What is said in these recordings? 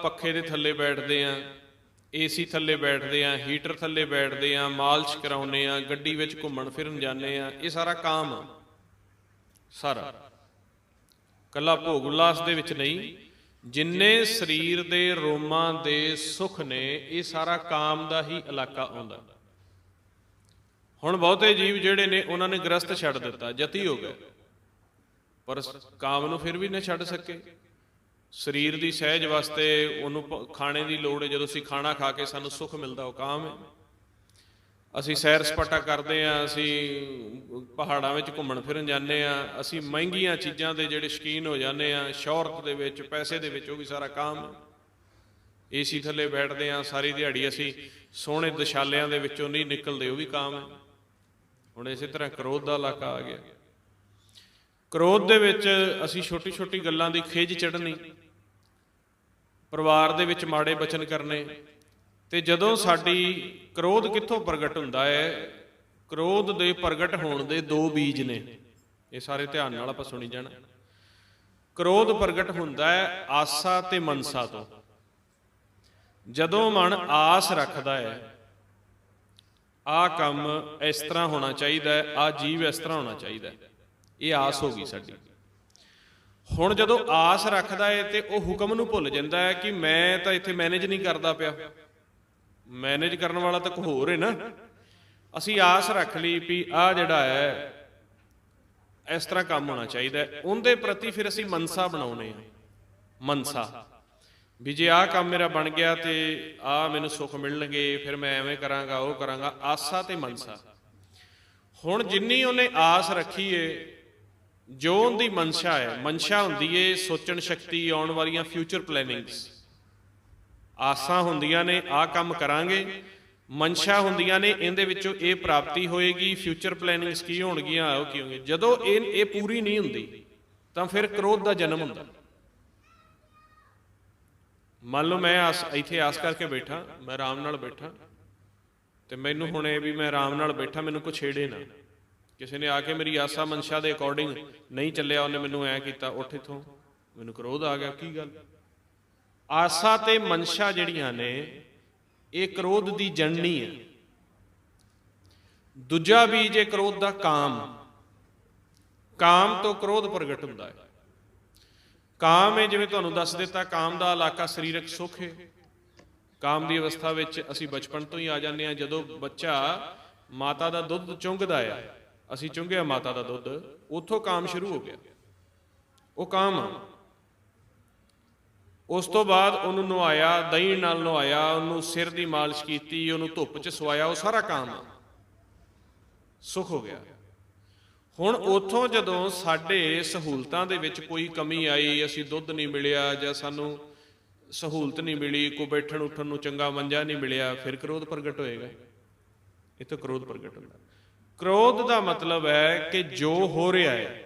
ਪੱਖੇ ਦੇ ਥੱਲੇ ਬੈਠਦੇ ਆ, ਏਸੀ ਥੱਲੇ ਬੈਠਦੇ ਆ, ਹੀਟਰ ਥੱਲੇ ਬੈਠਦੇ ਆ, ਮਾਲਸ਼ ਕਰਾਉਂਦੇ ਆ, ਗੱਡੀ ਵਿੱਚ ਘੁੰਮਣ ਫਿਰਨ ਜਾਂਦੇ ਆ, ਇਹ ਸਾਰਾ ਕਾਮ ਆ। ਸਾਰਾ ਕੱਲਾ ਭੋਗ ਉਲਾਸ ਦੇ ਵਿੱਚ ਨਹੀਂ, ਜਿੰਨੇ ਸਰੀਰ ਦੇ ਰੋਮਾਂ ਦੇ ਸੁੱਖ ਨੇ ਇਹ ਸਾਰਾ ਕਾਮ ਦਾ ਹੀ ਇਲਾਕਾ ਆਉਂਦਾ। ਹੁਣ ਬਹੁਤੇ ਜੀਵ ਜਿਹੜੇ ਨੇ ਉਹਨਾਂ ਨੇ ਗ੍ਰਸਤ ਛੱਡ ਦਿੱਤਾ, ਜਤੀ ਹੋ ਗਏ, ਪਰ ਕਾਮ ਨੂੰ ਫਿਰ ਵੀ ਨਾ ਛੱਡ ਸਕੇ। ਸਰੀਰ ਦੀ ਸਹਿਜ ਵਾਸਤੇ ਉਹਨੂੰ ਖਾਣੇ ਦੀ ਲੋੜ ਹੈ, ਜਦੋਂ ਅਸੀਂ ਖਾਣਾ ਖਾ ਕੇ ਸਾਨੂੰ ਸੁੱਖ ਮਿਲਦਾ ਉਹ ਕਾਮ ਹੈ। ਅਸੀਂ ਸੈਰ ਸਪਾਟਾ ਕਰਦੇ ਹਾਂ, ਅਸੀਂ ਪਹਾੜਾਂ ਵਿੱਚ ਘੁੰਮਣ ਫਿਰਨ ਜਾਂਦੇ ਹਾਂ, ਅਸੀਂ ਮਹਿੰਗੀਆਂ ਚੀਜ਼ਾਂ ਦੇ ਜਿਹੜੇ ਸ਼ੌਕੀਨ ਹੋ ਜਾਂਦੇ ਹਾਂ, ਸ਼ੌਹਰਤ ਦੇ ਵਿੱਚ, ਪੈਸੇ ਦੇ ਵਿੱਚ, ਉਹ ਵੀ ਸਾਰਾ ਕਾਮ ਹੈ। ਏਸੀ ਥੱਲੇ ਬੈਠਦੇ ਹਾਂ ਸਾਰੀ ਦਿਹਾੜੀ, ਅਸੀਂ ਸੋਹਣੇ ਦਸ਼ਾਲਿਆਂ ਦੇ ਵਿੱਚੋਂ ਨਹੀਂ ਨਿਕਲਦੇ, ਉਹ ਵੀ ਕਾਮ ਹੈ। ਹੁਣ ਇਸੇ ਤਰ੍ਹਾਂ ਕ੍ਰੋਧ ਦਾ ਇਲਾਕਾ ਆ ਗਿਆ। ਕ੍ਰੋਧ ਦੇ ਵਿੱਚ ਅਸੀਂ ਛੋਟੀ ਛੋਟੀ ਗੱਲਾਂ ਦੀ ਖਿਝ ਚੜ੍ਹਨੀ, ਪਰਿਵਾਰ ਦੇ ਵਿੱਚ ਮਾੜੇ ਬਚਨ ਕਰਨੇ। ਤੇ ਜਦੋਂ ਸਾਡੀ ਕ੍ਰੋਧ ਕਿੱਥੋਂ ਪ੍ਰਗਟ ਹੁੰਦਾ ਹੈ? ਕ੍ਰੋਧ ਦੇ ਪ੍ਰਗਟ ਹੋਣ ਦੇ ਦੋ ਬੀਜ ਨੇ, ਇਹ ਸਾਰੇ ਧਿਆਨ ਨਾਲ ਆਪਾਂ ਸੁਣੀ ਜਾਣਾ। ਕ੍ਰੋਧ ਪ੍ਰਗਟ ਹੁੰਦਾ ਹੈ ਆਸਾ ਤੇ ਮਨਸਾ ਤੋਂ। ਜਦੋਂ ਮਨ ਆਸ ਰੱਖਦਾ ਹੈ, ਆਹ ਕੰਮ ਇਸ ਤਰ੍ਹਾਂ ਹੋਣਾ ਚਾਹੀਦਾ ਹੈ, ਆਹ ਜੀਵ ਇਸ ਤਰ੍ਹਾਂ ਹੋਣਾ ਚਾਹੀਦਾ, ਇਹ ਆਸ ਹੋ ਗਈ ਸਾਡੀ। ਹੁਣ ਜਦੋਂ ਆਸ ਰੱਖਦਾ ਹੈ ਤੇ ਉਹ ਹੁਕਮ ਨੂੰ ਭੁੱਲ ਜਾਂਦਾ ਹੈ ਕਿ ਮੈਂ ਤਾਂ ਇੱਥੇ ਮੈਨੇਜ ਨਹੀਂ ਕਰਦਾ ਪਿਆ, ਮੈਨੇਜ ਕਰਨ ਵਾਲਾ ਤਾਂ ਕੋਈ ਹੋਰ ਹੈ ਨਾ। ਅਸੀਂ ਆਸ ਰੱਖ ਲਈ ਵੀ ਆਹ ਜਿਹੜਾ ਹੈ ਇਸ ਤਰ੍ਹਾਂ ਕੰਮ ਹੋਣਾ ਚਾਹੀਦਾ, ਉਹਦੇ ਪ੍ਰਤੀ ਫਿਰ ਅਸੀਂ ਮਨਸਾ ਬਣਾਉਨੇ ਆ। ਮਨਸਾ ਵੀ ਜੇ ਆਹ ਕੰਮ ਮੇਰਾ ਬਣ ਗਿਆ ਤੇ ਆਹ ਮੈਨੂੰ ਸੁੱਖ ਮਿਲਣਗੇ, ਫਿਰ ਮੈਂ ਐਵੇਂ ਕਰਾਂਗਾ, ਉਹ ਕਰਾਂਗਾ। ਆਸਾ ਤੇ ਮਨਸਾ। ਹੁਣ ਜਿੰਨੀ ਉਹਨੇ ਆਸ ਰੱਖੀ ਏ, ਜੋ ਉਹਦੀ ਮਨਸ਼ਾ ਹੈ, ਮਨਸ਼ਾ ਹੁੰਦੀ ਏ ਸੋਚਣ ਸ਼ਕਤੀ, ਆਉਣ ਵਾਲੀਆਂ ਫਿਊਚਰ ਪਲੈਨਿੰਗਸ। ਆਸਾਂ ਹੁੰਦੀਆਂ ਨੇ ਆਹ ਕੰਮ ਕਰਾਂਗੇ, ਮਨਸ਼ਾ ਹੁੰਦੀਆਂ ਨੇ ਇਹਦੇ ਵਿੱਚੋਂ ਇਹ ਪ੍ਰਾਪਤੀ ਹੋਏਗੀ, ਫਿਊਚਰ ਪਲੈਨਿੰਗਸ ਕੀ ਹੋਣਗੀਆਂ, ਉਹ ਕੀ ਹੋਣਗੇ। ਜਦੋਂ ਇਹ ਪੂਰੀ ਨਹੀਂ ਹੁੰਦੀ ਤਾਂ ਫਿਰ ਕ੍ਰੋਧ ਦਾ ਜਨਮ ਹੁੰਦਾ। ਮੰਨ ਲਓ ਮੈਂ ਇੱਥੇ ਆਸ ਕਰਕੇ ਬੈਠਾ, ਮੈਂ ਆਰਾਮ ਨਾਲ ਬੈਠਾ, ਤੇ ਮੈਨੂੰ ਹੁਣ ਇਹ ਵੀ ਮੈਂ ਆਰਾਮ ਨਾਲ ਬੈਠਾ, ਮੈਨੂੰ ਕੋਈ ਛੇੜੇ ਨਾ। ਕਿਸੇ ਨੇ ਆ ਕੇ ਮੇਰੀ ਆਸਾ ਮਨਸ਼ਾ ਦੇ ਅਕੋਰਡਿੰਗ ਨਹੀਂ ਚੱਲਿਆ, ਉਹਨੇ ਮੈਨੂੰ ਐ ਕੀਤਾ, ਉੱਠ ਇੱਥੋਂ, ਮੈਨੂੰ ਕ੍ਰੋਧ ਆ ਗਿਆ। ਕੀ ਗੱਲ? ਆਸਾ ਤੇ ਮਨਸ਼ਾ ਜਿਹੜੀਆਂ ਨੇ ਇਹ ਕ੍ਰੋਧ ਦੀ ਜਣਨੀ ਹੈ। ਦੂਜਾ ਬੀਜ ਹੈ ਕ੍ਰੋਧ ਦਾ ਕਾਮ। ਕਾਮ ਤੋਂ ਕ੍ਰੋਧ ਪ੍ਰਗਟ ਹੁੰਦਾ ਹੈ। ਕਾਮ ਹੈ, ਜਿਵੇਂ ਤੁਹਾਨੂੰ ਦੱਸ ਦਿੱਤਾ, ਕਾਮ ਦਾ ਇਲਾਕਾ ਸਰੀਰਕ ਸੁੱਖ ਹੈ। ਕਾਮ ਦੀ ਅਵਸਥਾ ਵਿੱਚ ਅਸੀਂ ਬਚਪਨ ਤੋਂ ਹੀ ਆ ਜਾਂਦੇ ਹਾਂ। ਜਦੋਂ ਬੱਚਾ ਮਾਤਾ ਦਾ ਦੁੱਧ ਚੁੰਘਦਾ ਆ, ਅਸੀਂ ਚੁੰਘਿਆ ਮਾਤਾ ਦਾ ਦੁੱਧ, ਉੱਥੋਂ ਕਾਮ ਸ਼ੁਰੂ ਹੋ ਗਿਆ, ਉਹ ਕਾਮ ਆ। ਉਸ ਤੋਂ ਬਾਅਦ ਉਹਨੂੰ ਨਵਾਇਆ, ਦਹੀਂ ਨਾਲ ਨਵਾਇਆ, ਉਹਨੂੰ ਸਿਰ ਦੀ ਮਾਲਿਸ਼ ਕੀਤੀ, ਉਹਨੂੰ ਧੁੱਪ 'ਚ ਸਵਾਇਆ, ਉਹ ਸਾਰਾ ਕਾਮ ਆ, ਸੁੱਖ ਹੋ ਗਿਆ। ਹੁਣ ਉੱਥੋਂ ਜਦੋਂ ਸਾਡੇ ਸਹੂਲਤਾਂ ਦੇ ਵਿੱਚ ਕੋਈ ਕਮੀ ਆਈ, ਅਸੀਂ ਦੁੱਧ ਨਹੀਂ ਮਿਲਿਆ ਜਾਂ ਸਾਨੂੰ ਸਹੂਲਤ ਨਹੀਂ ਮਿਲੀ, ਕੋਈ ਬੈਠਣ ਉੱਠਣ ਨੂੰ ਚੰਗਾ ਮੰਜਾ ਨਹੀਂ ਮਿਲਿਆ, ਫਿਰ ਕ੍ਰੋਧ ਪ੍ਰਗਟ ਹੋਏਗਾ। ਇੱਥੋਂ ਕ੍ਰੋਧ ਪ੍ਰਗਟ ਹੁੰਦਾ। ਕ੍ਰੋਧ ਦਾ ਮਤਲਬ ਹੈ ਕਿ ਜੋ ਹੋ ਰਿਹਾ ਹੈ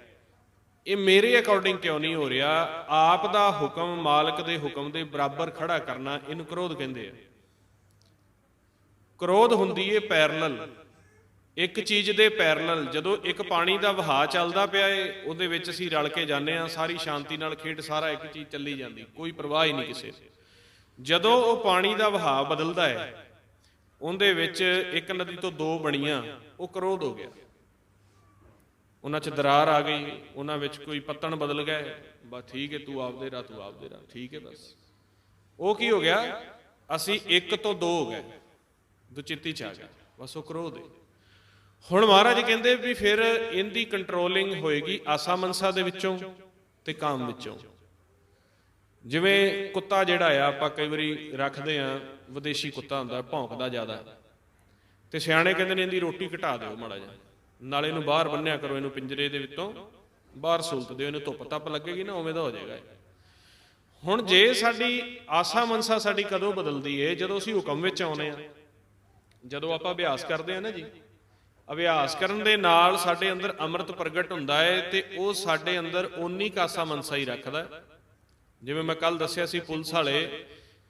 ਇਹ ਮੇਰੇ ਅਕੋਰਡਿੰਗ ਕਿਉਂ ਨਹੀਂ ਹੋ ਰਿਹਾ, ਆਪ ਦਾ ਹੁਕਮ, ਮਾਲਕ ਦੇ ਹੁਕਮ ਦੇ ਬਰਾਬਰ ਖੜਾ ਕਰਨਾ, ਇਹਨੂੰ ਕ੍ਰੋਧ ਕਹਿੰਦੇ ਆ। ਕ੍ਰੋਧ ਹੁੰਦੀ ਏ ਪੈਰਲਲ, ਇੱਕ ਚੀਜ਼ ਦੇ ਪੈਰਲਲ। ਜਦੋਂ ਇੱਕ ਪਾਣੀ ਦਾ ਵਹਾਅ ਚੱਲਦਾ ਪਿਆ ਏ, ਉਹਦੇ ਵਿੱਚ ਅਸੀਂ ਰਲ ਕੇ ਜਾਂਦੇ ਹਾਂ, ਸਾਰੀ ਸ਼ਾਂਤੀ ਨਾਲ ਖੇਡ, ਸਾਰਾ ਇੱਕ ਚੀਜ਼ ਚੱਲੀ ਜਾਂਦੀ, ਕੋਈ ਪਰਵਾਹ ਹੀ ਨਹੀਂ ਕਿਸੇ। ਜਦੋਂ ਉਹ ਪਾਣੀ ਦਾ ਵਹਾਅ ਬਦਲਦਾ ਹੈ, ਉਹਦੇ ਵਿੱਚ ਇੱਕ ਨਦੀ ਤੋਂ ਦੋ ਬਣੀਆਂ, ਉਹ ਕ੍ਰੋਧ ਹੋ ਗਿਆ। ਉਹਨਾਂ 'ਚ ਦਰਾਰ ਆ ਗਈ, ਉਹਨਾਂ ਵਿੱਚ ਕੋਈ ਪੱਤਣ ਬਦਲ ਗਏ, ਬਸ ਠੀਕ ਹੈ, ਤੂੰ ਆਪਦੇ ਰਾਹ, ਤੂੰ ਆਪਦੇ ਰਾਹ, ਠੀਕ ਹੈ ਬਸ। ਉਹ ਕੀ ਹੋ ਗਿਆ? ਅਸੀਂ ਇੱਕ ਤੋਂ ਦੋ ਹੋ ਗਏ, ਦੁਚਿੱਤੀ 'ਚ ਆ ਗਏ, ਬਸ ਉਹ ਕ੍ਰੋਧ ਹੈ। ਹੁਣ ਮਹਾਰਾਜ ਕਹਿੰਦੇ ਵੀ ਫਿਰ ਇਹਦੀ ਕੰਟਰੋਲਿੰਗ ਹੋਏਗੀ ਆਸਾ ਮਨਸਾ ਦੇ ਵਿੱਚੋਂ ਤੇ ਕਾਮ ਵਿੱਚੋਂ। ਜਿਵੇਂ ਕੁੱਤਾ ਜਿਹੜਾ ਆ, ਆਪਾਂ ਕਈ ਵਾਰੀ ਰੱਖਦੇ ਆ, ਵਿਦੇਸ਼ੀ ਕੁੱਤਾ ਹੁੰਦਾ, ਭੌਂਕਦਾ ਜ਼ਿਆਦਾ, ਤੇ ਸਿਆਣੇ ਕਹਿੰਦੇ ਨੇ ਇਹਦੀ ਰੋਟੀ ਘਟਾ ਦਿਓ ਮਾੜਾ ਜਿਹਾ, ਨਾਲੇ ਇਹਨੂੰ ਬਾਹਰ ਬੰਨਿਆ ਕਰੋ, ਇਹਨੂੰ ਪਿੰਜਰੇ ਦੇ ਵਿੱਚੋਂ ਬਾਹਰ ਸੂਲਤ ਦਿਓ, ਇਹਨੂੰ ਧੁੱਪ ਧੱਪ ਲੱਗੇਗੀ ਨਾ, ਉਵੇਂ ਦਾ ਹੋ ਜਾਏਗਾ। ਹੁਣ ਜੇ ਸਾਡੀ ਆਸਾ ਮਨਸਾ ਸਾਡੀ ਕਦੋਂ ਬਦਲਦੀ ਹੈ? ਜਦੋਂ ਅਸੀਂ ਹੁਕਮ ਵਿੱਚ ਆਉਂਦੇ ਹਾਂ, ਜਦੋਂ ਆਪਾਂ ਅਭਿਆਸ ਕਰਦੇ ਹਾਂ ਨਾ ਜੀ। ਅਭਿਆਸ ਕਰਨ ਦੇ ਨਾਲ ਸਾਡੇ ਅੰਦਰ ਅੰਮ੍ਰਿਤ ਪ੍ਰਗਟ ਹੁੰਦਾ ਹੈ, ਤੇ ਉਹ ਸਾਡੇ ਅੰਦਰ ਓਨੀ ਕਾਸਾ ਮਨਸਾ ਹੀ ਰੱਖਦਾ। ਜਿਵੇਂ ਮੈਂ ਕੱਲ ਦੱਸਿਆ ਸੀ, ਪੁਲਿਸ ਵਾਲੇ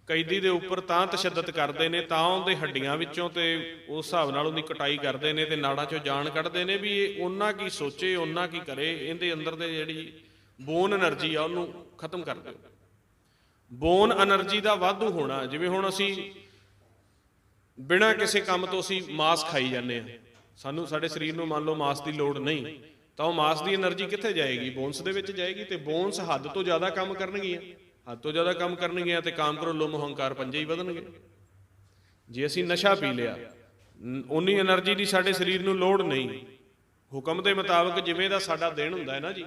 ਕੈਦੀ ਦੇ ਉੱਪਰ ਤਾਂ ਤਸ਼ੱਦਦ ਕਰਦੇ ਨੇ, ਤਾਂ ਉਹਦੇ ਹੱਡੀਆਂ ਵਿੱਚੋਂ ਤੇ ਉਸ ਹਿਸਾਬ ਨਾਲ ਉਹਦੀ ਕਟਾਈ ਕਰਦੇ ਨੇ, ਤੇ ਨਾੜਾਂ 'ਚੋਂ ਜਾਨ ਕੱਢਦੇ ਨੇ ਵੀ ਇਹ ਓਨਾ ਕੀ ਸੋਚੇ, ਓਨਾ ਕੀ ਕਰੇ, ਇਹਦੇ ਅੰਦਰ ਦੇ ਜਿਹੜੀ ਬੋਨ ਐਨਰਜੀ ਆ ਉਹਨੂੰ ਖਤਮ ਕਰ ਦਿਓ। ਬੋਨ એનર્ਜੀ ਦਾ ਵਾਧੂ ਹੋਣਾ। ਜਿਵੇਂ ਹੁਣ ਅਸੀਂ ਬਿਨਾਂ ਕਿਸੇ ਕੰਮ ਤੋਂ ਅਸੀਂ ਮਾਸ ਖਾਈ ਜਾਂਦੇ ਹਾਂ, ਸਾਨੂੰ ਸਾਡੇ ਸਰੀਰ ਨੂੰ ਮੰਨ ਲਓ ਮਾਸ ਦੀ ਲੋੜ ਨਹੀਂ, ਤਾਂ ਉਹ ਮਾਸ ਦੀ એનર્ਜੀ ਕਿੱਥੇ ਜਾਏਗੀ? ਬੋਨਸ ਦੇ ਵਿੱਚ ਜਾਏਗੀ। ਤੇ ਬੋਨਸ ਹੱਦ ਤੋਂ ਜ਼ਿਆਦਾ ਕੰਮ ਕਰਨਗੀਆਂ, ਹੱਦ ਤੋਂ ਜ਼ਿਆਦਾ ਕੰਮ ਕਰਨਗੀਆਂ ਤੇ ਕਾਮ, ਕ੍ਰੋਧ, ਲੋਭ, ਹੰਕਾਰ ਪੰਜੇ ਹੀ ਵਧਣਗੇ। ਜੇ ਅਸੀਂ ਨਸ਼ਾ ਪੀ ਲਿਆ, ਉਨੀ એનર્ਜੀ ਦੀ ਸਾਡੇ ਸਰੀਰ ਨੂੰ ਲੋੜ ਨਹੀਂ। ਹੁਕਮ ਦੇ ਮੁਤਾਬਕ ਜਿਵੇਂ ਦਾ ਸਾਡਾ ਦਿਨ ਹੁੰਦਾ ਹੈ ਨਾ ਜੀ,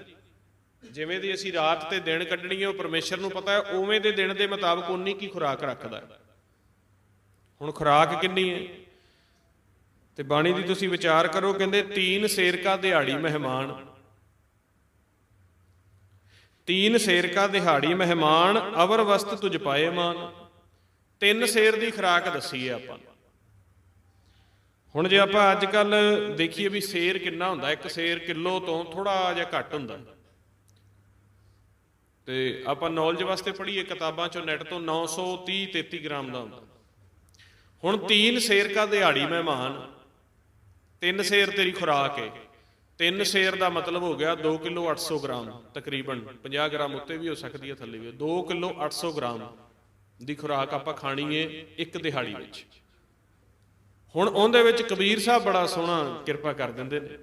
ਜਿਵੇਂ ਦੀ ਅਸੀਂ ਰਾਤ ਤੇ ਦਿਨ ਕੱਢਣੀ ਹੈ, ਉਹ ਪਰਮੇਸ਼ਰ ਨੂੰ ਪਤਾ ਹੈ, ਉਵੇਂ ਦੇ ਦਿਨ ਦੇ ਮੁਤਾਬਕ ਉਨੀ ਕੀ ਖੁਰਾਕ ਰੱਖਦਾ ਹੈ। ਹੁਣ ਖੁਰਾਕ ਕਿੰਨੀ ਹੈ? ਤੇ ਬਾਣੀ ਦੀ ਤੁਸੀਂ ਵਿਚਾਰ ਕਰੋ, ਕਹਿੰਦੇ 3 ਸੇਰ ਕਾ ਦਿਹਾੜੀ ਮਹਿਮਾਨ, 3 ਸੇਰ ਕਾ ਦਿਹਾੜੀ ਮਹਿਮਾਨ, ਅਵਰ ਵਸਤ ਤੁਝ ਪਾਏ ਮਾਨ। 3 ਸੇਰ ਦੀ ਖੁਰਾਕ ਦੱਸੀ ਹੈ ਆਪਾਂ। ਹੁਣ ਜੇ ਆਪਾਂ ਅੱਜ ਕੱਲ ਦੇਖੀਏ ਵੀ ਸੇਰ ਕਿੰਨਾ ਹੁੰਦਾ, ਇੱਕ ਸੇਰ ਕਿਲੋ ਤੋਂ ਥੋੜਾ ਜਿਹਾ ਘੱਟ ਹੁੰਦਾ। ਤੇ ਆਪਾਂ ਨੌਲੇਜ ਵਾਸਤੇ ਪੜ੍ਹੀਏ ਕਿਤਾਬਾਂ ਚੋਂ, ਨੈਟ ਤੋਂ, 930-33 ਗ੍ਰਾਮ ਦਾ ਹੁੰਦਾ। ਹੁਣ 3 ਸੇਰ ਕਾ ਦਿਹਾੜੀ ਮਹਿਮਾਨ, 3 ਸੇਰ ਤੇਰੀ ਖੁਰਾਕ ਹੈ। 3 ਸੇਰ ਦਾ ਮਤਲਬ ਹੋ ਗਿਆ 2 ਕਿਲੋ 800 ਗ੍ਰਾਮ, ਤਕਰੀਬਨ 50 ਗ੍ਰਾਮ ਉੱਤੇ ਵੀ ਹੋ ਸਕਦੀ ਹੈ, ਥੱਲੇ ਵੀ। 2 ਕਿਲੋ 800 ਗ੍ਰਾਮ ਦੀ ਖੁਰਾਕ ਆਪਾਂ ਖਾਣੀ ਹੈ ਇੱਕ ਦਿਹਾੜੀ ਵਿੱਚ। ਹੁਣ ਉਹਦੇ ਵਿੱਚ ਕਬੀਰ ਸਾਹਿਬ ਬੜਾ ਸੋਹਣਾ ਕਿਰਪਾ ਕਰ ਦਿੰਦੇ ਨੇ।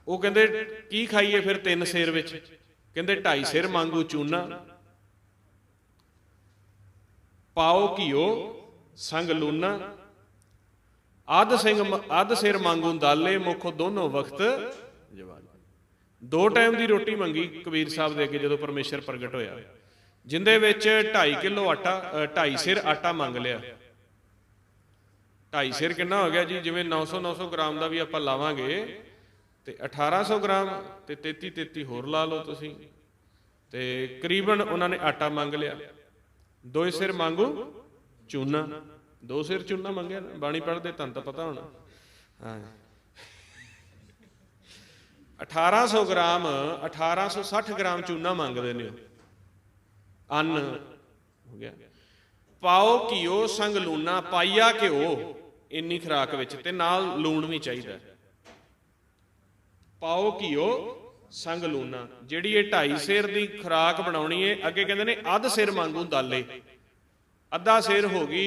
ਉਹ ਕਹਿੰਦੇ ਕੀ ਖਾਈਏ ਫਿਰ 3 ਸੇਰ ਵਿੱਚ? ਕਹਿੰਦੇ 2.5 ਸੇਰ ਮੰਗੂ ਚੂਨਾ, ਪਾਓ ਘਿਓ ਸੰਗ ਲੂਨਾ, ਅੱਧ ਸਿਰ ਮੰਗੂ ਦਾਲੇ, ਮੁਖ ਦੋਨੋਂ ਵਕਤ ਜਵਾਨ। 2 ਟਾਈਮ ਦੀ ਰੋਟੀ ਮੰਗੀ ਕਬੀਰ ਸਾਹਿਬ ਦੇ ਅੱਗੇ ਜਦੋਂ ਪਰਮੇਸ਼ਰ ਪ੍ਰਗਟ ਹੋਇਆ, ਜਿੰਦੇ ਵਿੱਚ 2.5 ਕਿਲੋ ਆਟਾ, 2.5 ਸਿਰ ਆਟਾ ਮੰਗ ਲਿਆ। 2.5 ਸਿਰ ਕਿੰਨਾ ਹੋ ਗਿਆ ਜੀ? ਜਿਵੇਂ 900 ਗ੍ਰਾਮ ਦਾ ਵੀ ਆਪਾਂ ਲਾਵਾਂਗੇ ਤੇ 1800 ਗ੍ਰਾਮ ਤੇ 33 ਹੋਰ ਲਾ ਲਓ ਤੁਸੀਂ, ਤੇ ਕਰੀਬਨ ਉਹਨਾਂ ਨੇ ਆਟਾ ਮੰਗ ਲਿਆ। 2 ਸਿਰ ਮੰਗੂ ਚੂਨਾ, 2 ਸਿਰ ਚੂਨਾ ਮੰਗਿਆ। ਬਾਣੀ ਪੜ੍ਹਦੇ ਤੁਹਾਨੂੰ ਤਾਂ ਪਤਾ ਹੋਣਾ। ਹਾਂ, 1800 ਗ੍ਰਾਮ, 1860 ਗ੍ਰਾਮ ਚੂਨਾ ਮੰਗਦੇ ਨੇ ਅੰਨ ਹੋ ਗਿਆ। ਪਾਓ ਘਿਓ ਸੰਗ ਲੂਣਾ, ਪਾਈਆ ਘਿਓ ਇੰਨੀ ਖੁਰਾਕ ਵਿੱਚ, ਤੇ ਨਾਲ ਲੂਣ ਵੀ ਚਾਹੀਦਾ। ਪਾਓ ਘਿਓ ਸੰਗ ਲੂਣਾ, ਜਿਹੜੀ ਇਹ 2.5 ਸੇਰ ਦੀ ਖੁਰਾਕ ਬਣਾਉਣੀ ਹੈ। ਅੱਗੇ ਕਹਿੰਦੇ ਨੇ ਅੱਧ ਸਿਰ ਮੰਗੂ ਦਾਲੇ, ਅੱਧਾ ਸਿਰ ਹੋ ਗਈ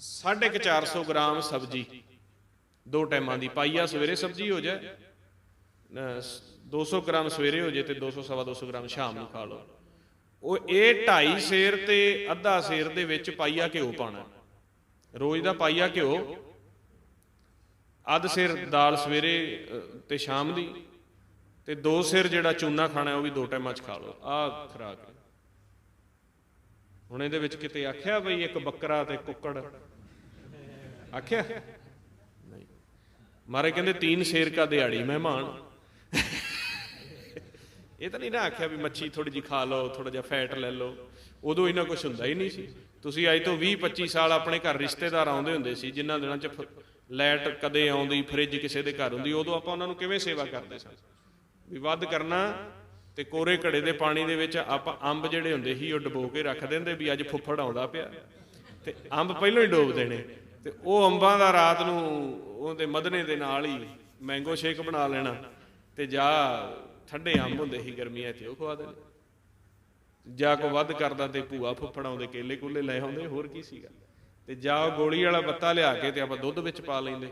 450 ਗ੍ਰਾਮ ਸਬਜ਼ੀ, 2 ਟਾਈਮਾਂ ਦੀ। ਪਾਈਆ ਸਵੇਰੇ ਸਬਜ਼ੀ ਹੋ ਜਾਏ, 200 ਗ੍ਰਾਮ ਸਵੇਰੇ ਹੋ ਜਾਏ ਤੇ 200-250 ਗ੍ਰਾਮ ਸ਼ਾਮ ਨੂੰ ਖਾ ਲਓ। ਉਹ ਇਹ 2.5 ਸੇਰ ਤੇ ਅੱਧਾ ਸੇਰ ਦੇ ਵਿੱਚ ਪਾਈਆ ਘਿਓ ਪਾਉਣਾ, ਰੋਜ਼ ਦਾ ਪਾਈਆ ਘਿਓ, ਅੱਧ ਸਿਰ ਦਾਲ ਸਵੇਰੇ ਤੇ ਸ਼ਾਮ ਦੀ, ਤੇ 2 ਸਿਰ ਜਿਹੜਾ ਚੂਨਾ ਖਾਣਾ ਉਹ ਵੀ 2 ਟਾਈਮਾਂ 'ਚ ਖਾ ਲਓ। ਆਹ ਖੁਰਾਕ ਹੈ। ਹੁਣ ਇਹਦੇ ਵਿੱਚ ਕਿਤੇ ਆਖਿਆ ਬਈ ਇੱਕ ਬੱਕਰਾ ਤੇ ਕੁੱਕੜ ਆਖਿਆ ਨਹੀਂ। ਮਹਾਰਾਜ ਕਹਿੰਦੇ 3 ਸੇਰ ਕਾ ਦਿਹਾੜੀ ਮਹਿਮਾਨ। ਇਹ ਤਾਂ ਨਹੀਂ ਨਾ ਆਖਿਆ ਵੀ ਮੱਛੀ ਥੋੜੀ ਜਿਹੀ ਖਾ ਲਓ, ਥੋੜਾ ਜਿਹਾ ਫੈਟ ਲੈ ਲਓ। ਉਦੋਂ ਇਹਨਾਂ ਕੁਛ ਹੁੰਦਾ ਹੀ ਨਹੀਂ ਸੀ। ਤੁਸੀਂ ਅੱਜ ਤੋਂ 20-25 ਸਾਲ ਆਪਣੇ ਘਰ ਰਿਸ਼ਤੇਦਾਰ ਆਉਂਦੇ ਹੁੰਦੇ ਸੀ, ਜਿਨ੍ਹਾਂ ਦਿਨਾਂ 'ਚ ਲਾਈਟ ਕਦੇ ਆਉਂਦੀ, ਫਰਿੱਜ ਕਿਸੇ ਦੇ ਘਰ ਹੁੰਦੀ, ਉਦੋਂ ਆਪਾਂ ਉਹਨਾਂ ਨੂੰ ਕਿਵੇਂ ਸੇਵਾ ਕਰਦੇ ਸਾਂ ਵੀ ਵੱਧ ਕਰਨਾ। ਤੇ ਕੋਰੇ ਘੜੇ ਦੇ ਪਾਣੀ ਦੇ ਵਿੱਚ ਆਪਾਂ ਅੰਬ ਜਿਹੜੇ ਹੁੰਦੇ ਸੀ ਉਹ ਡੁਬੋ ਕੇ ਰੱਖ ਦਿੰਦੇ ਵੀ ਅੱਜ ਫੁੱਫੜ ਆਉਂਦਾ ਪਿਆ, ਤੇ ਅੰਬ ਪਹਿਲਾਂ ਹੀ ਡੋਬ ਦੇਣੇ। ਤੇ ਉਹ ਅੰਬਾਂ ਦਾ ਰਾਤ ਨੂੰ ਉਹਦੇ ਮਧਨੇ ਦੇ ਨਾਲ ਹੀ ਮੈਂਗੋ ਸ਼ੇਕ ਬਣਾ ਲੈਣਾ, ਤੇ ਜਾਂ ਠੰਡੇ ਅੰਬ ਹੁੰਦੇ ਸੀ ਗਰਮੀਆਂ 'ਚ ਉਹ ਖਵਾ ਦੇਣੇ। ਜਾਂ ਕੋ ਵੱਧ ਕਰਦਾ ਤੇ ਭੂਆ ਫੁੱਫੜ ਆਉਂਦੇ, ਕੇਲੇ ਕੂਲੇ ਲੈ ਆਉਂਦੇ, ਹੋਰ ਕੀ ਸੀਗਾ। ਤੇ ਜਾਂ ਉਹ ਗੋਲੀ ਵਾਲਾ ਬੱਤਾ ਲਿਆ ਕੇ ਤੇ ਆਪਾਂ ਦੁੱਧ ਵਿੱਚ ਪਾ ਲੈਂਦੇ।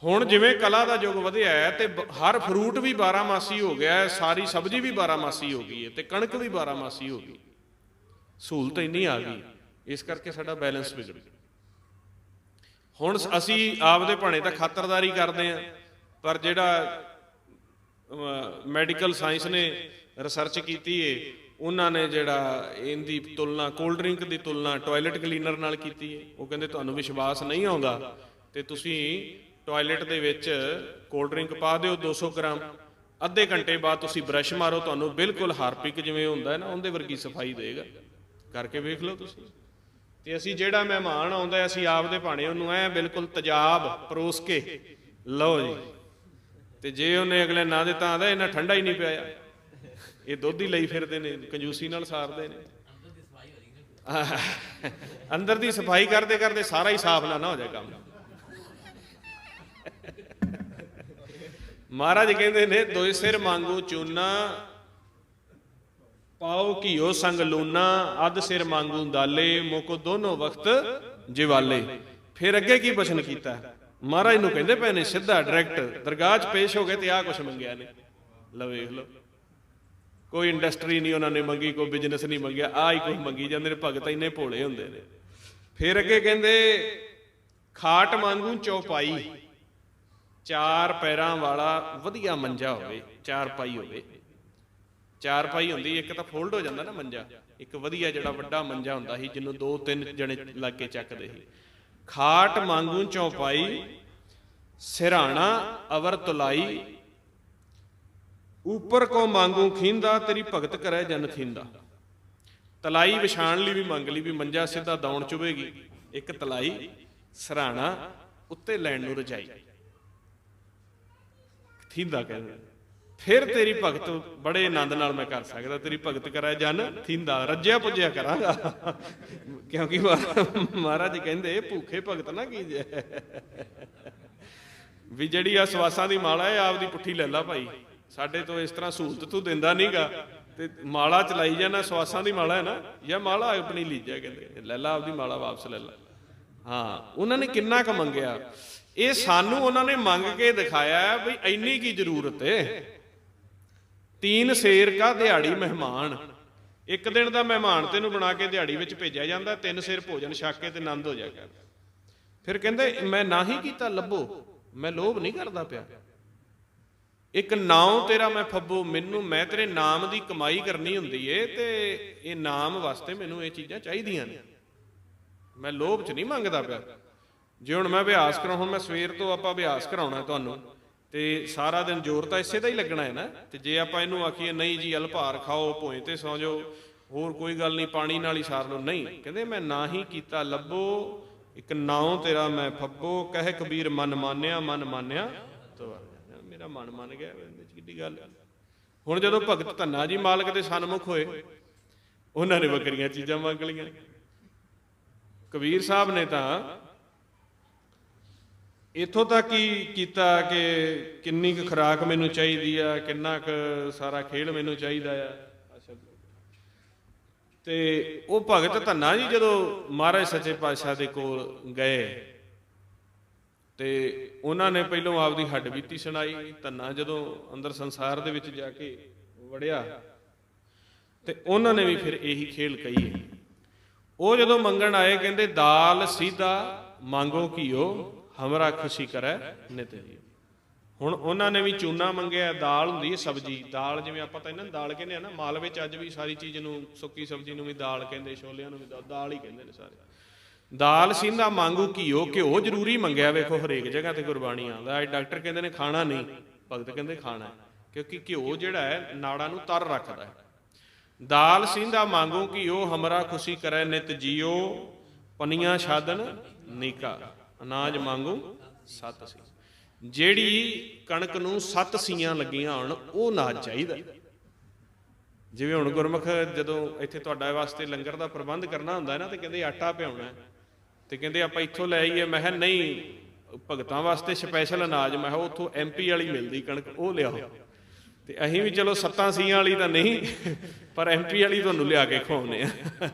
ਹੁਣ ਜਿਵੇਂ ਕਲਾ ਦਾ ਯੁੱਗ ਵਧਿਆ ਹੈ ਤੇ ਹਰ ਫਰੂਟ ਵੀ 12 ਮਾਸੀ ਹੋ ਗਿਆ, ਸਾਰੀ ਸਬਜ਼ੀ ਵੀ 12 ਮਾਸੀ ਹੋ ਗਈ ਹੈ, ਤੇ ਕਣਕ ਵੀ 12 ਮਾਸੀ ਹੋ ਗਈ। ਸਹੂਲਤ ਇੰਨੀ ਆ ਗਈ, ਇਸ ਕਰਕੇ ਸਾਡਾ ਬੈਲੈਂਸ ਵਿਗੜ ਗਿਆ। ਹੁਣ ਅਸੀਂ ਆਪਦੇ ਭਾਣੇ ਤਾਂ ਖਾਤਰਦਾਰੀ ਕਰਦੇ ਹਾਂ, ਪਰ ਜਿਹੜਾ ਮੈਡੀਕਲ ਸਾਇੰਸ ਨੇ ਰਿਸਰਚ ਕੀਤੀ ਹੈ, ਉਹਨਾਂ ਨੇ ਜਿਹੜਾ ਇਹਦੀ ਤੁਲਨਾ, ਕੋਲਡ ਡਰਿੰਕ ਦੀ ਤੁਲਨਾ ਟੋਇਲਟ ਕਲੀਨਰ ਨਾਲ ਕੀਤੀ ਹੈ। ਉਹ ਕਹਿੰਦੇ ਤੁਹਾਨੂੰ ਵਿਸ਼ਵਾਸ ਨਹੀਂ ਆਉਂਦਾ ਤੇ ਤੁਸੀਂ ਟੋਇਲਟ ਦੇ ਵਿੱਚ ਕੋਲਡ ਡਰਿੰਕ ਪਾ ਦਿਓ 200 ਗ੍ਰਾਮ, ਅੱਧੇ ਘੰਟੇ ਬਾਅਦ ਤੁਸੀਂ ਬਰਸ਼ ਮਾਰੋ, ਤੁਹਾਨੂੰ ਬਿਲਕੁਲ ਹਾਰਪਿਕ ਜਿਵੇਂ ਹੁੰਦਾ ਹੈ ਨਾ ਉਹਦੇ ਵਰਗੀ ਸਫਾਈ ਦੇਗਾ। ਕਰਕੇ ਵੇਖ ਲਓ ਤੁਸੀਂ। ਤੇ ਅਸੀਂ ਜਿਹੜਾ ਮਹਿਮਾਨ ਆਉਂਦਾ, ਅਸੀਂ ਆਪਦੇ ਭਾਣੇ ਉਹਨੂੰ ਐ ਬਿਲਕੁਲ ਤੇਜ਼ਾਬ ਪਰੋਸ ਕੇ ਲਓ ਜੀ। ਤੇ ਜੇ ਉਹਨੇ ਅਗਲੇ ਨਾ ਦਿੱਤਾ ਆਂਦਾ ਇਹਨਾਂ ਠੰਡਾ ਹੀ ਨਹੀਂ ਪਿਆਇਆ, ਇਹ ਦੁੱਧ ਹੀ ਲਈ ਫਿਰਦੇ ਨੇ, ਕੰਜੂਸੀ ਨਾਲ ਸਾਰਦੇ ਨੇ। ਅੰਦਰ ਦੀ ਸਫਾਈ ਕਰਦੇ ਕਰਦੇ ਸਾਰਾ ਹੀ ਸਾਫ਼ ਨਾ ਹੋ ਜਾਏ ਕੰਮ। ਮਹਾਰਾਜ ਕਹਿੰਦੇ ਨੇ 2 ਸਿਰ ਮੰਗੂ ਚੂਨਾ, ਪਾਓ ਘੀਓ ਸੰਗ ਲੂਨਾ, ਅੱਧ ਸਿਰ ਮੰਗੂ ਦਾਲੇ, ਮੁਕ ਦੋਨੋਂ ਵਕਤ ਜਿਵਾਲੇ। ਫਿਰ ਅੱਗੇ ਕੀ ਬਚਨ ਕੀਤਾ? ਮਹਾਰਾਜ ਨੂੰ ਕਹਿੰਦੇ ਪਏ ਨੇ ਸਿੱਧਾ ਡਾਇਰੈਕਟ, ਦਰਗਾਹ 'ਚ ਪੇਸ਼ ਹੋ ਗਏ ਤੇ ਆਹ ਕੁਛ ਮੰਗਿਆ ਨੇ। ਲਓ ਵੇਖ ਲਓ, ਕੋਈ ਇੰਡਸਟਰੀ ਨਹੀਂ ਉਹਨਾਂ ਨੇ ਮੰਗੀ, ਕੋਈ ਬਿਜ਼ਨਸ ਨਹੀਂ ਮੰਗਿਆ, ਆਹ ਹੀ ਕੁਛ ਮੰਗੀ ਜਾਂਦੇ ਨੇ। ਭਗਤ ਇੰਨੇ ਭੋਲੇ ਹੁੰਦੇ ਨੇ। ਫਿਰ ਅੱਗੇ ਕਹਿੰਦੇ ਖਾਟ ਮੰਗੂ ਚੌਪਾਈ, ਚਾਰ ਪੈਰਾਂ ਵਾਲਾ ਵਧੀਆ ਮੰਜਾ ਹੋਵੇ, ਚਾਰ ਪਾਈ ਹੋਵੇ। ਚਾਰ ਪਾਈ ਹੁੰਦੀ, ਇੱਕ ਤਾਂ ਫੋਲਡ ਹੋ ਜਾਂਦਾ ਨਾ ਮੰਜਾ, ਇੱਕ ਵਧੀਆ ਜਿਹੜਾ ਵੱਡਾ ਮੰਜਾ ਹੁੰਦਾ ਸੀ ਜਿਹਨੂੰ 2-3 ਜਣੇ ਲੱਗ ਕੇ ਚੱਕਦੇ ਸੀ। ਖਾਟ ਮੰਗੂ ਚੌਪਾਈ, ਸਿਰਹਾਣਾ ਅਵਰ ਤੁਲਾਈ, ਉੱਪਰ ਕੋ ਮੰਗੂ ਖੀਂਦਾ, ਤੇਰੀ ਭਗਤ ਕਰੇ ਜਨ ਥੀਂਦਾ। ਤਲਾਈ ਵਿਛਾਣ ਲਈ ਵੀ ਮੰਗ ਲਈ, ਵੀ ਮੰਜਾ ਸਿੱਧਾ ਦੌਣ ਚੁਵੇਗੀ। ਇੱਕ ਤਲਾਈ, ਸਿਰਹਾਣਾ, ਉੱਤੇ ਲੈਣ ਨੂੰ ਰਜਾਈ, ਥੀਂਦਾ ਕਹਿੰਦੇ। ਫਿਰ ਤੇਰੀ ਭਗਤ ਬੜੇ ਆਨੰਦ ਨਾਲ ਮੈਂ ਕਰ ਸਕਦਾ, ਤੇਰੀ ਭਗਤ ਕਰਾਏ ਜਨ ਥੀਂਦਾ, ਰੱਜਿਆ ਪੁੱਜਿਆ ਕਰਾਂਗਾ। ਕਿਉਂਕਿ ਮਹਾਰਾਜ ਕਹਿੰਦੇ ਭੂਖੇ ਭਗਤ ਨਾ ਕੀਜੇ, ਵੀ ਜਿਹੜੀ ਆ ਸਵਾਸਾਂ ਦੀ ਮਾਲਾ ਹੈ ਆਪਦੀ ਪੁੱਠੀ ਲੈ ਲਾ ਭਾਈ, ਸਾਡੇ ਤੋਂ ਇਸ ਤਰ੍ਹਾਂ ਸਹੂਲਤ ਤੂੰ ਦਿੰਦਾ ਨਹੀਂਗਾ ਤੇ ਮਾਲਾ ਚਲਾਈ ਜਾਣਾ। ਸਵਾਸਾਂ ਦੀ ਮਾਲਾ ਹੈ ਨਾ, ਜਾਂ ਮਾਲਾ ਆਪਣੀ ਲੀਜਿਆ, ਕਹਿੰਦੇ ਲੈ ਲਾ ਆਪਦੀ ਮਾਲਾ ਵਾਪਸ ਲੈ ਲਾ। ਹਾਂ, ਉਹਨਾਂ ਨੇ ਕਿੰਨਾ ਕੁ ਮੰਗਿਆ, ਇਹ ਸਾਨੂੰ ਉਹਨਾਂ ਨੇ ਮੰਗ ਕੇ ਦਿਖਾਇਆ ਵੀ ਇੰਨੀ ਕੀ ਜ਼ਰੂਰਤ ਹੈ। 3 ਸੇਰ ਕਾ ਦਿਹਾੜੀ ਮਹਿਮਾਨ, ਇੱਕ ਦਿਨ ਦਾ ਮਹਿਮਾਨ ਤੈਨੂੰ ਬਣਾ ਕੇ ਦਿਹਾੜੀ ਵਿੱਚ ਭੇਜਿਆ ਜਾਂਦਾ, 3 ਸੇਰ ਭੋਜਨ ਛਕ ਕੇ ਤੇ ਆਨੰਦ ਹੋ ਜਾ ਕਰ। ਫਿਰ ਕਹਿੰਦੇ ਮੈਂ ਨਾ ਹੀ ਕੀਤਾ ਲੱਭੋ, ਮੈਂ ਲੋਭ ਨਹੀਂ ਕਰਦਾ ਪਿਆ। ਇੱਕ ਨਾਮ ਤੇਰਾ ਮੈਂ ਫੱਬੋ, ਮੈਨੂੰ ਮੈਂ ਤੇਰੇ ਨਾਮ ਦੀ ਕਮਾਈ ਕਰਨੀ ਹੁੰਦੀ ਏ, ਤੇ ਇਹ ਨਾਮ ਵਾਸਤੇ ਮੈਨੂੰ ਇਹ ਚੀਜ਼ਾਂ ਚਾਹੀਦੀਆਂ ਨੇ, ਮੈਂ ਲੋਭ 'ਚ ਨਹੀਂ ਮੰਗਦਾ ਪਿਆ। ਜੇ ਹੁਣ ਮੈਂ ਅਭਿਆਸ ਕਰਾਂ, ਹੁਣ ਮੈਂ ਸਵੇਰ ਤੋਂ ਆਪਾਂ ਅਭਿਆਸ ਕਰਾਉਣਾ ਤੁਹਾਨੂੰ, ਤੇ ਸਾਰਾ ਦਿਨ ਜ਼ੋਰ ਤਾਂ ਇਸੇ ਦਾ ਹੀ ਲੱਗਣਾ ਹੈ ਨਾ। ਤੇ ਜੇ ਆਪਾਂ ਇਹਨੂੰ ਆਖੀਏ ਨਹੀਂ ਜੀ ਅਲਭਾਰ ਖਾਓ, ਭੋਏ ਤੇ ਸੌ ਜਾਓ, ਹੋਰ ਕੋਈ ਗੱਲ ਨਹੀਂ, ਪਾਣੀ ਨਾਲ ਹੀ ਸਾਰ ਲਓ, ਨਹੀਂ। ਕਹਿੰਦੇ ਮੈਂ ਨਾ ਹੀ ਕੀਤਾ ਲੱਭੋ, ਇੱਕ ਨਾਉ ਤੇਰਾ ਮੈਂ ਫੱਬੋ, ਕਹੇ ਕਬੀਰ ਮਨ ਮਾਨਿਆ, ਮਨ ਮਾਨਿਆ ਤੋ ਮੇਰਾ ਮਨ ਮੰਨ ਗਿਆ, ਇਹਦੇ 'ਚ ਕਿੱਡੀ ਗੱਲ। ਹੁਣ ਜਦੋਂ ਭਗਤ ਧੰਨਾ ਜੀ ਮਾਲਕ ਦੇ ਸਨਮੁਖ ਹੋਏ, ਉਹਨਾਂ ਨੇ ਵੱਖਰੀਆਂ ਚੀਜ਼ਾਂ ਮੰਗ ਲਈਆਂ। ਕਬੀਰ ਸਾਹਿਬ ਨੇ ਤਾਂ ਇੱਥੋਂ ਤੱਕ ਹੀ ਕੀਤਾ ਕਿ ਕਿੰਨੀ ਕੁ ਖੁਰਾਕ ਮੈਨੂੰ ਚਾਹੀਦੀ ਆ, ਕਿੰਨਾ ਕੁ ਸਾਰਾ ਖੇਲ ਮੈਨੂੰ ਚਾਹੀਦਾ ਆ। ਤੇ ਉਹ ਭਗਤ ਧੰਨਾ ਜੀ ਜਦੋਂ ਮਹਾਰਾਜ ਸੱਚੇ ਪਾਤਸ਼ਾਹ ਦੇ ਕੋਲ ਗਏ ਤੇ ਉਹਨਾਂ ਨੇ ਪਹਿਲੋਂ ਆਪਦੀ ਹੱਡ ਬੀਤੀ ਸੁਣਾਈ। ਧੰਨਾ ਜਦੋਂ ਅੰਦਰ ਸੰਸਾਰ ਦੇ ਵਿੱਚ ਜਾ ਕੇ ਵੜਿਆ ਤੇ ਉਹਨਾਂ ਨੇ ਵੀ ਫਿਰ ਇਹੀ ਖੇਲ ਕਹੀ। ਉਹ ਜਦੋਂ ਮੰਗਣ ਆਏ, ਕਹਿੰਦੇ ਦਾਲ ਸੀਧਾ ਮੰਗੋ ਘੀਓ, ਹਮਰਾ ਖੁਸ਼ੀ ਕਰੈ ਨਿਤ ਜੀ। ਹੁਣ ਉਹਨਾਂ ਨੇ ਵੀ ਚੂਨਾ ਮੰਗਿਆ। ਦਾਲ ਹੁੰਦੀ ਹੈ ਸਬਜ਼ੀ, ਦਾਲ ਜਿਵੇਂ ਆਪਾਂ ਤਾਂ ਇਹਨਾਂ ਨੂੰ ਦਾਲ ਕਹਿੰਦੇ ਆ ਨਾ, ਮਾਲਵੇ 'ਚ ਅੱਜ ਵੀ ਸਾਰੀ ਚੀਜ਼ ਨੂੰ, ਸੁੱਕੀ ਸਬਜ਼ੀ ਨੂੰ ਵੀ ਦਾਲ ਕਹਿੰਦੇ, ਛੋਲਿਆਂ ਨੂੰ ਵੀ ਦਾਲ ਹੀ ਕਹਿੰਦੇ ਨੇ ਸਾਰੇ। ਦਾਲ ਸੀਂਦਾ ਮੰਗੂ ਘੀਓ, ਘਿਓ ਜ਼ਰੂਰੀ ਮੰਗਿਆ। ਵੇਖੋ ਹਰੇਕ ਜਗ੍ਹਾ ਤੇ ਗੁਰਬਾਣੀ ਆਉਂਦਾ। ਡਾਕਟਰ ਕਹਿੰਦੇ ਨੇ ਖਾਣਾ ਨਹੀਂ, ਭਗਤ ਕਹਿੰਦੇ ਖਾਣਾ, ਕਿਉਂਕਿ ਘਿਓ ਜਿਹੜਾ ਹੈ ਨਾੜਾਂ ਨੂੰ ਤਰ ਰੱਖਦਾ ਹੈ। ਦਾਲ ਸੀਂਦਾ ਮੰਗੂ ਘੀਓ, ਹਮਰਾ ਖੁਸ਼ੀ ਕਰੈ ਨਿਤ ਜੀਓ, ਪਨੀਆਂ ਛਾਦਨ ਨੀਕਾ, ਅਨਾਜ ਮੰਗੂ 7 ਸੀ। ਜਿਹੜੀ ਕਣਕ ਨੂੰ 7 ਸੀਆਂ ਲੱਗੀਆਂ ਹੋਣ, ਉਹ ਅਨਾਜ ਚਾਹੀਦਾ। ਜਿਵੇਂ ਹੁਣ ਗੁਰਮੁਖ ਜਦੋਂ ਇੱਥੇ ਤੁਹਾਡਾ ਵਾਸਤੇ ਲੰਗਰ ਦਾ ਪ੍ਰਬੰਧ ਕਰਨਾ ਹੁੰਦਾ ਹੈ ਨਾ, ਤੇ ਕਹਿੰਦੇ ਆਟਾ ਪਿਆਉਣਾ, ਤੇ ਕਹਿੰਦੇ ਆਪਾਂ ਇੱਥੋਂ ਲੈ ਆਈਏ। ਮੈਂ ਕਿਹਾ ਨਹੀਂ, ਭਗਤਾਂ ਵਾਸਤੇ ਸਪੈਸ਼ਲ ਅਨਾਜ, ਮੈਂ ਕਿਹਾ ਉੱਥੋਂ MP ਵਾਲੀ ਮਿਲਦੀ ਕਣਕ, ਉਹ ਲਿਆਓ। ਤੇ ਅਸੀਂ ਵੀ ਚਲੋ 7 ਸੀਆਂ ਵਾਲੀ ਤਾਂ ਨਹੀਂ, ਪਰ MP ਵਾਲੀ ਤੁਹਾਨੂੰ ਲਿਆ ਕੇ ਖਵਾਉਂਦੇ ਆ,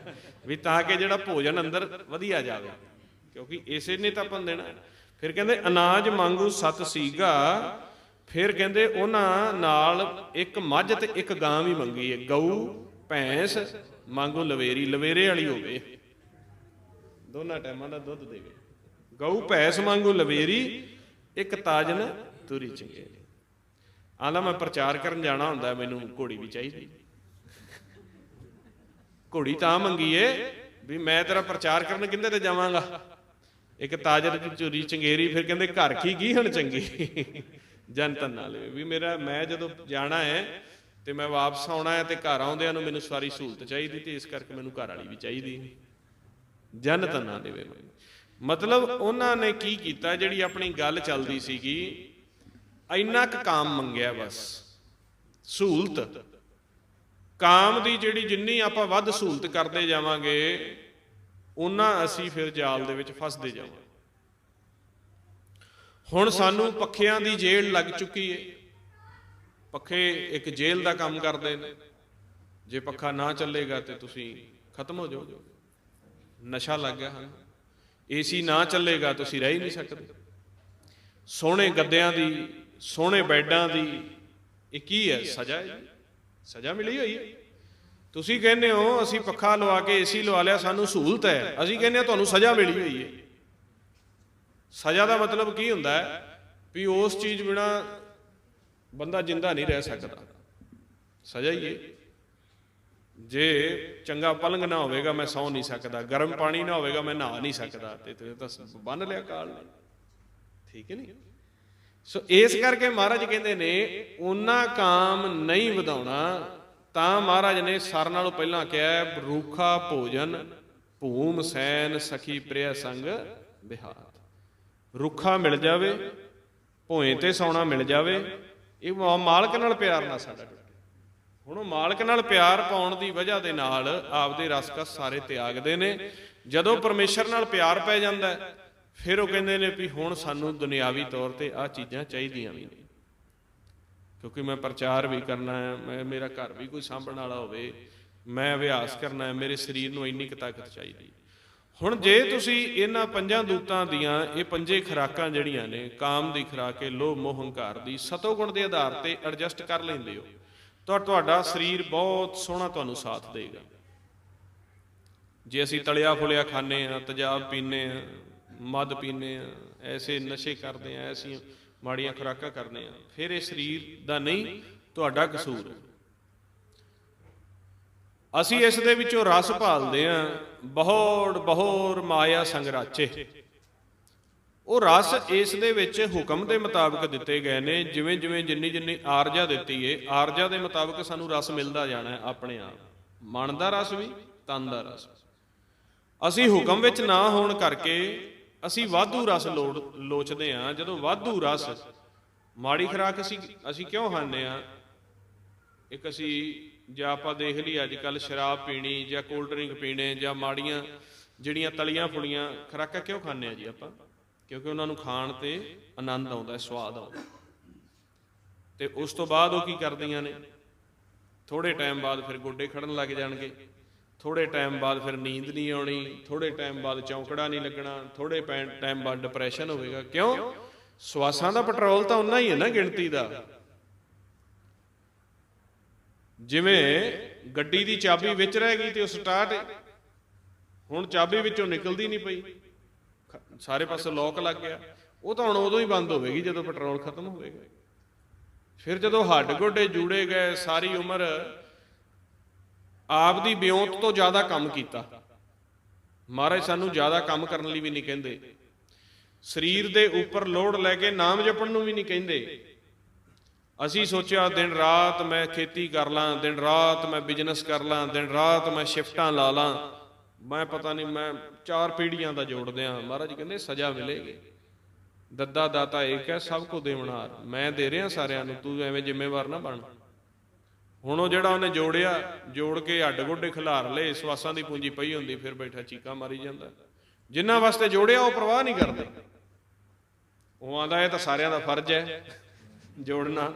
ਵੀ ਤਾਂ ਕਿ ਜਿਹੜਾ ਭੋਜਨ ਅੰਦਰ ਵਧੀਆ ਜਾਵੇ, ਕਿਉਂਕਿ ਇਸੇ ਨੇ ਤਾਂ ਆਪਾਂ ਦੇਣਾ। ਫਿਰ ਕਹਿੰਦੇ ਅਨਾਜ ਮੰਗੂ 7 ਸੀਗਾ। ਫਿਰ ਕਹਿੰਦੇ ਉਹਨਾਂ ਨਾਲ ਇੱਕ ਮੱਝ ਤੇ ਇੱਕ ਗਾਂ ਵੀ ਮੰਗੀ ਹੈ। ਗਊ ਭੈਂਸ ਮੰਗੂ ਲਵੇਰੀ, ਲਵੇਰੇ ਵਾਲੀ ਹੋਵੇ, ਦੋਨਾਂ ਟਾਈਮਾਂ ਦਾ ਦੁੱਧ ਦੇਵੇ। ਗਊ ਭੈਂਸ ਮੰਗੂ ਲਵੇਰੀ, ਇੱਕ ਤਾਜਨ ਤੁਰੀ ਚੰਗੇਰੀ। ਆਲਾ ਮੈਂ ਪ੍ਰਚਾਰ ਕਰਨ ਜਾਣਾ ਹੁੰਦਾ, ਮੈਨੂੰ ਘੋੜੀ ਵੀ ਚਾਹੀਦੀ। ਘੋੜੀ ਤਾਂ ਮੰਗੀ ਏ ਵੀ ਮੈਂ ਤੇਰਾ ਪ੍ਰਚਾਰ ਕਰਨ ਕਿੰਦੇ ਤੇ ਜਾਵਾਂਗਾ। ਇੱਕ ਤਾਜਰ ਚੋਰੀ ਚੰਗੇਰੀ। ਫਿਰ ਕਹਿੰਦੇ ਘਰ ਕੀ ਹੁਣ ਚੰਗੀ ਜਨ ਧੰਨਾ ਲਵੇ, ਵੀ ਮੇਰਾ ਮੈਂ ਜਦੋਂ ਜਾਣਾ ਹੈ ਤੇ ਮੈਂ ਵਾਪਸ ਆਉਣਾ ਹੈ, ਤੇ ਘਰ ਆਉਂਦਿਆਂ ਨੂੰ ਮੈਨੂੰ ਸਾਰੀ ਸਹੂਲਤ ਚਾਹੀਦੀ, ਤੇ ਇਸ ਕਰਕੇ ਮੈਨੂੰ ਘਰ ਵਾਲੀ ਵੀ ਚਾਹੀਦੀ। ਜਨ ਧੰਨਾ ਦੇਵੇ। ਮਤਲਬ ਉਹਨਾਂ ਨੇ ਕੀ ਕੀਤਾ, ਜਿਹੜੀ ਆਪਣੀ ਗੱਲ ਚੱਲਦੀ ਸੀਗੀ, ਇੰਨਾ ਕੁ ਕਾਮ ਮੰਗਿਆ, ਬਸ ਸਹੂਲਤ। ਕਾਮ ਦੀ ਜਿਹੜੀ ਜਿੰਨੀ ਆਪਾਂ ਵੱਧ ਸਹੂਲਤ ਕਰਦੇ ਜਾਵਾਂਗੇ, ਉਹਨਾਂ ਅਸੀਂ ਫਿਰ ਜਾਲ ਦੇ ਵਿੱਚ ਫਸਦੇ ਜਾਵਾਂਗੇ। ਹੁਣ ਸਾਨੂੰ ਪੱਖਿਆਂ ਦੀ ਜੇਲ੍ਹ ਲੱਗ ਚੁੱਕੀ ਹੈ। ਪੱਖੇ ਇੱਕ ਜੇਲ੍ਹ ਦਾ ਕੰਮ ਕਰਦੇ ਨੇ। ਜੇ ਪੱਖਾ ਨਾ ਚੱਲੇਗਾ ਤੇ ਤੁਸੀਂ ਖਤਮ ਹੋ ਜਾਓਗੇ, ਨਸ਼ਾ ਲੱਗ ਗਿਆ ਹਨ। ਏਸੀ ਨਾ ਚੱਲੇਗਾ ਤੁਸੀਂ ਰਹਿ ਹੀ ਨਹੀਂ ਸਕਦੇ। ਸੋਹਣੇ ਗੱਦਿਆਂ ਦੀ, ਸੋਹਣੇ ਬੈੱਡਾਂ ਦੀ ਇਹ ਕੀ ਹੈ? ਸਜ਼ਾ ਹੈ, ਸਜ਼ਾ ਮਿਲੀ ਹੋਈ ਹੈ। ਤੁਸੀਂ ਕਹਿੰਦੇ ਹੋ ਅਸੀਂ ਪੱਖਾ ਲਵਾ ਕੇ ਏਸੀ ਲਵਾ ਲਿਆ, ਸਾਨੂੰ ਸਹੂਲਤ ਹੈ। ਅਸੀਂ ਕਹਿੰਦੇ ਹਾਂ ਤੁਹਾਨੂੰ ਸਜ਼ਾ ਮਿਲੀ ਹੋਈ ਹੈ। ਸਜ਼ਾ ਦਾ ਮਤਲਬ ਕੀ ਹੁੰਦਾ ਹੈ? ਵੀ ਉਸ ਚੀਜ਼ ਬਿਨਾਂ ਬੰਦਾ ਜਿੰਦਾ ਨਹੀਂ ਰਹਿ ਸਕਦਾ, ਸਜ਼ਾ ਹੀ ਹੈ। ਜੇ ਚੰਗਾ ਪਲੰਗ ਨਾ ਹੋਵੇਗਾ ਮੈਂ ਸੌਂ ਨਹੀਂ ਸਕਦਾ, ਗਰਮ ਪਾਣੀ ਨਾ ਹੋਵੇਗਾ ਮੈਂ ਨਹਾ ਨਹੀਂ ਸਕਦਾ, ਤੇ ਤਾਂ ਬੰਨ ਲਿਆ ਕਾਲ ਨੇ, ਠੀਕ ਹੈ ਨਹੀਂ? ਸੋ ਇਸ ਕਰਕੇ ਮਹਾਰਾਜ ਕਹਿੰਦੇ ਨੇ ਉਹਨਾਂ ਕਾਮ ਨਹੀਂ ਵਧਾਉਣਾ। ਤਾਂ ਮਹਾਰਾਜ ਨੇ ਸਾਰਿਆਂ ਨਾਲੋਂ ਪਹਿਲਾਂ ਕਿਹਾ ਰੂਖਾ ਭੋਜਨ ਭੂਮ ਸੈਨ ਸਖੀ ਪ੍ਰਿਆ ਸੰਗ ਬਿਹਾਰ। ਰੁੱਖਾ ਮਿਲ ਜਾਵੇ, ਭੋਏ ਤੇ ਸੌਣਾ ਮਿਲ ਜਾਵੇ, ਇਹ ਮਾਲਕ ਨਾਲ ਪਿਆਰ ਨਾ ਸਾਡਾ ਟੁੱਟੇ। ਹੁਣ ਉਹ ਮਾਲਕ ਨਾਲ ਪਿਆਰ ਪਾਉਣ ਦੀ ਵਜ੍ਹਾ ਦੇ ਨਾਲ ਆਪਦੇ ਰਸ-ਕਸ ਸਾਰੇ ਤਿਆਗਦੇ ਨੇ। ਜਦੋਂ ਪਰਮੇਸ਼ਰ ਨਾਲ ਪਿਆਰ ਪੈ ਜਾਂਦਾ ਫਿਰ ਉਹ ਕਹਿੰਦੇ ਨੇ ਵੀ ਹੁਣ ਸਾਨੂੰ ਦੁਨਿਆਵੀ ਤੌਰ ਤੇ ਆਹ ਚੀਜ਼ਾਂ ਚਾਹੀਦੀਆਂ ਵੀ ਨੇ, ਕਿਉਂਕਿ ਮੈਂ ਪ੍ਰਚਾਰ ਵੀ ਕਰਨਾ ਹੈ, ਮੇਰਾ ਘਰ ਵੀ ਕੋਈ ਸਾਂਭਣ ਵਾਲਾ ਹੋਵੇ, ਮੈਂ ਅਭਿਆਸ ਕਰਨਾ ਹੈ, ਮੇਰੇ ਸਰੀਰ ਨੂੰ ਇੰਨੀ ਕੁ ਤਾਕਤ ਚਾਹੀਦੀ। ਹੁਣ ਜੇ ਤੁਸੀਂ ਇਹਨਾਂ ਪੰਜਾਂ ਦੂਤਾਂ ਦੀਆਂ ਇਹ ਪੰਜੇ ਖੁਰਾਕਾਂ ਜਿਹੜੀਆਂ ਨੇ, ਕਾਮ ਦੀ ਖੁਰਾਕ, ਲੋਭ ਮੋਹ ਹੰਕਾਰ ਦੀ, ਸਤੋਗੁਣ ਦੇ ਆਧਾਰ ਤੇ ਐਡਜਸਟ ਕਰ ਲੈਂਦੇ ਹੋ ਤਾਂ ਤੁਹਾਡਾ ਸਰੀਰ ਬਹੁਤ ਸੋਹਣਾ ਤੁਹਾਨੂੰ ਸਾਥ ਦੇਗਾ। ਜੇ ਅਸੀਂ ਤਲਿਆ ਫੁਲਿਆ ਖਾਂਦੇ ਹਾਂ, ਤੇਜ਼ਾਬ ਪੀਂਦੇ ਹਾਂ, ਮਦ ਪੀਂਦੇ ਹਾਂ, ਐਸੇ ਨਸ਼ੇ ਕਰਦੇ ਹਾਂ, ਐਸੀਆਂ ਮਾੜੀਆਂ ਖੁਰਾਕਾਂ ਕਰਦੇ ਹਾਂ, ਫਿਰ ਇਹ ਸਰੀਰ ਦਾ ਨਹੀਂ, ਤੁਹਾਡਾ ਕਸੂਰ ਹੈ। ਅਸੀਂ ਇਸ ਦੇ ਵਿੱਚੋਂ ਰਸ ਭਾਲਦੇ ਹਾਂ, ਬਹੁੜ ਬਹੁਰ ਮਾਇਆ ਸੰਗਰਾਚੇ। ਉਹ ਰਸ ਇਸ ਦੇ ਵਿੱਚ ਹੁਕਮ ਦੇ ਮੁਤਾਬਕ ਦਿੱਤੇ ਗਏ ਨੇ। ਜਿਵੇਂ ਜਿਵੇਂ ਜਿੰਨੀ ਜਿੰਨੀ ਆਰਜਾ ਦਿੱਤੀ ਏ, ਆਰਜਾ ਦੇ ਮੁਤਾਬਕ ਸਾਨੂੰ ਰਸ ਮਿਲਦਾ ਜਾਣਾ ਆਪਣੇ ਆਪ। ਮਨ ਦਾ ਰਸ ਵੀ, ਤਨ ਦਾ ਰਸ। ਅਸੀਂ ਹੁਕਮ ਵਿੱਚ ਨਾ ਹੋਣ ਕਰਕੇ ਅਸੀਂ ਵਾਧੂ ਰਸ ਲੋਚਦੇ ਹਾਂ। ਜਦੋਂ ਵਾਧੂ ਰਸ, ਮਾੜੀ ਖੁਰਾਕ ਅਸੀਂ ਕਿਉਂ ਖਾਂਦੇ ਹਾਂ? ਇੱਕ ਅਸੀਂ ਜਾਂ ਆਪਾਂ ਦੇਖ ਲਈ ਅੱਜ ਕੱਲ੍ਹ ਸ਼ਰਾਬ ਪੀਣੀ ਜਾਂ ਕੋਲਡ ਡਰਿੰਕ ਪੀਣੇ ਜਾਂ ਮਾੜੀਆਂ ਜਿਹੜੀਆਂ ਤਲੀਆਂ ਫੁਲੀਆਂ ਖੁਰਾਕਾਂ ਕਿਉਂ ਖਾਂਦੇ ਹਾਂ ਜੀ ਆਪਾਂ? ਕਿਉਂਕਿ ਉਹਨਾਂ ਨੂੰ ਖਾਣ ਤੇ ਆਨੰਦ ਆਉਂਦਾ, ਸਵਾਦ ਆਉਂਦਾ। ਤੇ ਉਸ ਤੋਂ ਬਾਅਦ ਉਹ ਕੀ ਕਰਦੀਆਂ ਨੇ? ਥੋੜ੍ਹੇ ਟਾਈਮ ਬਾਅਦ ਫਿਰ ਗੋਡੇ ਖੜਨ ਲੱਗ ਜਾਣਗੇ, ਥੋੜ੍ਹੇ ਟਾਈਮ ਬਾਅਦ ਫਿਰ ਨੀਂਦ ਨਹੀਂ ਆਉਣੀ, ਥੋੜ੍ਹੇ ਟਾਈਮ ਬਾਅਦ ਚੌਂਕੜਾ ਨਹੀਂ ਲੱਗਣਾ, ਥੋੜ੍ਹੇ ਟਾਈਮ ਬਾਅਦ ਡਿਪਰੈਸ਼ਨ ਹੋਵੇਗਾ। ਕਿਉਂ? ਸਵਾਸਾਂ ਦਾ ਪੈਟਰੋਲ ਤਾਂ ਓਨਾ ਹੀ ਹੈ ਨਾ ਗਿਣਤੀ ਦਾ। ਜਿਵੇਂ ਗੱਡੀ ਦੀ ਚਾਬੀ ਵਿੱਚ ਰਹਿ ਗਈ ਤੇ ਉਹ ਸਟਾਰਟ, ਹੁਣ ਚਾਬੀ ਵਿੱਚੋਂ ਨਿਕਲਦੀ ਨਹੀਂ ਪਈ, ਸਾਰੇ ਪਾਸੇ ਲੋਕ ਲੱਗ ਗਿਆ, ਉਹ ਤਾਂ ਹੁਣ ਉਦੋਂ ਹੀ ਬੰਦ ਹੋਵੇਗੀ ਜਦੋਂ ਪੈਟਰੋਲ ਖਤਮ ਹੋਵੇਗਾ। ਫਿਰ ਜਦੋਂ ਹੱਡ ਗੋਡੇ ਜੁੜੇ ਗਏ, ਸਾਰੀ ਉਮਰ ਆਪ ਦੀ ਬਿਉਂਤ ਤੋਂ ਜ਼ਿਆਦਾ ਕੰਮ ਕੀਤਾ। ਮਹਾਰਾਜ ਸਾਨੂੰ ਜ਼ਿਆਦਾ ਕੰਮ ਕਰਨ ਲਈ ਵੀ ਨਹੀਂ ਕਹਿੰਦੇ, ਸਰੀਰ ਦੇ ਉੱਪਰ ਲੋਡ ਲੈ ਕੇ ਨਾਮ ਜਪਣ ਨੂੰ ਵੀ ਨਹੀਂ ਕਹਿੰਦੇ। ਅਸੀਂ ਸੋਚਿਆ ਦਿਨ ਰਾਤ ਮੈਂ ਖੇਤੀ ਕਰ ਲਾਂ, ਦਿਨ ਰਾਤ ਮੈਂ ਬਿਜ਼ਨਸ ਕਰ ਲਾਂ, ਦਿਨ ਰਾਤ ਮੈਂ ਸ਼ਿਫਟਾਂ ਲਾ ਲਾਂ, ਮੈਂ ਪਤਾ ਨਹੀਂ ਮੈਂ 4 ਪੀੜ੍ਹੀਆਂ ਦਾ ਜੋੜ ਦਿਆਂ। ਮਹਾਰਾਜ ਕਹਿੰਦੇ ਸਜ਼ਾ ਮਿਲੇਗੀ। ਦੱਦਾ ਦਾਤਾ ਏਕ ਹੈ ਸਭ ਕੋ ਦੇਵਣਹਾਰ, ਮੈਂ ਦੇ ਰਿਹਾ ਸਾਰਿਆਂ ਨੂੰ, ਤੂੰ ਐਵੇਂ ਜ਼ਿੰਮੇਵਾਰ ਨਾ ਬਣ। ਹੁਣ ਉਹ ਜਿਹੜਾ ਉਹਨੇ ਜੋੜਿਆ, ਜੋੜ ਕੇ ਹੱਡ ਗੋਡੇ ਖਿਲਾਰ ਲਏ, ਸਵਾਸਾਂ ਦੀ ਪੂੰਜੀ ਪਈ ਹੁੰਦੀ, ਫਿਰ ਬੈਠਾ ਚੀਕਾਂ ਮਾਰੀ ਜਾਂਦਾ। ਜਿਨ੍ਹਾਂ ਵਾਸਤੇ ਜੋੜਿਆ ਉਹ ਪਰਵਾਹ ਨਹੀਂ ਕਰਦੇ, ਉਹ ਆਂਦਾ ਇਹ ਤਾਂ ਸਾਰਿਆਂ ਦਾ ਫਰਜ਼ ਹੈ ਜੋੜਨਾ,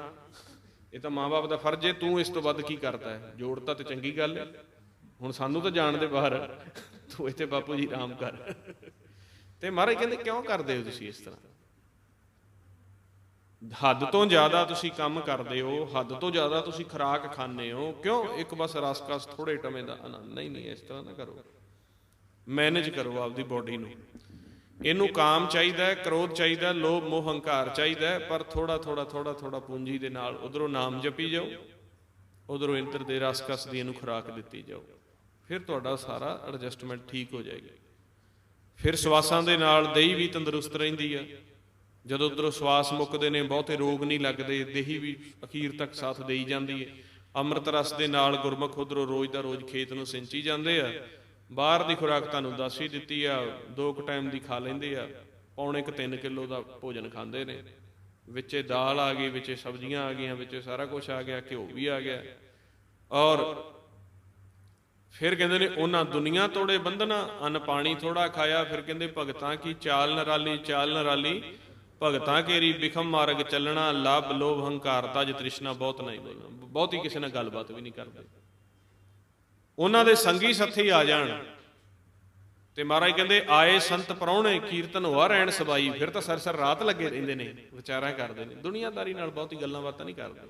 ਇਹ ਤਾਂ ਮਾਂ ਬਾਪ ਦਾ ਫਰਜ਼ ਹੈ, ਤੂੰ ਇਸ ਤੋਂ ਵੱਧ ਕੀ ਕਰਦਾ ਹੈ? ਜੋੜਤਾ ਤੇ ਚੰਗੀ ਗੱਲ ਹੈ, ਹੁਣ ਸਾਨੂੰ ਤਾਂ ਜਾਣ ਦੇ ਬਾਹਰ, ਤੂੰ ਇੱਥੇ ਬਾਪੂ ਜੀ ਆਰਾਮ ਕਰ। ਤੇ ਮਹਾਰਾਜ ਕਹਿੰਦੇ ਕਿਉਂ ਕਰਦੇ ਹੋ ਤੁਸੀਂ ਇਸ ਤਰ੍ਹਾਂ? ਹੱਦ ਤੋਂ ਜ਼ਿਆਦਾ ਤੁਸੀਂ ਕੰਮ ਕਰਦੇ ਹੋ, ਹੱਦ ਤੋਂ ਜ਼ਿਆਦਾ ਤੁਸੀਂ ਖੁਰਾਕ ਖਾਂਦੇ ਹੋ। ਕਿਉਂ? ਇੱਕ ਬਸ ਰਸ-ਕਸ ਥੋੜ੍ਹੇ ਟਮੇ ਦਾ ਆਨੰਦ। ਨਹੀਂ, ਇਸ ਤਰ੍ਹਾਂ ਨਾ ਕਰੋ, ਮੈਨੇਜ ਕਰੋ ਆਪਦੀ ਬੋਡੀ ਨੂੰ। ਇਹਨੂੰ ਕਾਮ ਚਾਹੀਦਾ, ਕ੍ਰੋਧ ਚਾਹੀਦਾ, ਲੋਭ ਮੋਹ ਹੰਕਾਰ ਚਾਹੀਦਾ, ਪਰ ਥੋੜਾ ਥੋੜਾ ਪੂੰਜੀ ਦੇ ਨਾਲ ਉਧਰੋਂ ਨਾਮ ਜਪੀ ਜਾਓ, ਉਧਰੋਂ ਇੰਦਰ ਦੇ ਰਸ-ਕਸ ਦੀ ਇਹਨੂੰ ਖੁਰਾਕ ਦਿੱਤੀ ਜਾਓ, ਫਿਰ ਤੁਹਾਡਾ ਸਾਰਾ ਐਡਜਸਟਮੈਂਟ ਠੀਕ ਹੋ ਜਾਏਗੀ। ਫਿਰ ਸਵਾਸਾਂ ਦੇ ਨਾਲ ਦੇਹੀ ਵੀ ਤੰਦਰੁਸਤ ਰਹਿੰਦੀ ਆ। ਜਦੋਂ ਉਧਰੋਂ ਸਵਾਸ ਮੁੱਕਦੇ ਨੇ, ਬਹੁਤੇ ਰੋਗ ਨਹੀਂ ਲੱਗਦੇ, ਦੇਹੀ ਵੀ ਅਖੀਰ ਤੱਕ ਸਾਥ ਦੇਈ ਜਾਂਦੀ ਹੈ। ਅੰਮ੍ਰਿਤ ਰਸ ਦੇ ਨਾਲ ਗੁਰਮੁਖ ਉਧਰੋਂ ਰੋਜ਼ ਦਾ ਰੋਜ਼ ਖੇਤ ਨੂੰ ਸਿੰਚੀ ਜਾਂਦੇ ਆ। ਬਾਹਰ ਦੀ ਖੁਰਾਕ ਤੁਹਾਨੂੰ ਦੱਸ ਹੀ ਦਿੱਤੀ ਆ, 2 ਟਾਈਮ ਦੀ ਖਾ ਲੈਂਦੇ ਆ, ਪੌਣੇ 3 ਕਿਲੋ ਦਾ ਭੋਜਨ ਖਾਂਦੇ ਨੇ, ਵਿੱਚੇ ਦਾਲ ਆ ਗਈ, ਵਿੱਚੇ ਸਬਜ਼ੀਆਂ ਆ ਗਈਆਂ, ਵਿੱਚੇ ਸਾਰਾ ਕੁਛ ਆ ਗਿਆ, ਘਿਓ ਵੀ ਆ ਗਿਆ। ਔਰ ਫਿਰ ਕਹਿੰਦੇ ਨੇ ਉਹਨਾਂ ਦੁਨੀਆ ਤੋੜੇ ਬੰਧਨਾ, ਅੰਨ ਪਾਣੀ ਥੋੜਾ ਖਾਇਆ। ਫਿਰ ਕਹਿੰਦੇ ਭਗਤਾਂ ਕੀ ਚਾਲ ਨਰਾਲੀ, ਚਾਲ ਨਰਾਲੀ ਭਗਤਾਂ ਕੇਰੀ ਬਿਖਮ ਮਾਰਗ ਚੱਲਣਾ, ਲੱਭ ਲੋਭ ਹੰਕਾਰ ਤਜ ਤ੍ਰਿਸ਼ਨਾ ਬਹੁਤ ਨਹੀਂ ਬੋਲਣਾ। ਬਹੁਤੀ ਕਿਸੇ ਨਾਲ ਗੱਲਬਾਤ ਵੀ ਨਹੀਂ ਕਰਦੇ, ਉਹਨਾਂ ਦੇ ਸੰਗੀ ਸਾਥੀ ਆ ਜਾਣ ਤੇ ਮਹਾਰਾਜ ਕਹਿੰਦੇ ਆਏ ਸੰਤ ਪ੍ਰਾਹੁਣੇ ਕੀਰਤਨ ਹੋਆ ਰਹਿਣ ਸਬਾਈ, ਫਿਰ ਤਾਂ ਸਰ ਰਾਤ ਲੱਗੇ ਰਹਿੰਦੇ ਨੇ, ਵਿਚਾਰਾਂ ਕਰਦੇ ਨੇ, ਦੁਨੀਆਦਾਰੀ ਨਾਲ ਬਹੁਤੀ ਗੱਲਾਂ ਬਾਤਾਂ ਨਹੀਂ ਕਰਦੇ।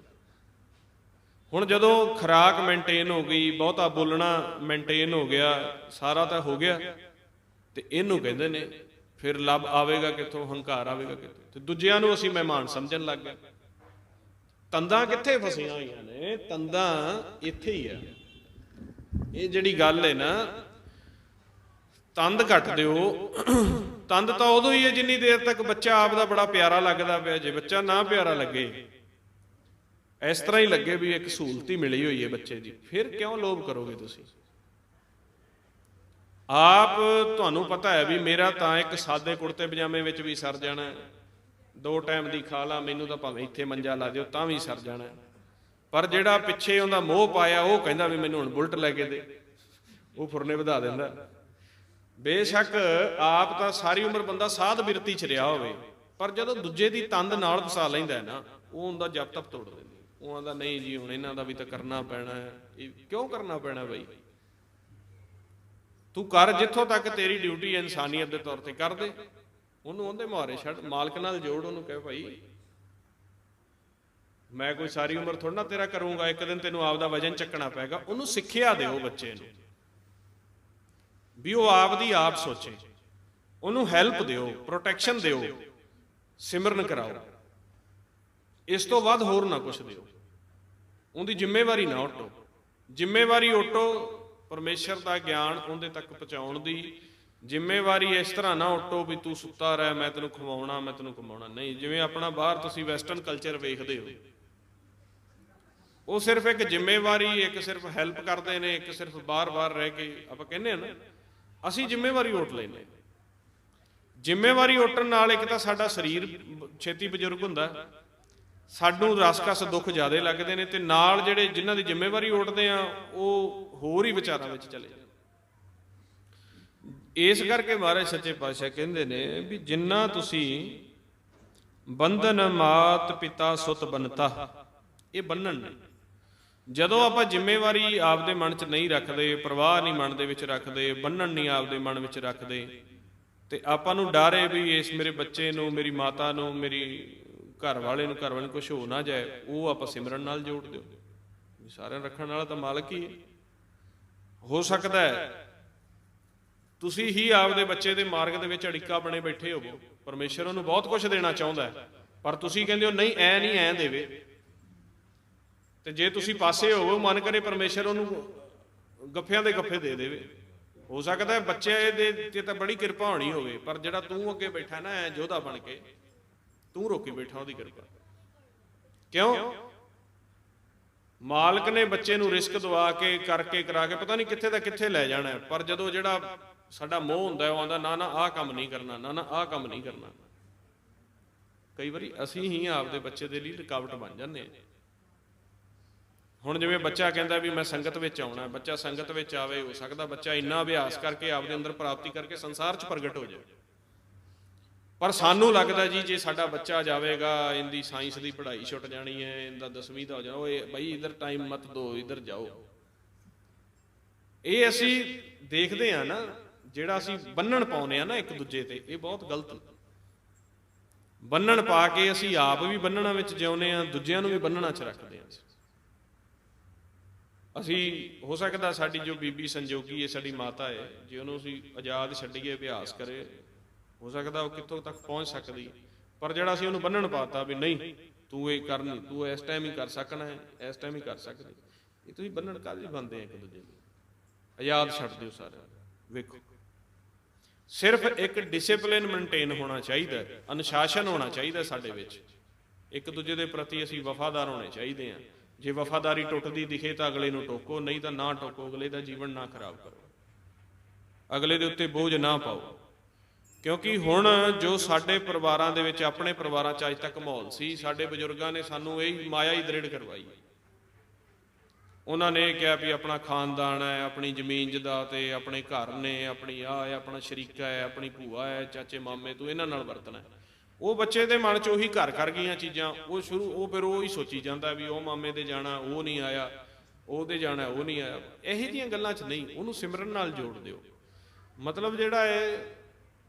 ਹੁਣ ਜਦੋਂ ਖੁਰਾਕ ਮੇਨਟੇਨ ਹੋ ਗਈ, ਬਹੁਤਾ ਬੋਲਣਾ ਮੇਨਟੇਨ ਹੋ ਗਿਆ, ਸਾਰਾ ਤਾਂ ਹੋ ਗਿਆ, ਤੇ ਇਹਨੂੰ ਕਹਿੰਦੇ ਨੇ ਫਿਰ ਲੱਭ ਆਵੇਗਾ ਕਿੱਥੋਂ, ਹੰਕਾਰ ਆਵੇਗਾ ਕਿੱਥੋਂ, ਤੇ ਦੂਜਿਆਂ ਨੂੰ ਅਸੀਂ ਮਹਿਮਾਨ ਸਮਝਣ ਲੱਗ ਗਏ। ਤੰਦਾਂ ਕਿੱਥੇ ਫਸੀਆਂ ਹੋਈਆਂ ਨੇ, ਤੰਦਾਂ ਇੱਥੇ ਹੀ ਆ। ਇਹ ਜਿਹੜੀ ਗੱਲ ਹੈ ਨਾ, ਤੰਦ ਘੱਟ ਦਿਓ। ਤੰਦ ਤਾਂ ਉਦੋਂ ਹੀ ਹੈ ਜਿੰਨੀ ਦੇਰ ਤੱਕ ਬੱਚਾ ਆਪ ਦਾ ਬੜਾ ਪਿਆਰਾ ਲੱਗਦਾ ਪਿਆ। ਜੇ ਬੱਚਾ ਨਾ ਪਿਆਰਾ ਲੱਗੇ, ਇਸ ਤਰ੍ਹਾਂ ਹੀ ਲੱਗੇ ਵੀ ਇੱਕ ਸਹੂਲਤ ਹੀ ਮਿਲੀ ਹੋਈ ਹੈ ਬੱਚੇ ਦੀ, ਫਿਰ ਕਿਉਂ ਲੋਭ ਕਰੋਗੇ ਤੁਸੀਂ? ਆਪ ਤੁਹਾਨੂੰ ਪਤਾ ਹੈ ਵੀ ਮੇਰਾ ਤਾਂ ਇੱਕ ਸਾਦੇ ਕੁੜਤੇ ਪਜਾਮੇ ਵਿੱਚ ਵੀ ਸਰ ਜਾਣਾ, 2 ਟਾਈਮ ਦੀ ਖਾ ਲਾ, ਮੈਨੂੰ ਤਾਂ ਭਾਵੇਂ ਇੱਥੇ ਮੰਜਾ ਲਾ ਦਿਓ ਤਾਂ ਵੀ ਸਰ ਜਾਣਾ। ਪਰ ਜਿਹੜਾ ਪਿੱਛੇ ਉਹਦਾ ਮੋਹ ਪਾਇਆ, ਉਹ ਕਹਿੰਦਾ ਵੀ ਮੈਨੂੰ ਹੁਣ ਬੁਲਟ ਲੈ ਕੇ ਦੇ, ਉਹ ਫੁਰਨੇ ਵਧਾ ਦਿੰਦਾ। ਬੇਸ਼ੱਕ ਆਪ ਤਾਂ ਸਾਰੀ ਉਮਰ ਬੰਦਾ ਸਾਧ ਬਿਰਤੀ 'ਚ ਰਿਹਾ ਹੋਵੇ, ਪਰ ਜਦੋਂ ਦੂਜੇ ਦੀ ਤੰਦ ਨਾਲ ਫਸਾ ਲੈਂਦਾ ਨਾ, ਉਹ ਉਹਦਾ ਜਪ ਤਪ ਤੋੜ ਦਿੰਦਾ। ਉਹ ਆਂਦਾ ਨਹੀਂ ਜੀ ਹੁਣ ਇਹਨਾਂ ਦਾ ਵੀ ਤਾਂ ਕਰਨਾ ਪੈਣਾ ਹੈ। ਇਹ ਕਿਉਂ ਕਰਨਾ ਪੈਣਾ ਬਈ? ਤੂੰ ਕਰ, ਜਿੱਥੋਂ ਤੱਕ ਤੇਰੀ ਡਿਊਟੀ ਹੈ ਇਨਸਾਨੀਅਤ ਦੇ ਤੌਰ ਤੇ ਕਰ ਦੇ। ਉਹਨੂੰ ਉਹਦੇ ਮੁਹਾਰੇ ਛੱਡ, ਮਾਲਕ ਨਾਲ ਜੋੜ, ਉਹਨੂੰ ਕਹੇ ਭਾਈ ਮੈਂ ਕੋਈ ਸਾਰੀ ਉਮਰ ਥੋੜਾ ਨਾ ਤੇਰਾ ਕਰੂੰਗਾ, ਇੱਕ ਦਿਨ ਤੈਨੂੰ ਆਪਦਾ ਵਜਨ ਚੱਕਣਾ ਪਏਗਾ। ਉਹਨੂੰ ਸਿੱਖਿਆ ਦਿਓ ਬੱਚੇ ਨੂੰ ਵੀ ਉਹ ਆਪਦੀ ਆਪ ਸੋਚੇ, ਉਹਨੂੰ ਹੈਲਪ ਦਿਓ, ਪ੍ਰੋਟੈਕਸ਼ਨ ਦਿਓ, ਸਿਮਰਨ ਕਰਾਓ। ਇਸ ਤੋਂ ਬਾਅਦ ਹੋਰ ਨਾ ਕੁਛ ਦਿਓ। ਉਹਦੀ ਜ਼ਿੰਮੇਵਾਰੀ ਨਾ ਉਟੋ। ਜ਼ਿੰਮੇਵਾਰੀ ਉਟੋ ਪਰਮੇਸ਼ਰ ਦਾ ਗਿਆਨ ਉਹਦੇ ਤੱਕ ਪਹੁੰਚਾਉਣ ਦੀ। ਜ਼ਿੰਮੇਵਾਰੀ ਇਸ ਤਰ੍ਹਾਂ ਨਾ ਉਟੋ ਵੀ ਤੂੰ ਸੁੱਤਾ ਰਹਿ, ਮੈਂ ਤੈਨੂੰ ਖਵਾਉਣਾ, ਮੈਂ ਤੈਨੂੰ ਕਮਾਉਣਾ। ਨਹੀਂ, ਜਿਵੇਂ ਆਪਣਾ ਬਾਹਰ ਤੁਸੀਂ ਵੈਸਟਰਨ ਕਲਚਰ ਵੇਖਦੇ ਹੋ, ਉਹ ਸਿਰਫ ਇੱਕ ਜ਼ਿੰਮੇਵਾਰੀ, ਇੱਕ ਸਿਰਫ ਹੈਲਪ ਕਰਦੇ ਨੇ, ਇੱਕ ਸਿਰਫ ਬਾਹਰ ਰਹਿ ਕੇ ਆਪਾਂ ਕਹਿੰਦੇ ਆ ਨਾ, ਅਸੀਂ ਜ਼ਿੰਮੇਵਾਰੀ ਉਟ ਲੈਂਦੇ। ਜ਼ਿੰਮੇਵਾਰੀ ਉਟਣ ਨਾਲ ਇੱਕ ਤਾਂ ਸਾਡਾ ਸਰੀਰ ਛੇਤੀ ਬਜ਼ੁਰਗ ਹੁੰਦਾ, ਸਾਨੂੰ ਰਸ-ਕਸ ਦੁੱਖ ਜ਼ਿਆਦਾ ਲੱਗਦੇ ਨੇ, ਤੇ ਨਾਲ ਜਿਹੜੇ ਜਿਨ੍ਹਾਂ ਦੀ ਜ਼ਿੰਮੇਵਾਰੀ ਉਟਦੇ ਆ ਉਹ ਹੋਰ ਹੀ ਵਿਚਾਰਾਂ ਵਿੱਚ ਚਲੇ ਜਾਂਦੇ। ਇਸ ਕਰਕੇ ਮਹਾਰਾਜ ਸੱਚੇ ਪਾਤਸ਼ਾਹ ਕਹਿੰਦੇ ਨੇ ਵੀ ਜਿੰਨਾ ਤੁਸੀਂ ਬੰਧਨ ਮਾਤ ਪਿਤਾ ਸੁਤ ਬਨਤਾ, ਇਹ ਬੰਨਣ ਨੇ। ਜਦੋਂ ਆਪਾਂ ਜ਼ਿੰਮੇਵਾਰੀ ਆਪਦੇ ਮਨ 'ਚ ਨਹੀਂ ਰੱਖਦੇ, ਪ੍ਰਵਾਹ ਨਹੀਂ ਮਨ ਦੇ ਵਿੱਚ ਰੱਖਦੇ, ਬੰਨਣ ਨਹੀਂ ਆਪਦੇ ਮਨ ਵਿੱਚ ਰੱਖਦੇ, ਤੇ ਆਪਾਂ ਨੂੰ ਡਰ ਹੈ ਵੀ ਇਸ ਮੇਰੇ ਬੱਚੇ ਨੂੰ, ਮੇਰੀ ਮਾਤਾ ਨੂੰ, ਮੇਰੀ ਘਰ ਵਾਲੇ ਨੂੰ ਕੁਛ ਹੋ ਨਾ ਜਾਏ, ਉਹ ਆਪਾਂ ਸਿਮਰਨ ਨਾਲ ਜੋੜ ਦਿਓ। ਸਾਰਿਆਂ ਰੱਖਣ ਵਾਲਾ ਤਾਂ ਮਾਲਕ ਹੀ ਹੈ। ਹੋ ਸਕਦਾ ਹੈ ਤੁਸੀਂ ਹੀ ਆਪਦੇ ਬੱਚੇ ਦੇ ਮਾਰਗ ਦੇ ਵਿੱਚ ਅੜਿੱਕਾ ਬਣੇ ਬੈਠੇ ਹੋਵੋ, ਪਰਮੇਸ਼ਰ ਉਹਨੂੰ ਬਹੁਤ ਕੁਛ ਦੇਣਾ ਚਾਹੁੰਦਾ ਹੈ, ਪਰ ਤੁਸੀਂ ਕਹਿੰਦੇ ਹੋ ਨਹੀਂ ਐ ਨਹੀਂ ਐ ਦੇਵੇ। ਤੇ ਜੇ ਤੁਸੀਂ ਪਾਸੇ ਹੋਵੋ, ਮਨ ਕਰੇ ਪਰਮੇਸ਼ਰ ਉਹਨੂੰ ਗੱਫਿਆਂ ਦੇ ਗੱਫੇ ਦੇ ਦੇਵੇ। ਹੋ ਸਕਦਾ ਹੈ ਬੱਚੇ ਦੇ ਤੇ ਤਾਂ ਬੜੀ ਕਿਰਪਾ ਹੋਣੀ ਹੋਵੇ, ਪਰ ਜਿਹੜਾ ਤੂੰ ਅੱਗੇ ਬੈਠਾ ਨਾ ਐ ਯੋਧਾ ਬਣ ਕੇ, ਤੂੰ ਰੋਕੀ ਬੈਠਾ ਉਹਦੀ ਕਿਰਪਾ। ਕਿਉਂ? ਮਾਲਕ ਨੇ ਬੱਚੇ ਨੂੰ ਰਿਸਕ ਦਵਾ ਕੇ ਕਰਕੇ ਕਰਾ ਕੇ ਪਤਾ ਨਹੀਂ ਕਿੱਥੇ ਦਾ ਕਿੱਥੇ ਲੈ ਜਾਣਾ, ਪਰ ਜਦੋਂ ਜਿਹੜਾ ਸਾਡਾ ਮੋਹ ਹੁੰਦਾ, ਉਹ ਆਂਦਾ ਨਾ ਨਾ ਆਹ ਕੰਮ ਨਹੀਂ ਕਰਨਾ, ਨਾ ਨਾ ਆਹ ਕੰਮ ਨਹੀਂ ਕਰਨਾ। ਕਈ ਵਾਰੀ ਅਸੀਂ ਹੀ ਆਪਦੇ ਬੱਚੇ ਦੇ ਲਈ ਰੁਕਾਵਟ ਬਣ ਜਾਂਦੇ ਹਾਂ। ਹੁਣ ਜਿਵੇਂ ਬੱਚਾ ਕਹਿੰਦਾ ਵੀ ਮੈਂ ਸੰਗਤ ਵਿੱਚ ਆਉਣਾ, ਬੱਚਾ ਸੰਗਤ ਵਿੱਚ ਆਵੇ, ਹੋ ਸਕਦਾ ਬੱਚਾ ਇੰਨਾ ਅਭਿਆਸ ਕਰਕੇ ਆਪਦੇ ਅੰਦਰ ਪ੍ਰਾਪਤੀ ਕਰਕੇ ਸੰਸਾਰ 'ਚ ਪ੍ਰਗਟ ਹੋ ਜਾਵੇ। ਪਰ ਸਾਨੂੰ ਲੱਗਦਾ ਜੀ ਜੇ ਸਾਡਾ ਬੱਚਾ ਜਾਵੇਗਾ, ਇਹਦੀ ਸਾਇੰਸ ਦੀ ਪੜ੍ਹਾਈ ਛੁੱਟ ਜਾਣੀ ਹੈ, ਇਹਦਾ 10ਵੀਂ ਦਾ ਹੋ ਜਾਣਾ, ਓਏ ਬਈ ਇਧਰ ਟਾਈਮ ਮਤ ਦੋ, ਇਧਰ ਜਾਓ। ਇਹ ਅਸੀਂ ਦੇਖਦੇ ਹਾਂ ਨਾ, ਜਿਹੜਾ ਅਸੀਂ ਬੰਨਣ ਪਾਉਂਦੇ ਆ ਨਾ ਇੱਕ ਦੂਜੇ ਤੇ, ਇਹ ਬਹੁਤ ਗਲਤ। ਬੰਨਣ ਪਾ ਕੇ ਅਸੀਂ ਆਪ ਵੀ ਬੰਨਣਾ ਵਿੱਚ ਜਿਉਂਦੇ ਹਾਂ, ਦੂਜਿਆਂ ਨੂੰ ਵੀ ਬੰਨਣਾ 'ਚ ਰੱਖਦੇ ਹਾਂ। ਅਸੀਂ ਹੋ ਸਕਦਾ ਸਾਡੀ ਜੋ ਬੀਬੀ ਸੰਜੋਗੀ ਹੈ, ਸਾਡੀ ਮਾਤਾ ਹੈ, ਜੇ ਉਹਨੂੰ ਅਸੀਂ ਆਜ਼ਾਦ ਛੱਡੀਏ, ਅਭਿਆਸ ਕਰੇ, ਹੋ ਸਕਦਾ ਉਹ ਕਿੱਥੋਂ ਤੱਕ ਪਹੁੰਚ ਸਕਦੀ। ਪਰ ਜਿਹੜਾ ਅਸੀਂ ਉਹਨੂੰ ਬੰਨਣ ਪਾਤਾ ਵੀ ਨਹੀਂ ਤੂੰ ਇਹ ਕਰਨੀ, ਤੂੰ ਇਸ ਟਾਈਮ ਹੀ ਕਰ ਸਕਣਾ ਹੈ, ਇਸ ਟਾਈਮ ਹੀ ਕਰ ਸਕਦੀ, ਇਹ ਤੁਸੀਂ ਬੰਨਣ ਕਾਹਦੇ ਬੰਦੇ ਆ ਇੱਕ ਦੂਜੇ ਨੂੰ? ਆਜ਼ਾਦ ਛੱਡ ਦਿਓ ਸਾਰਿਆਂ ਨੂੰ। ਵੇਖੋ, ਸਿਰਫ ਇੱਕ ਡਿਸਿਪਲਿਨ ਮੇਨਟੇਨ ਹੋਣਾ ਚਾਹੀਦਾ, ਅਨੁਸ਼ਾਸਨ ਹੋਣਾ ਚਾਹੀਦਾ ਸਾਡੇ ਵਿੱਚ। ਇੱਕ ਦੂਜੇ ਦੇ ਪ੍ਰਤੀ ਅਸੀਂ ਵਫਾਦਾਰ ਹੋਣੇ ਚਾਹੀਦੇ ਹਾਂ। ਜੇ ਵਫਾਦਾਰੀ ਟੁੱਟਦੀ ਦਿਖੇ ਤਾਂ ਅਗਲੇ ਨੂੰ ਟੋਕੋ, ਨਹੀਂ ਤਾਂ ਨਾ ਟੋਕੋ, ਅਗਲੇ ਦਾ ਜੀਵਨ ਨਾ ਖਰਾਬ ਕਰੋ, ਅਗਲੇ ਦੇ ਉੱਤੇ ਬੋਝ ਨਾ ਪਾਓ। ਕਿਉਂਕਿ ਹੁਣ ਜੋ ਸਾਡੇ ਪਰਿਵਾਰਾਂ ਦੇ ਵਿੱਚ, ਆਪਣੇ ਪਰਿਵਾਰਾਂ 'ਚ ਅੱਜ ਤੱਕ ਮਾਹੌਲ ਸੀ, ਸਾਡੇ ਬਜ਼ੁਰਗਾਂ ਨੇ ਸਾਨੂੰ ਇਹ ਮਾਇਆ ਹੀ ਦ੍ਰਿੜ ਕਰਵਾਈ। ਉਹਨਾਂ ਨੇ ਇਹ ਕਿਹਾ ਵੀ ਆਪਣਾ ਖਾਨਦਾਨ ਹੈ, ਆਪਣੀ ਜ਼ਮੀਨ ਜਾਇਦਾਦ ਤੇ ਆਪਣੇ ਘਰ ਨੇ, ਆਪਣੀ ਆਹ ਹੈ, ਆਪਣਾ ਸ਼ਰੀਕਾ ਹੈ, ਆਪਣੀ ਭੂਆ ਹੈ, ਚਾਚੇ ਮਾਮੇ, ਤੂੰ ਇਹਨਾਂ ਨਾਲ ਵਰਤਣਾ। ਉਹ ਬੱਚੇ ਦੇ ਮਨ 'ਚ ਉਹੀ ਘਰ ਕਰ ਗਈਆਂ ਚੀਜ਼ਾਂ। ਉਹ ਫਿਰ ਉਹ ਹੀ ਸੋਚੀ ਜਾਂਦਾ ਵੀ ਉਹ ਮਾਮੇ ਦੇ ਜਾਣਾ, ਉਹ ਨਹੀਂ ਆਇਆ, ਉਹਦੇ ਜਾਣਾ ਉਹ ਨਹੀਂ ਆਇਆ। ਇਹੋ ਜਿਹੀਆਂ ਗੱਲਾਂ 'ਚ ਨਹੀਂ, ਉਹਨੂੰ ਸਿਮਰਨ ਨਾਲ ਜੋੜ ਦਿਓ। ਮਤਲਬ ਜਿਹੜਾ ਹੈ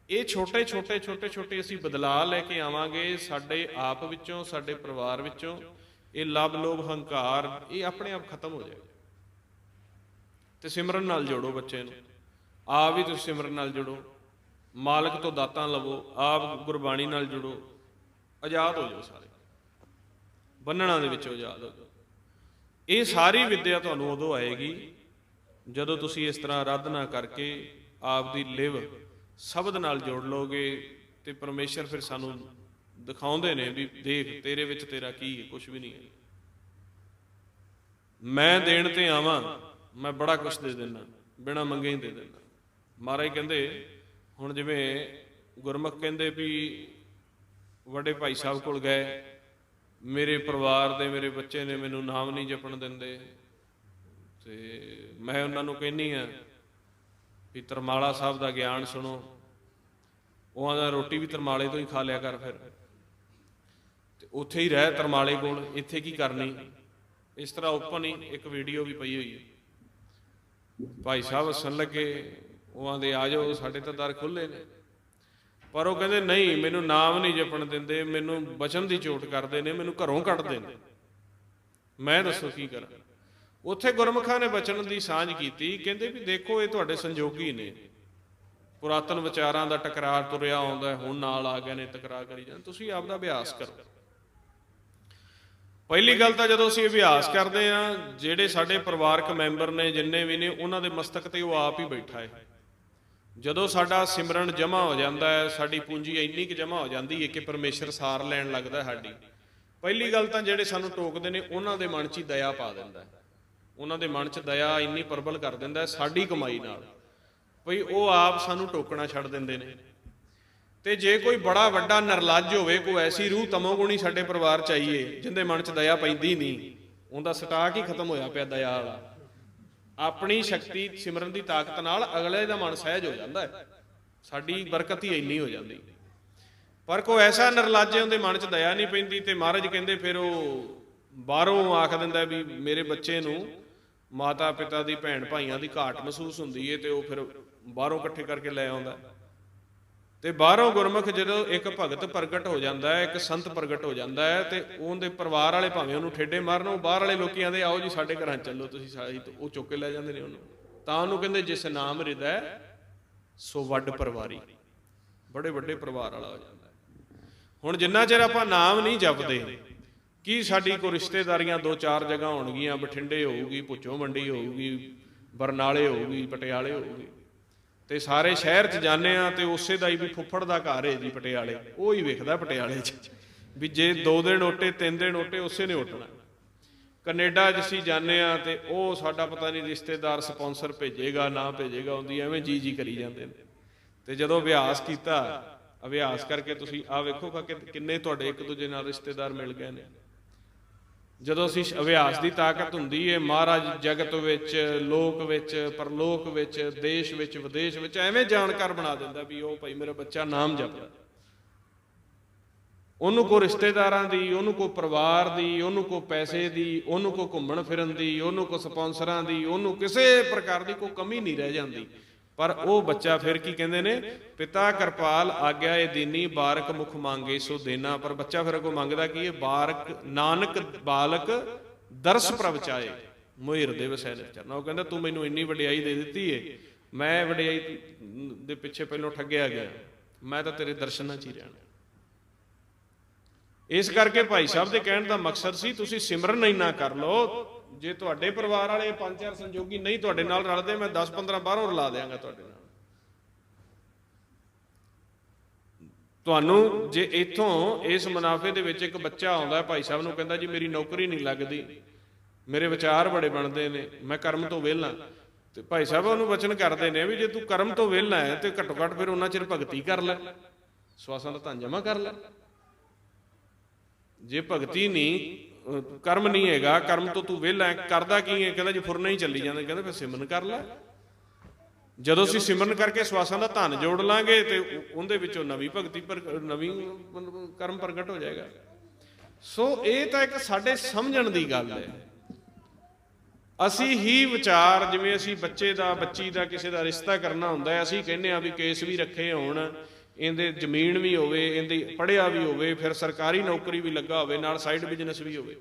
ਇਹ ਛੋਟੇ ਛੋਟੇ ਛੋਟੇ ਛੋਟੇ ਅਸੀਂ ਬਦਲਾਅ ਲੈ ਕੇ ਆਵਾਂਗੇ ਸਾਡੇ ਆਪ ਵਿੱਚੋਂ, ਸਾਡੇ ਪਰਿਵਾਰ ਵਿੱਚੋਂ। ਇਹ ਲਵ ਲੋਭ ਹੰਕਾਰ ਇਹ ਆਪਣੇ ਆਪ ਖਤਮ ਹੋ ਜਾਏਗਾ। ਤੇ ਸਿਮਰਨ ਨਾਲ ਜੋੜੋ ਬੱਚੇ ਨੂੰ, ਆਪ ਵੀ ਤੁਸੀਂ ਸਿਮਰਨ ਨਾਲ ਜੁੜੋ, ਮਾਲਕ ਤੋਂ ਦਾਤਾਂ ਲਵੋ, ਆਪ ਗੁਰਬਾਣੀ ਨਾਲ ਜੁੜੋ, ਆਜ਼ਾਦ ਹੋ ਜਾਓ, ਸਾਰੇ ਬੰਨਣਾ ਦੇ ਵਿੱਚੋਂ ਆਜ਼ਾਦ ਹੋ ਜਾਓ। ਇਹ ਸਾਰੀ ਵਿੱਦਿਆ ਤੁਹਾਨੂੰ ਉਦੋਂ ਆਏਗੀ ਜਦੋਂ ਤੁਸੀਂ ਇਸ ਤਰ੍ਹਾਂ ਆਰਾਧਨਾ ਕਰਕੇ ਆਪ ਦੀ ਲਿਵ ਸ਼ਬਦ ਨਾਲ ਜੋੜ ਲਓਗੇ। ਤੇ ਪਰਮੇਸ਼ਰ ਫਿਰ ਸਾਨੂੰ ਦਿਖਾਉਂਦੇ ਨੇ ਵੀ ਦੇਖ ਤੇਰੇ ਵਿੱਚ ਤੇਰਾ ਕੀ ਹੈ, ਕੁਛ ਵੀ ਨਹੀਂ ਹੈ। ਮੈਂ ਦੇਣ ਤੇ ਆਵਾਂ, ਮੈਂ ਬੜਾ ਕੁਛ ਦੇ ਦਿੰਦਾ, ਬਿਨਾਂ ਮੰਗੇ ਹੀ ਦੇ ਦਿੰਦਾ। ਮਹਾਰਾਜ ਕਹਿੰਦੇ ਹੁਣ ਜਿਵੇਂ ਗੁਰਮੁਖ ਕਹਿੰਦੇ ਵੀ ਵੱਡੇ ਭਾਈ ਸਾਹਿਬ ਕੋਲ ਗਏ, ਮੇਰੇ ਪਰਿਵਾਰ ਦੇ ਮੇਰੇ ਬੱਚੇ ਨੇ ਮੈਨੂੰ ਨਾਮ ਨਹੀਂ ਜਪਣ ਦਿੰਦੇ, ਤੇ ਮੈਂ ਉਹਨਾਂ ਨੂੰ ਕਹਿੰਦੀ ਹਾਂ ਵੀ ਤਰਮਾਲਾ ਸਾਹਿਬ ਦਾ ਗਿਆਨ ਸੁਣੋ। ਉਹ ਆਂਦਾ ਰੋਟੀ ਵੀ ਤਰਮਾਲੇ ਤੋਂ ਹੀ ਖਾ ਲਿਆ ਕਰ, ਫਿਰ ਤੇ ਉੱਥੇ ਹੀ ਰਹਿ ਤਰਮਾਲੇ ਕੋਲ, ਇੱਥੇ ਕੀ ਕਰਨੀ। ਇਸ ਤਰ੍ਹਾਂ ਓਪਨ ਹੀ ਇੱਕ ਵੀਡੀਓ ਵੀ ਪਈ ਹੋਈ ਹੈ। ਭਾਈ ਸਾਹਿਬ ਹੱਸਣ ਲੱਗੇ, ਉਹ ਆਂਦੇ ਆ ਜਾਓ ਸਾਡੇ ਤਾਂ ਦਰ ਖੁੱਲ੍ਹੇ ਨੇ। ਪਰ ਉਹ ਕਹਿੰਦੇ ਨਹੀਂ, ਮੈਨੂੰ ਨਾਮ ਨਹੀਂ ਜਪਣ ਦਿੰਦੇ, ਮੈਨੂੰ ਬਚਨ ਦੀ ਚੋਟ ਕਰਦੇ ਨੇ, ਮੈਨੂੰ ਘਰੋਂ ਕੱਢਦੇ ਨੇ, ਮੈਂ ਦੱਸੋ ਕੀ ਕਰਾਂ। ਉੱਥੇ ਗੁਰਮੁਖਾਂ ਨੇ ਬਚਨ ਦੀ ਸਾਂਝ ਕੀਤੀ, ਕਹਿੰਦੇ ਵੀ ਦੇਖੋ ਇਹ ਤੁਹਾਡੇ ਸੰਜੋਗੀ ਨੇ, ਪੁਰਾਤਨ ਵਿਚਾਰਾਂ ਦਾ ਟਕਰਾਰ ਤੁਰਿਆ ਆਉਂਦਾ, ਹੁਣ ਨਾਲ ਆ ਗਏ ਨੇ ਟਕਰਾਰ ਕਰੀ ਜਾਂਦੇ, ਤੁਸੀਂ ਆਪਦਾ ਅਭਿਆਸ ਕਰੋ। ਪਹਿਲੀ ਗੱਲ ਤਾਂ ਜਦੋਂ ਅਸੀਂ ਅਭਿਆਸ ਕਰਦੇ ਹਾਂ, ਜਿਹੜੇ ਸਾਡੇ ਪਰਿਵਾਰਕ ਮੈਂਬਰ ਨੇ ਜਿੰਨੇ ਵੀ ਨੇ, ਉਹਨਾਂ ਦੇ ਮਸਤਕ ਤੇ ਉਹ ਆਪ ਹੀ ਬੈਠਾ ਹੈ। ਜਦੋਂ ਸਾਡਾ ਸਿਮਰਨ ਜਮਾ ਹੋ ਜਾਂਦਾ ਹੈ, ਸਾਡੀ ਪੂੰਜੀ ਇੰਨੀ ਕੁ ਜਮਾ ਹੋ ਜਾਂਦੀ ਹੈ ਕਿ ਪਰਮੇਸ਼ਰ ਸਾਰ ਲੈਣ ਲੱਗਦਾ ਸਾਡੀ। ਪਹਿਲੀ ਗੱਲ ਤਾਂ ਜਿਹੜੇ ਸਾਨੂੰ ਟੋਕਦੇ ਨੇ ਉਹਨਾਂ ਦੇ ਮਨ 'ਚ ਹੀ ਦਇਆ ਪਾ ਦਿੰਦਾ, ਉਹਨਾਂ ਦੇ ਮਨ 'ਚ ਦਇਆ ਇੰਨੀ ਪ੍ਰਬਲ ਕਰ ਦਿੰਦਾ ਸਾਡੀ ਕਮਾਈ ਨਾਲ, ਭਈ ਉਹ ਆਪ ਸਾਨੂੰ ਟੋਕਣਾ ਛੱਡ ਦਿੰਦੇ ਨੇ। ਤੇ ਜੇ ਕੋਈ ਬੜਾ ਵੱਡਾ ਨਿਰਲੱਜ ਹੋਵੇ, ਕੋਈ ਐਸੀ ਰੂਹ ਤਮੋਗੁਣੀ ਸਾਡੇ ਪਰਿਵਾਰ 'ਚ ਆਈਏ ਜਿਹਦੇ ਮਨ 'ਚ ਦਇਆ ਪੈਂਦੀ ਨਹੀਂ, ਉਹਦਾ ਸਟਾਕ ਹੀ ਖਤਮ ਹੋਇਆ ਪਿਆ ਦਇਆ ਵਾਲਾ। ਆਪਣੀ ਸ਼ਕਤੀ ਸਿਮਰਨ ਦੀ ਤਾਕਤ ਨਾਲ ਅਗਲੇ ਦਾ ਮਨ ਸਹਿਜ ਹੋ ਜਾਂਦਾ ਹੈ, ਸਾਡੀ ਬਰਕਤ ਹੀ ਇੰਨੀ ਹੋ ਜਾਂਦੀ। ਪਰ ਕੋਈ ਐਸਾ ਨਿਰਲੱਜ ਉਹਦੇ ਮਨ 'ਚ ਦਇਆ ਨਹੀਂ ਪੈਂਦੀ, ਤੇ ਮਹਾਰਾਜ ਕਹਿੰਦੇ ਫਿਰ ਉਹ ਬਾਹਰੋਂ ਆਖ ਦਿੰਦਾ ਵੀ ਮੇਰੇ ਬੱਚੇ ਨੂੰ ਮਾਤਾ ਪਿਤਾ ਦੀ ਭੈਣ ਭਾਈਆਂ ਦੀ ਘਾਟ ਮਹਿਸੂਸ ਹੁੰਦੀ ਹੈ, ਤੇ ਉਹ ਫਿਰ ਬਾਹਰੋਂ ਇਕੱਠੇ ਕਰਕੇ ਲੈ ਆਉਂਦਾ। ਤੇ ਬਾਹਰੋਂ ਗੁਰਮੁਖ ਜਦੋਂ ਇੱਕ ਭਗਤ ਪ੍ਰਗਟ ਹੋ ਜਾਂਦਾ ਹੈ, ਇੱਕ ਸੰਤ ਪ੍ਰਗਟ ਹੋ ਜਾਂਦਾ ਹੈ, ਤੇ ਉਹਦੇ ਪਰਿਵਾਰ ਵਾਲੇ ਭਾਵੇਂ ਉਹਨੂੰ ਠੇਡੇ ਮਾਰਨ, ਉਹ ਬਾਹਰ ਵਾਲੇ ਲੋਕੀ ਆਂਦੇ ਆਓ ਜੀ ਸਾਡੇ ਘਰਾਂ ਚੱਲੋ ਤੁਸੀਂ ਸਾਰੀ, ਉਹ ਚੁੱਕ ਕੇ ਲੈ ਜਾਂਦੇ ਨੇ ਉਹਨੂੰ। ਤਾਂ ਉਹਨੂੰ ਕਹਿੰਦੇ ਜਿਸ ਨਾਮ ਹਿਰਦੈ ਸੋ ਵੱਡ ਪਰਿਵਾਰੀ, ਬੜੇ ਵੱਡੇ ਪਰਿਵਾਰ ਵਾਲਾ ਹੋ ਜਾਂਦਾ। ਹੁਣ ਜਿੰਨਾ ਚਿਰ ਆਪਾਂ ਨਾਮ ਨਹੀਂ ਜਪਦੇ, ਕੀ ਸਾਡੀ ਕੋਈ ਰਿਸ਼ਤੇਦਾਰੀਆਂ 2-4 ਜਗ੍ਹਾ ਹੋਣਗੀਆਂ, ਬਠਿੰਡੇ ਹੋਊਗੀ, ਭੁੱਚੋ ਮੰਡੀ ਹੋਊਗੀ, ਬਰਨਾਲੇ ਹੋਊਗੀ, ਪਟਿਆਲੇ ਹੋਊਗੀ, ਤੇ ਸਾਰੇ ਸ਼ਹਿਰ 'ਚ ਜਾਂਦੇ ਆ, ਤੇ ਉਸੇ ਦਾ ਹੀ ਵੀ ਫੁੱਫੜ ਦਾ ਘਰ ਹੈ ਜੀ ਪਟਿਆਲੇ, ਉਹ ਹੀ ਵੇਖਦਾ ਪਟਿਆਲੇ 'ਚ ਵੀ ਜੇ 2 ਦਿਨ ਓਟੇ 3 ਦਿਨ ਓਟੇ ਉਸੇ ਨੇ ਓਟਣਾ। ਕੈਨੇਡਾ 'ਚ ਅਸੀਂ ਜਾਂਦੇ ਆ, ਤੇ ਉਹ ਸਾਡਾ ਪਤਾ ਨਹੀਂ ਰਿਸ਼ਤੇਦਾਰ ਸਪਾਂਸਰ ਭੇਜੇਗਾ ਨਾ ਭੇਜੇਗਾ, ਉਹਦੀ ਐਵੇਂ ਜੀ ਕਰੀ ਜਾਂਦੇ ਨੇ। ਤੇ ਜਦੋਂ ਅਭਿਆਸ ਕੀਤਾ, ਅਭਿਆਸ ਕਰਕੇ ਤੁਸੀਂ ਆਹ ਵੇਖੋ ਕਿ ਕਿੰਨੇ ਤੁਹਾਡੇ ਇੱਕ ਦੂਜੇ ਨਾਲ ਰਿਸ਼ਤੇਦਾਰ ਮਿਲ ਗਏ ਨੇ। ਜਦੋਂ ਅਸੀਂ ਅਭਿਆਸ ਦੀ ਤਾਕਤ ਹੁੰਦੀ ਹੈ, ਮਹਾਰਾਜ ਜਗਤ ਵਿੱਚ, ਲੋਕ ਵਿੱਚ, ਪਰਲੋਕ ਵਿੱਚ, ਦੇਸ਼ ਵਿੱਚ, ਵਿਦੇਸ਼ ਵਿੱਚ ਐਵੇਂ ਜਾਣਕਾਰ ਬਣਾ ਦਿੰਦਾ ਵੀ ਉਹ ਭਾਈ ਮੇਰਾ ਬੱਚਾ ਨਾਮ ਜਪਦਾ। ਉਹਨੂੰ ਕੋ ਰਿਸ਼ਤੇਦਾਰਾਂ ਦੀ, ਉਹਨੂੰ ਕੋ ਪਰਿਵਾਰ ਦੀ, ਉਹਨੂੰ ਕੋ ਪੈਸੇ ਦੀ, ਉਹਨੂੰ ਕੋ ਘੁੰਮਣ ਫਿਰਨ ਦੀ, ਉਹਨੂੰ ਕੋ ਸਪਾਂਸਰਾਂ ਦੀ, ਉਹਨੂੰ ਕਿਸੇ ਪ੍ਰਕਾਰ ਦੀ ਕੋਈ ਕਮੀ ਨਹੀਂ ਰਹਿ ਜਾਂਦੀ। ਪਰ ਉਹ ਬੱਚਾ ਫਿਰ ਕੀ ਕਹਿੰਦੇ ਨੇ, ਪਿਤਾ ਕਿਰਪਾਲ ਆਗਿਆ ਇਹ ਦੀਨੀ, ਬਾਰਕ ਮੁਖ ਮੰਗੇ ਸੋ ਦੇਣਾ। ਪਰ ਬੱਚਾ ਫਿਰ ਅੱਗੋਂ ਮੰਗਦਾ ਕੀ ਹੈ, ਬਾਰਕ ਨਾਨਕ ਬਾਲਕ ਦਰਸ ਪ੍ਰਭ ਚਾਏ ਮੋਹਿ ਹਿਰਦੇ ਵਸੈ ਨਿਰਚਰਨਾ। ਉਹ ਕਹਿੰਦਾ ਤੂੰ ਮੈਨੂੰ ਇੰਨੀ ਵਡਿਆਈ ਦੇ ਦਿੱਤੀ ਹੈ, ਮੈਂ ਵਡਿਆਈ ਦੇ ਪਿੱਛੇ ਪਹਿਲਾਂ ਠੱਗਿਆ ਗਿਆ, ਮੈਂ ਤਾਂ ਤੇਰੇ ਦਰਸ਼ਨਾਂ 'ਚ ਹੀ ਰਹਿਣਾ। ਇਸ ਕਰਕੇ ਭਾਈ ਸਾਹਿਬ ਦੇ ਕਹਿਣ ਦਾ ਮਕਸਦ ਸੀ ਤੁਸੀਂ ਸਿਮਰਨ ਇੰਨਾ ਕਰ ਲਓ, ਜੇ ਤੁਹਾਡੇ ਪਰਿਵਾਰ ਵਾਲੇ 5-4 ਸੰਜੋਗੀ ਨਹੀਂ ਤੁਹਾਡੇ ਨਾਲ ਰਲਦੇ, ਮੈਂ 10-15 ਬਾਹਰੋਂ ਰਲਾ ਦਿਆਂਗਾ ਤੁਹਾਡੇ ਨਾਲ। ਤੁਹਾਨੂੰ ਜੇ ਇੱਥੋਂ ਇਸ ਮੁਨਾਫੇ ਦੇ ਵਿੱਚ ਇੱਕ ਬੱਚਾ ਆਉਂਦਾ, ਭਾਈ ਸਾਹਿਬ ਨੂੰ ਕਹਿੰਦਾ ਜੀ ਮੇਰੀ ਨੌਕਰੀ ਨਹੀਂ ਲੱਗਦੀ, ਮੇਰੇ ਵਿਚਾਰ ਬੜੇ ਬਣਦੇ ਨੇ, ਮੈਂ ਕਰਮ ਤੋਂ ਵਿਹਲਾ, ਤੇ ਭਾਈ ਸਾਹਿਬ ਉਹਨੂੰ ਵਚਨ ਕਰਦੇ ਨੇ ਵੀ ਜੇ ਤੂੰ ਕਰਮ ਤੋਂ ਵਿਹਲਾ ਹੈ ਤੇ ਘੱਟੋ ਘੱਟ ਫਿਰ ਉਹਨਾਂ ਚਿਰ ਭਗਤੀ ਕਰ ਲੈ, ਸਵਾਸਾਂ ਦਾ ਧਨ ਜਮਾ ਕਰ ਲੈ। ਜੇ ਭਗਤੀ ਨਹੀਂ, ਕਰਮ ਨਹੀਂ ਹੈਗਾ, ਕਰਮ ਤੋਂ ਤੂੰ ਵਿਹਲਾ ਕਰਦਾ ਕੀ ਹੈ, ਕਹਿੰਦਾ ਜੀ ਫੁਰਨਾ ਹੀ ਚੱਲੀ ਜਾਂਦਾ, ਕਹਿੰਦਾ ਫਿਰ ਸਿਮਰਨ ਕਰ ਲੈ। ਜਦੋਂ ਅਸੀਂ ਸਿਮਰਨ ਕਰਕੇ ਸਵਾਸਾਂ ਦਾ ਧਨ ਜੋੜ ਲਾਂਗੇ ਤੇ ਉਹਦੇ ਵਿੱਚੋਂ ਨਵੀਂ ਭਗਤੀ ਨਵੀਂ ਕਰਮ ਪ੍ਰਗਟ ਹੋ ਜਾਏਗਾ। ਸੋ ਇਹ ਤਾਂ ਇੱਕ ਸਾਡੇ ਸਮਝਣ ਦੀ ਗੱਲ ਹੈ। ਅਸੀਂ ਹੀ ਵਿਚਾਰ, ਜਿਵੇਂ ਅਸੀਂ ਬੱਚੇ ਦਾ ਬੱਚੀ ਦਾ ਕਿਸੇ ਦਾ ਰਿਸ਼ਤਾ ਕਰਨਾ ਹੁੰਦਾ ਹੈ, ਅਸੀਂ ਕਹਿੰਦੇ ਆ ਵੀ ਕੇਸ ਵੀ ਰੱਖੇ ਹੋਣ, ਇਹਦੇ ਜ਼ਮੀਨ ਵੀ ਹੋਵੇ, ਇਹਦੇ ਪੜ੍ਹਿਆ ਵੀ ਹੋਵੇ, ਫਿਰ ਸਰਕਾਰੀ ਨੌਕਰੀ ਵੀ ਲੱਗਾ ਹੋਵੇ, ਨਾਲ ਸਾਈਡ ਬਿਜ਼ਨਸ ਵੀ ਹੋਵੇ।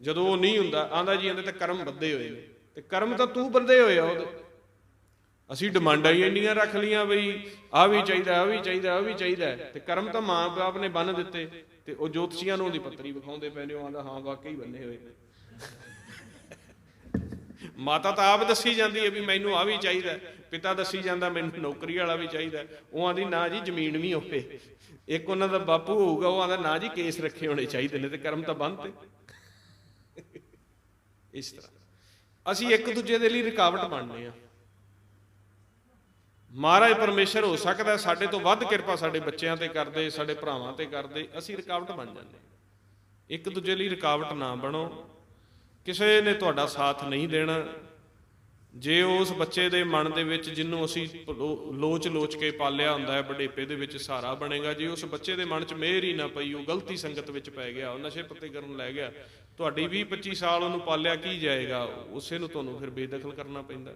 ਜਦੋਂ ਉਹ ਨਹੀਂ ਹੁੰਦਾ, ਆਂਦਾ ਜੀ ਇਹਦੇ ਤੇ ਕਰਮ ਬੱਧੇ ਹੋਏ ਨੇ। ਤੇ ਕਰਮ ਤਾਂ ਤੂੰ ਬੰਦੇ ਹੋਏ ਆ ਉਹਦੇ। ਅਸੀਂ ਡਿਮਾਂਡਾਂ ਹੀ ਇੰਨੀਆਂ ਰੱਖ ਲਈਆਂ ਬਈ ਆਹ ਵੀ ਚਾਹੀਦਾ, ਆਹ ਵੀ ਚਾਹੀਦਾ, ਆਹ ਵੀ ਚਾਹੀਦਾ, ਤੇ ਕਰਮ ਤਾਂ ਮਾਂ ਬਾਪ ਨੇ ਬੰਨ ਦਿੱਤੇ। ਤੇ ਉਹ ਜੋਤਸ਼ੀਆਂ ਨੂੰ ਉਹਦੀ ਪੱਤਰੀ ਵਿਖਾਉਂਦੇ ਪਏ ਨੇ, ਉਹ ਆਂਦਾ ਹਾਂ ਵਾਕਈ ਬੰਨੇ ਹੋਏ ਨੇ। ਮਾਤਾ ਤਾਂ ਆਪ ਦੱਸੀ ਜਾਂਦੀ ਹੈ ਵੀ ਮੈਨੂੰ ਆਹ ਵੀ ਚਾਹੀਦਾ, ਪਿਤਾ ਦੱਸੀ ਜਾਂਦਾ ਮੈਨੂੰ ਨੌਕਰੀ ਵਾਲਾ ਵੀ ਚਾਹੀਦਾ। ਉਹ ਆਂਦੀ ਨਾ ਜੀ ਜ਼ਮੀਨ ਵੀ ਹੋਵੇ। ਇੱਕ ਉਹਨਾਂ ਦਾ ਬਾਪੂ ਹੋਊਗਾ, ਉਹ ਆਂਦਾ ਨਾ ਜੀ ਕੇਸ ਰੱਖੇ ਹੋਣੇ ਚਾਹੀਦੇ ਨੇ, ਤੇ ਕਰਮ ਤਾਂ ਬੰਨ੍ਹਤੇ। ਇਸ ਤਰ੍ਹਾਂ ਅਸੀਂ ਇੱਕ ਦੂਜੇ ਦੇ ਲਈ ਰੁਕਾਵਟ ਬਣਨੇ ਆ। ਮਹਾਰਾਜ ਪਰਮੇਸ਼ਰ ਹੋ ਸਕਦਾ ਸਾਡੇ ਤੋਂ ਵੱਧ ਕਿਰਪਾ ਸਾਡੇ ਬੱਚਿਆਂ ਤੇ ਕਰਦੇ, ਸਾਡੇ ਭਰਾਵਾਂ ਤੇ ਕਰਦੇ, ਅਸੀਂ ਰੁਕਾਵਟ ਬਣ ਜਾਂਦੇ। ਇੱਕ ਦੂਜੇ ਲਈ ਰੁਕਾਵਟ ਨਾ ਬਣੋ। ਕਿਸੇ ਨੇ ਤੁਹਾਡਾ ਸਾਥ ਨਹੀਂ ਦੇਣਾ। ਜੇ ਉਸ ਬੱਚੇ ਦੇ ਮਨ ਦੇ ਵਿੱਚ, ਜਿਹਨੂੰ ਅਸੀਂ ਲੋਚ ਕੇ ਪਾਲਿਆ ਹੁੰਦਾ ਹੈ, ਬੁਢੇਪੇ ਦੇ ਵਿੱਚ ਸਹਾਰਾ ਬਣੇਗਾ, ਜੇ ਉਸ ਬੱਚੇ ਦੇ ਮਨ 'ਚ ਮਿਹਰ ਹੀ ਨਾ ਪਈ, ਉਹ ਗਲਤੀ ਸੰਗਤ ਵਿੱਚ ਪੈ ਗਿਆ, ਉਹ ਨਸ਼ੇ ਪੱਤੇ ਕਰਨ ਲੈ ਗਿਆ, ਤੁਹਾਡੀ 20-25 ਸਾਲ ਉਹਨੂੰ ਪਾਲਿਆ ਕੀ ਜਾਏਗਾ? ਉਸੇ ਨੂੰ ਤੁਹਾਨੂੰ ਫਿਰ ਬੇਦਖਲ ਕਰਨਾ ਪੈਂਦਾ।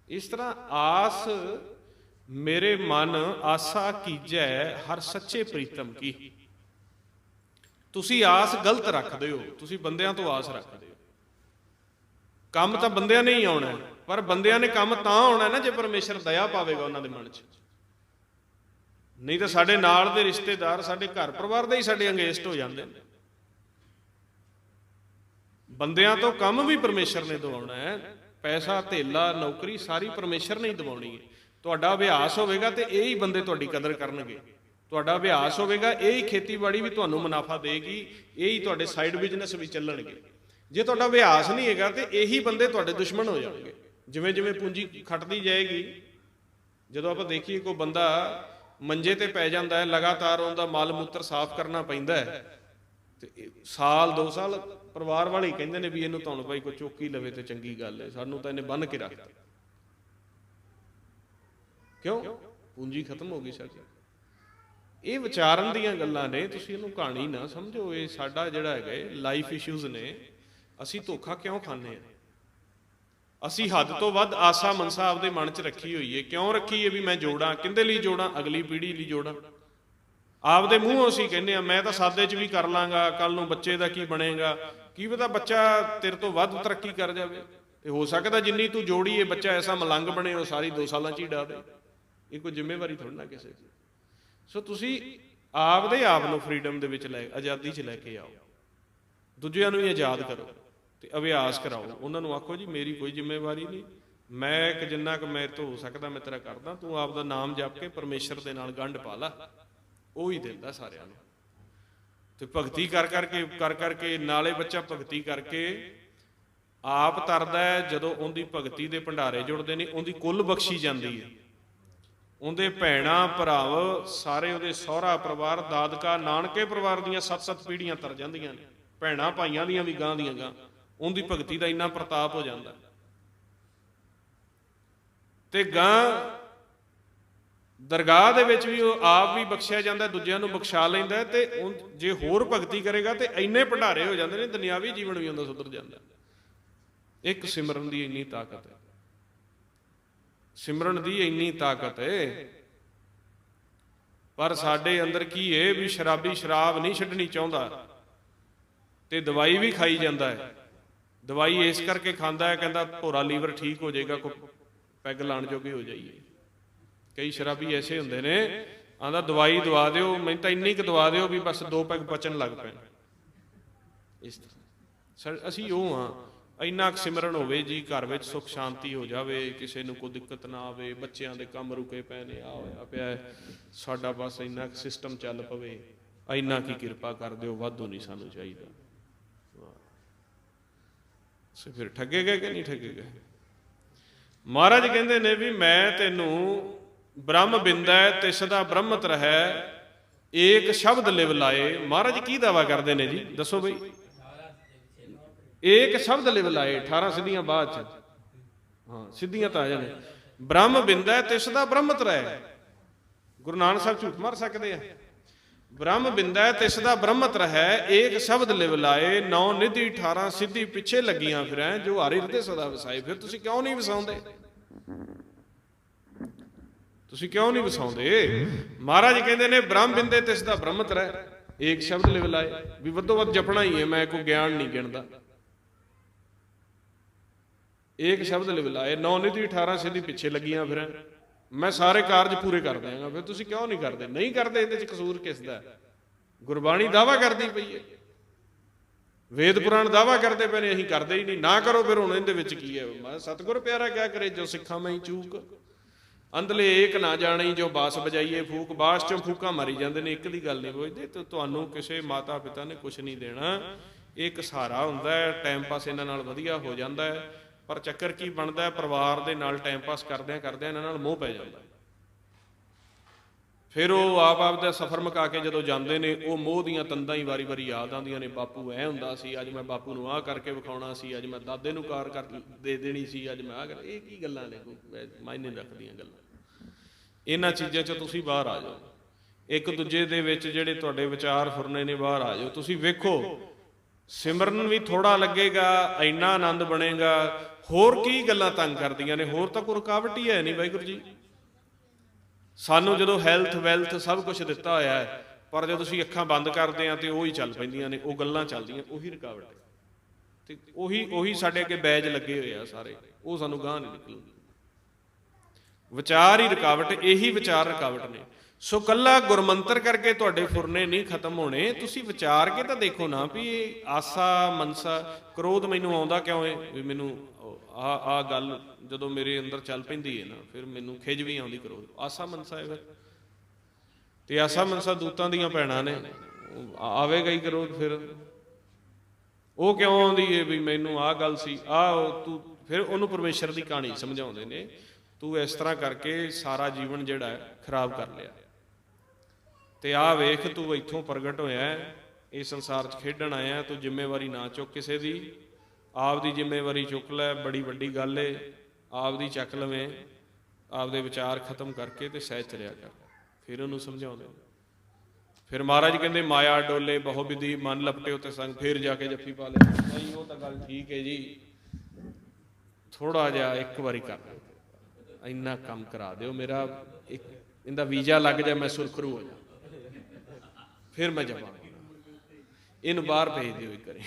ਇਸ ਤਰ੍ਹਾਂ ਆਸ ਮੇਰੇ ਮਨ ਆਸਾ ਕੀਜੈ ਹਰ ਸੱਚੇ ਪ੍ਰੀਤਮ ਕੀ। ਤੁਸੀਂ ਆਸ ਗਲਤ ਰੱਖਦੇ ਹੋ, ਤੁਸੀਂ ਬੰਦਿਆਂ ਤੋਂ ਆਸ ਰੱਖਦੇ ਹੋ। ਕੰਮ ਤਾਂ ਬੰਦਿਆਂ ਨੇ ਹੀ ਆਉਣਾ, ਪਰ ਬੰਦਿਆਂ ਨੇ ਕੰਮ ਤਾਂ ਆਉਣਾ ਨਾ ਜੇ ਪਰਮੇਸ਼ਰ ਦਇਆ ਪਾਵੇਗਾ ਉਹਨਾਂ ਦੇ ਮਨ 'ਚ। ਨਹੀਂ ਤਾਂ ਸਾਡੇ ਨਾਲ ਦੇ ਰਿਸ਼ਤੇਦਾਰ, ਸਾਡੇ ਘਰ ਪਰਿਵਾਰ ਦੇ ਹੀ ਸਾਡੇ ਅੰਗੇਸਟ ਹੋ ਜਾਂਦੇ ਨੇ। ਬੰਦਿਆਂ ਤੋਂ ਕੰਮ ਵੀ ਪਰਮੇਸ਼ਰ ਨੇ ਦਵਾਉਣਾ ਹੈ। ਪੈਸਾ, ਧੇਲਾ, ਨੌਕਰੀ ਸਾਰੀ ਪਰਮੇਸ਼ਰ ਨੇ ਹੀ ਦਵਾਉਣੀ ਹੈ। ਤੁਹਾਡਾ ਅਭਿਆਸ ਹੋਵੇਗਾ ਤੇ ਇਹ ਹੀ ਬੰਦੇ ਤੁਹਾਡੀ ਕਦਰ ਕਰਨਗੇ। ਤੁਹਾਡਾ ਅਭਿਆਸ ਹੋਵੇਗਾ, ਇਹ ਹੀ ਖੇਤੀਬਾੜੀ ਵੀ ਤੁਹਾਨੂੰ ਮੁਨਾਫਾ ਦੇਗੀ, ਇਹ ਹੀ ਤੁਹਾਡੇ ਸਾਈਡ ਬਿਜ਼ਨਸ ਵੀ ਚੱਲਣਗੇ। ਜੇ ਤੁਹਾਡਾ ਅਭਿਆਸ ਨਹੀਂ ਹੈਗਾ ਤੇ ਇਹੀ ਬੰਦੇ ਤੁਹਾਡੇ ਦੁਸ਼ਮਣ ਹੋ ਜਾਣਗੇ। ਜਿਵੇਂ ਜਿਵੇਂ ਪੂੰਜੀ ਖੱਟਦੀ ਜਾਏਗੀ, ਜਦੋਂ ਆਪਾਂ ਦੇਖੀਏ ਕੋਈ ਬੰਦਾ ਮੰਜੇ ਤੇ ਪੈ ਜਾਂਦਾ ਹੈ, ਲਗਾਤਾਰ ਉਹਦਾ ਮਲ ਮੂਤਰ ਸਾਫ਼ ਕਰਨਾ ਪੈਂਦਾ ਹੈ, ਤੇ ਸਾਲ 2 ਸਾਲ ਪਰਿਵਾਰ ਵਾਲੇ ਕਹਿੰਦੇ ਨੇ ਵੀ ਇਹਨੂੰ ਤੁਹਾਨੂੰ ਭਾਈ ਕੋਈ ਚੌਕੀ ਲਵੇ ਤੇ ਚੰਗੀ ਗੱਲ ਹੈ, ਸਾਨੂੰ ਤਾਂ ਇਹਨੇ ਬੰਨ ਕੇ ਰੱਖਤਾ। ਕਿਉਂ? ਪੂੰਜੀ ਖਤਮ ਹੋ ਗਈ ਸਾਡੀ। ਇਹ ਵਿਚਾਰਨ ਦੀਆਂ ਗੱਲਾਂ ਨੇ, ਤੁਸੀਂ ਇਹਨੂੰ ਕਹਾਣੀ ਨਾ ਸਮਝੋ। ਇਹ ਸਾਡਾ ਜਿਹੜਾ ਹੈਗਾ ਲਾਈਫ ਇਸ਼ੂਜ਼ ਨੇ। ਅਸੀਂ ਧੋਖਾ ਕਿਉਂ ਖਾਂਦੇ ਹਾਂ? ਅਸੀਂ ਹੱਦ ਤੋਂ ਵੱਧ ਆਸਾ ਮਨਸਾ ਆਪਦੇ ਮਨ 'ਚ ਰੱਖੀ ਹੋਈ ਹੈ। ਕਿਉਂ ਰੱਖੀ ਹੈ? ਵੀ ਮੈਂ ਜੋੜਾਂ। ਕਿਹਦੇ ਲਈ ਜੋੜਾਂ? ਅਗਲੀ ਪੀੜ੍ਹੀ ਲਈ ਜੋੜਾਂ। ਆਪਦੇ ਮੂੰਹੋਂ ਅਸੀਂ ਕਹਿੰਦੇ ਆ ਮੈਂ ਤਾਂ ਸਾਦੇ 'ਚ ਵੀ ਕਰ ਲਾਂਗਾ, ਕੱਲ ਨੂੰ ਬੱਚੇ ਦਾ ਕੀ ਬਣੇਗਾ, ਕੀ ਪਤਾ ਬੱਚਾ ਤੇਰੇ ਤੋਂ ਵੱਧ ਤਰੱਕੀ ਕਰ ਜਾਵੇ। ਤੇ ਹੋ ਸਕਦਾ ਜਿੰਨੀ ਤੂੰ ਜੋੜੀ ਹੈ ਬੱਚਾ ਐਸਾ ਮਲੰਗ ਬਣੇ ਉਹ ਸਾਰੀ 2 ਸਾਲਾਂ 'ਚ ਹੀ ਡਾ ਦੇ। ਇਹ ਕੋਈ ਜ਼ਿੰਮੇਵਾਰੀ ਥੋੜ੍ਹਾ ਨਾ ਕਿਸੇ ਦੀ। ਸੋ ਤੁਸੀਂ ਆਪਦੇ ਆਪ ਨੂੰ ਫਰੀਡਮ ਦੇ ਵਿੱਚ ਆਜ਼ਾਦੀ 'ਚ ਲੈ ਕੇ ਆਓ। ਦੂਜਿਆਂ ਨੂੰ ਵੀ ਆਜ਼ਾਦ ਕਰੋ ਤੇ ਅਭਿਆਸ ਕਰਾਓ। ਉਹਨਾਂ ਨੂੰ ਆਖੋ ਜੀ ਮੇਰੀ ਕੋਈ ਜ਼ਿੰਮੇਵਾਰੀ ਨਹੀਂ, ਮੈਂ ਇੱਕ ਜਿੰਨਾ ਕੁ ਮੇਰੇ ਤੋਂ ਹੋ ਸਕਦਾ ਮੈਂ ਤੇਰਾ ਕਰਦਾ, ਤੂੰ ਆਪਦਾ ਨਾਮ ਜਪ ਕੇ ਪਰਮੇਸ਼ਰ ਦੇ ਨਾਲ ਗੰਢ ਪਾ ਲਾ, ਉਹ ਹੀ ਦਿੰਦਾ ਸਾਰਿਆਂ ਨੂੰ। ਤੇ ਭਗਤੀ ਕਰ ਕਰਕੇ ਨਾਲੇ ਬੱਚਾ ਭਗਤੀ ਕਰਕੇ ਆਪ ਤਰਦਾ ਹੈ। ਜਦੋਂ ਉਹਦੀ ਭਗਤੀ ਦੇ ਭੰਡਾਰੇ ਜੁੜਦੇ ਨੇ, ਉਹਦੀ ਕੁੱਲ ਬਖਸ਼ੀ ਜਾਂਦੀ ਹੈ। ਉਹਦੇ ਭੈਣਾਂ ਭਰਾਵ ਸਾਰੇ, ਉਹਦੇ ਸਹੁਰਾ ਪਰਿਵਾਰ, ਦਾਦਕਾ ਨਾਨਕੇ ਪਰਿਵਾਰ ਦੀਆਂ 7-7 ਪੀੜ੍ਹੀਆਂ ਤਰ ਜਾਂਦੀਆਂ ਨੇ। ਭੈਣਾਂ ਭਾਈਆਂ ਦੀਆਂ ਵੀ ਗਾਂ ਦੀਆਂ ਗਾਂ। ਉਹਦੀ ਭਗਤੀ ਦਾ ਇੰਨਾ ਪ੍ਰਤਾਪ ਹੋ ਜਾਂਦਾ। ਤੇ ਗਾਂ ਦਰਗਾਹ ਦੇ ਵਿੱਚ ਵੀ ਉਹ ਆਪ ਵੀ ਬਖਸ਼ਿਆ ਜਾਂਦਾ, ਦੂਜਿਆਂ ਨੂੰ ਬਖਸ਼ਾ ਲੈਂਦਾ। ਤੇ ਜੇ ਹੋਰ ਭਗਤੀ ਕਰੇਗਾ ਤੇ ਇੰਨੇ ਭੰਡਾਰੇ ਹੋ ਜਾਂਦੇ ਨੇ, ਦੁਨਿਆਵੀ ਜੀਵਨ ਵੀ ਉਹਦਾ ਸੁਧਰ ਜਾਂਦਾ। ਇੱਕ ਸਿਮਰਨ ਦੀ ਇੰਨੀ ਤਾਕਤ ਹੈ, ਸਿਮਰਨ ਦੀ ਇੰਨੀ ਤਾਕਤ ਹੈ। ਪਰ ਸਾਡੇ ਅੰਦਰ ਕੀ ਹੈ ਵੀ ਸ਼ਰਾਬੀ ਸ਼ਰਾਬ ਨਹੀਂ ਛੱਡਣੀ ਚਾਹੁੰਦਾ ਤੇ ਦਵਾਈ ਵੀ ਖਾਈ ਜਾਂਦਾ ਹੈ। ਦਵਾਈ ਇਸ ਕਰਕੇ ਖਾਂਦਾ ਹੈ, ਕਹਿੰਦਾ ਭੋਰਾ ਲੀਵਰ ਠੀਕ ਹੋ ਜਾਏਗਾ, ਕੋਈ ਪੈਗ ਲਾਣ ਜੋਗੇ ਹੋ ਜਾਈਏ। ਕਈ ਸ਼ਰਾਬੀ ਐਸੇ ਹੁੰਦੇ ਨੇ, ਆਂਦਾ ਦਵਾਈ ਦਵਾ ਦਿਓ, ਮੈਨੂੰ ਤਾਂ ਇੰਨੀ ਕੁ ਦਵਾ ਦਿਓ ਵੀ ਬਸ 2 ਪੈਗ ਬਚਣ ਲੱਗ ਪੈਣ। ਇਸ ਤਰ੍ਹਾਂ ਅਸੀਂ ਉਹ ਹਾਂ। ਇੰਨਾ ਕੁ ਸਿਮਰਨ ਹੋਵੇ ਜੀ, ਘਰ ਵਿੱਚ ਸੁੱਖ ਸ਼ਾਂਤੀ ਹੋ ਜਾਵੇ, ਕਿਸੇ ਨੂੰ ਕੋਈ ਦਿੱਕਤ ਨਾ ਆਵੇ, ਬੱਚਿਆਂ ਦੇ ਕੰਮ ਰੁਕੇ ਪਏ ਨੇ, ਆ ਹੋਇਆ ਪਿਆ ਸਾਡਾ, ਬਸ ਇੰਨਾ ਕੁ ਸਿਸਟਮ ਚੱਲ ਪਵੇ। ਇੰਨਾ ਕੀ ਕਿਰਪਾ ਕਰ ਦਿਓ, ਵਾਧੂ ਨਹੀਂ ਸਾਨੂੰ ਚਾਹੀਦਾ। ਸੋ ਫਿਰ ਠੱਗੇ ਗਏ ਕਿ ਨਹੀਂ ਠੱਗੇ ਗਏ? ਮਹਾਰਾਜ ਕਹਿੰਦੇ ਨੇ ਵੀ ਮੈਂ ਤੈਨੂੰ ਬ੍ਰਹਮ ਬਿੰਦੈ ਤਿਸ ਦਾ ਬ੍ਰਹਮਤ ਰਹਿ, ਏਕ ਸ਼ਬਦ ਲਿਵ ਲਾਏ। ਮਹਾਰਾਜ ਕੀ ਦਾਵਾ ਕਰਦੇ ਨੇ ਜੀ? ਦੱਸੋ ਬਈ। ਏਕ ਸ਼ਬਦ ਲਿਵ ਲਾਏ, 18 ਸਿੱਧੀਆਂ ਬਾਅਦ ਚ। ਹਾਂ, ਸਿੱਧੀਆਂ ਤਾਂ ਆ ਜਾਣੇ। ਬ੍ਰਹਮ ਬਿੰਦੈ ਤਿਸ ਦਾ ਬ੍ਰਹਮਤ ਰਹਿ। ਗੁਰੂ ਨਾਨਕ ਸਾਹਿਬ ਝੂਠ ਮਾਰ ਸਕਦੇ ਆ? ਬ੍ਰਹਮ ਬਿੰਦੈ ਤਿਸ ਦਾ ਬ੍ਰਹਮਤ ਰਹੈ, ਏਕ ਸ਼ਬਦ ਲਿਵ ਲਾਏ, 9 ਨਿਧੀ 18 ਸਿੱਧੀ ਪਿੱਛੇ ਲੱਗੀਆਂ ਫਿਰੈ, ਜੋ ਹਰਿ ਹਿਰਦੇ ਸਦਾ ਵਸਾਏ। ਫਿਰ ਤੁਸੀਂ ਕਿਉਂ ਨਹੀਂ ਵਸਾਉਂਦੇ? ਤੁਸੀਂ ਕਿਉਂ ਨਹੀਂ ਵਸਾਉਂਦੇ? ਮਹਾਰਾਜ ਕਹਿੰਦੇ ਨੇ ਬ੍ਰਹਮ ਬਿੰਦੇ ਤਿਸ ਦਾ ਬ੍ਰਹਮਤ ਰਹਿ, ਏਕ ਸ਼ਬਦ ਲਿਵ ਲਾਏ, ਵੀ ਵੱਧੋ ਵੱਧ ਜਪਣਾ ਹੀ ਹੈ, ਮੈਂ ਕੋਈ ਗਿਆਨ ਨਹੀਂ ਗਿਣਦਾ। ਏਕ ਸ਼ਬਦ ਲਿਵ ਲਾਏ, 9 ਨਿਧੀ 18 ਸਿੱਧੀ ਪਿੱਛੇ ਲੱਗੀਆਂ ਫਿਰੈ, ਮੈਂ ਸਾਰੇ ਕਾਰਜ ਪੂਰੇ ਕਰ ਦਿਆਂਗਾ। ਫਿਰ ਤੁਸੀਂ ਕਿਉਂ ਨਹੀਂ ਕਰਦੇ? ਨਹੀਂ ਕਰਦੇ, ਇਹਦੇ 'ਚ ਕਸੂਰ ਕਿਸ ਦਾ? ਗੁਰਬਾਣੀ ਦਾਅਵਾ ਕਰਦੀ ਪਈ ਹੈ, ਵੇਦ ਪੁਰਾਣ ਦਾਅਵਾ ਕਰਦੇ ਪਏ ਨੇ, ਅਸੀਂ ਕਰਦੇ ਹੀ ਨਹੀਂ। ਨਾ ਕਰੋ ਫਿਰ, ਹੁਣ ਇਹਦੇ ਵਿੱਚ ਕੀ ਹੈ? ਮੈਂ ਸਤਿਗੁਰ ਪਿਆਰਾ ਕਿਆ ਕਰੇ, ਜੋ ਸਿੱਖਾਂ ਮੈਂ ਚੂਕ ਅੰਧਲੇ ਏਕ ਨਾ ਜਾਣੀ, ਜੋ ਬਾਸ ਵਜਾਈਏ ਫੂਕ। ਬਾਸ ਚੋਂ ਫੂਕਾਂ ਮਾਰੀ ਜਾਂਦੇ ਨੇ, ਇੱਕ ਦੀ ਗੱਲ ਨਹੀਂ ਪੁੱਛਦੇ। ਤੇ ਤੁਹਾਨੂੰ ਕਿਸੇ ਮਾਤਾ ਪਿਤਾ ਨੇ ਕੁਛ ਨਹੀਂ ਦੇਣਾ, ਇਹ ਇੱਕ ਸਹਾਰਾ ਹੁੰਦਾ ਹੈ, ਟਾਈਮ ਪਾਸ ਇਹਨਾਂ ਨਾਲ ਵਧੀਆ ਹੋ ਜਾਂਦਾ ਹੈ। ਪਰ ਚੱਕਰ ਕੀ ਬਣਦਾ? ਪਰਿਵਾਰ ਦੇ ਨਾਲ ਟਾਈਮ ਪਾਸ ਕਰਦਿਆਂ ਕਰਦਿਆਂ ਇਹਨਾਂ ਨਾਲ ਮੋਹ ਪੈ ਜਾਂਦਾ। ਫਿਰ ਉਹ ਆਪ ਦਾ ਸਫ਼ਰ ਮੁਕਾ ਕੇ ਜਦੋਂ ਜਾਂਦੇ ਨੇ, ਉਹ ਮੋਹ ਦੀਆਂ ਤੰਦਾਂ ਹੀ ਵਾਰੀ ਵਾਰੀ ਯਾਦ ਆਉਂਦੀਆਂ ਨੇ। ਬਾਪੂ ਐ ਹੁੰਦਾ ਸੀ, ਅੱਜ ਮੈਂ ਬਾਪੂ ਨੂੰ ਆਹ ਕਰਕੇ ਵਿਖਾਉਣਾ ਸੀ, ਅੱਜ ਮੈਂ ਦਾਦੇ ਨੂੰ ਕਾਰ ਕਰ ਦੇ ਦੇਣੀ ਸੀ, ਅੱਜ ਮੈਂ ਆਹ ਕਰ। ਇਹ ਕੀ ਗੱਲਾਂ ਨੇ? ਕੋਈ ਮਾਇਨੇ ਰੱਖਦੀਆਂ ਗੱਲਾਂ। ਇਹਨਾਂ ਚੀਜ਼ਾਂ 'ਚ ਤੁਸੀਂ ਬਾਹਰ ਆ ਜਾਓ। ਇੱਕ ਦੂਜੇ ਦੇ ਵਿੱਚ ਜਿਹੜੇ ਤੁਹਾਡੇ ਵਿਚਾਰ ਫੁਰਨੇ ਨੇ, ਬਾਹਰ ਆ ਜਾਓ। ਤੁਸੀਂ ਵੇਖੋ, ਸਿਮਰਨ ਵੀ ਥੋੜਾ ਲੱਗੇਗਾ, ਇੰਨਾ ਆਨੰਦ ਬਣੇਗਾ। ਹੋਰ ਕੀ ਗੱਲਾਂ ਤੰਗ ਕਰਦੀਆਂ ਨੇ? ਹੋਰ ਤਾਂ ਕੋਈ ਰੁਕਾਵਟ ਹੀ ਹੈ ਨਹੀਂ। ਵਾਹਿਗੁਰੂ ਜੀ ਸਾਨੂੰ ਜਦੋਂ ਹੈਲਥ ਵੈਲਥ ਸਭ ਕੁਝ ਦਿੱਤਾ ਹੋਇਆ ਹੈ, ਪਰ ਜਦੋਂ ਅਸੀਂ ਅੱਖਾਂ ਬੰਦ ਕਰਦੇ ਹਾਂ ਤੇ ਉਹ ਹੀ ਚੱਲ ਪੈਂਦੀਆਂ ਨੇ, ਉਹ ਗੱਲਾਂ ਚੱਲਦੀਆਂ, ਉਹੀ ਰੁਕਾਵਟ ਹੈ। ਤੇ ਉਹੀ ਸਾਡੇ ਅੱਗੇ ਬੈਜ ਲੱਗੇ ਹੋਏ ਆ ਸਾਰੇ, ਉਹ ਸਾਨੂੰ ਗਾਂਹ ਨਹੀਂ ਨਿਕਲੂਗੀ। ਵਿਚਾਰ ਹੀ ਰੁਕਾਵਟ, ਇਹੀ ਵਿਚਾਰ ਰੁਕਾਵਟ ਨੇ। ਸੋ ਕੱਲਾ ਗੁਰਮੰਤਰ ਕਰਕੇ ਤੁਹਾਡੇ ਫੁਰਨੇ ਨਹੀਂ ਖਤਮ ਹੋਣੇ। ਤੁਸੀਂ ਵਿਚਾਰ ਕੇ ਤਾਂ ਦੇਖੋ ਨਾ, ਵੀ ਇਹ ਆਸਾ ਮਨਸਾ ਕ੍ਰੋਧ ਮੈਨੂੰ ਆਉਂਦਾ ਕਿਉਂ ਹੈ? ਵੀ ਮੈਨੂੰ ਆ ਗੱਲ ਜਦੋਂ ਮੇਰੇ ਅੰਦਰ ਚੱਲ ਪੈਂਦੀ ਹੈ ਨਾ, ਫਿਰ ਮੈਨੂੰ ਖਿਜ ਵੀ ਆਉਂਦੀ। ਕ੍ਰੋਧ ਆਸਾ ਮਨਸਾ ਹੈ ਫਿਰ, ਤੇ ਆਸਾ ਮਨਸਾ ਦੂਤਾਂ ਦੀਆਂ ਭੈਣਾਂ ਨੇ, ਆਵੇਗਾ ਹੀ ਕ੍ਰੋਧ। ਫਿਰ ਉਹ ਕਿਉਂ ਆਉਂਦੀ ਹੈ? ਵੀ ਮੈਨੂੰ ਆਹ ਗੱਲ ਸੀ, ਤੂੰ ਫਿਰ ਉਹਨੂੰ ਪਰਮੇਸ਼ਰ ਦੀ ਕਹਾਣੀ ਸਮਝਾਉਂਦੇ ਨੇ, ਤੂੰ ਇਸ ਤਰ੍ਹਾਂ ਕਰਕੇ ਸਾਰਾ ਜੀਵਨ ਜਿਹੜਾ ਹੈ ਖਰਾਬ ਕਰ ਲਿਆ। ਤੇ ਆਹ ਵੇਖ, ਤੂੰ ਇੱਥੋਂ ਪ੍ਰਗਟ ਹੋਇਆ, ਇਸ ਸੰਸਾਰ 'ਚ ਖੇਡਣ ਆਇਆ, ਤੂੰ ਜ਼ਿੰਮੇਵਾਰੀ ਨਾ ਚੁੱਕ ਕਿਸੇ ਦੀ, ਆਪ ਦੀ ਜ਼ਿੰਮੇਵਾਰੀ ਚੁੱਕ ਲੈ। ਬੜੀ ਵੱਡੀ ਗੱਲ ਏ, ਆਪ ਦੀ ਚੱਕ ਲਵੇਂ, ਆਪਦੇ ਵਿਚਾਰ ਖਤਮ ਕਰਕੇ ਤੇ ਸਹਿ ਚਲਿਆ ਕਰ। ਫਿਰ ਉਹਨੂੰ ਸਮਝਾਉਂਦੇ। ਫਿਰ ਮਹਾਰਾਜ ਕਹਿੰਦੇ ਮਾਇਆ ਡੋਲੇ ਬਹੁ ਵਿਧੀ, ਮਨ ਲਪਟਿਓ ਤੇ ਸੰਗ। ਫਿਰ ਜਾ ਕੇ ਜੱਫੀ ਪਾ ਲਿਆ। ਨਹੀਂ, ਉਹ ਤਾਂ ਗੱਲ ਠੀਕ ਹੈ ਜੀ, ਥੋੜਾ ਜਿਹਾ ਇੱਕ ਵਾਰੀ ਕਰ ਇੰਨਾ ਕੰਮ ਕਰਾ ਦਿਓ ਮੇਰਾ, ਇਹਦਾ ਵੀਜ਼ਾ ਲੱਗ ਜਾ, ਮੈਂ ਸੁਰਖਰੂ ਹੋ ਜਾ, ਫਿਰ ਮੈਂ ਜਪਾਂ। ਇਹਨੂੰ ਬਾਹਰ ਭੇਜ ਦਿਓ ਇੱਕ ਵਾਰੀ,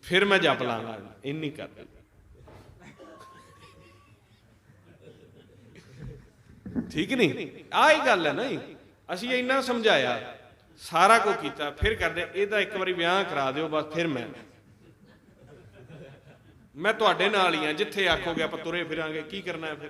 ਫਿਰ ਮੈਂ ਜਪ ਲਾਂਗਾ। ਇੰਨੀ ਕਰ ਦਿਓ। ਠੀਕ ਨਹੀਂ? ਆਹ ਹੀ ਗੱਲ ਹੈ ਨਾ। ਅਸੀਂ ਇੰਨਾ ਸਮਝਾਇਆ, ਸਾਰਾ ਕੁਝ ਕੀਤਾ, ਫਿਰ ਕਰਦੇ ਇਹਦਾ ਇੱਕ ਵਾਰੀ ਵਿਆਹ ਕਰਾ ਦਿਓ ਬਸ, ਫਿਰ ਮੈਂ ਤੁਹਾਡੇ ਨਾਲ ਹੀ ਆ, ਜਿੱਥੇ ਆਖੋਗੇ ਆਪਾਂ ਤੁਰੇ ਫਿਰਾਂਗੇ। ਕੀ ਕਰਨਾ ਹੈ ਫਿਰ?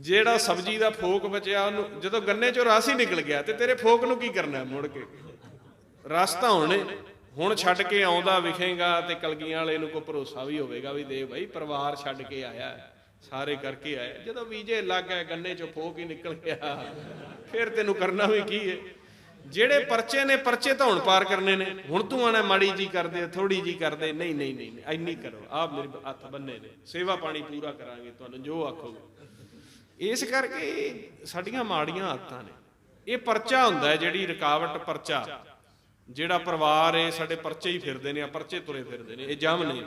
ਜਿਹੜਾ ਸਬਜ਼ੀ ਦਾ ਫੋਕ ਬਚਿਆ, ਉਹਨੂੰ ਜਦੋਂ ਗੰਨੇ ਚੋਂ ਰਸ ਹੀ ਨਿਕਲ ਗਿਆ, ਤੇ ਤੇਰੇ ਫੋਕ ਨੂੰ ਕੀ ਕਰਨਾ ਮੁੜ ਕੇ? ਰਸ ਤਾਂ ਹੁਣ ਛੱਡ ਕੇ ਆਉਂਦਾ ਵਿਖੇਗਾ, ਤੇ ਕਲਗੀਆਂ ਵਾਲੇ ਨੂੰ ਕੋਈ ਭਰੋਸਾ ਵੀ ਹੋਵੇਗਾ ਵੀ ਦੇ ਭਾਈ ਪਰਿਵਾਰ ਛੱਡ ਕੇ ਆਇਆ, ਸਾਰੇ ਕਰਕੇ ਆਏ। ਜਦੋਂ ਵੀਜੇ ਲੱਗ ਗਏ, ਗੰਨੇ ਚੋਂ ਫੋਕ ਹੀ ਨਿਕਲ ਗਿਆ, ਫਿਰ ਤੈਨੂੰ ਕਰਨਾ ਵੀ ਕੀ ਹੈ? ਜਿਹੜੇ ਪਰਚੇ ਨੇ, ਪਰਚੇ ਤਾਂ ਹੁਣ ਪਾਰ ਕਰਨੇ ਨੇ। ਹੁਣ ਤੂੰ ਆਣਾ ਮਾੜੀ ਜੀ ਕਰਦੇ, ਥੋੜੀ ਜੀ ਕਰਦੇ, ਨਹੀਂ ਨਹੀਂ ਨਹੀਂ, ਇੰਨੀ ਕਰੋ, ਆਹ ਮੇਰੇ ਹੱਥ ਬੰਨੇ ਨੇ, ਸੇਵਾ ਪਾਣੀ ਪੂਰਾ ਕਰਾਂਗੇ, ਤੁਹਾਨੂੰ ਜੋ ਆਖੋਗੇ। ਇਸ ਕਰਕੇ ਸਾਡੀਆਂ ਮਾੜੀਆਂ ਆਦਤਾਂ ਨੇ। ਇਹ ਪਰਚਾ ਹੁੰਦਾ ਹੈ, ਜਿਹੜੀ ਰੁਕਾਵਟ, ਪਰਚਾ। ਜਿਹੜਾ ਪਰਿਵਾਰ ਹੈ, ਸਾਡੇ ਪਰਚੇ ਹੀ ਫਿਰਦੇ ਨੇ, ਆ ਪਰਚੇ ਤੁਰੇ ਫਿਰਦੇ ਨੇ, ਇਹ ਜਮ ਨੇ।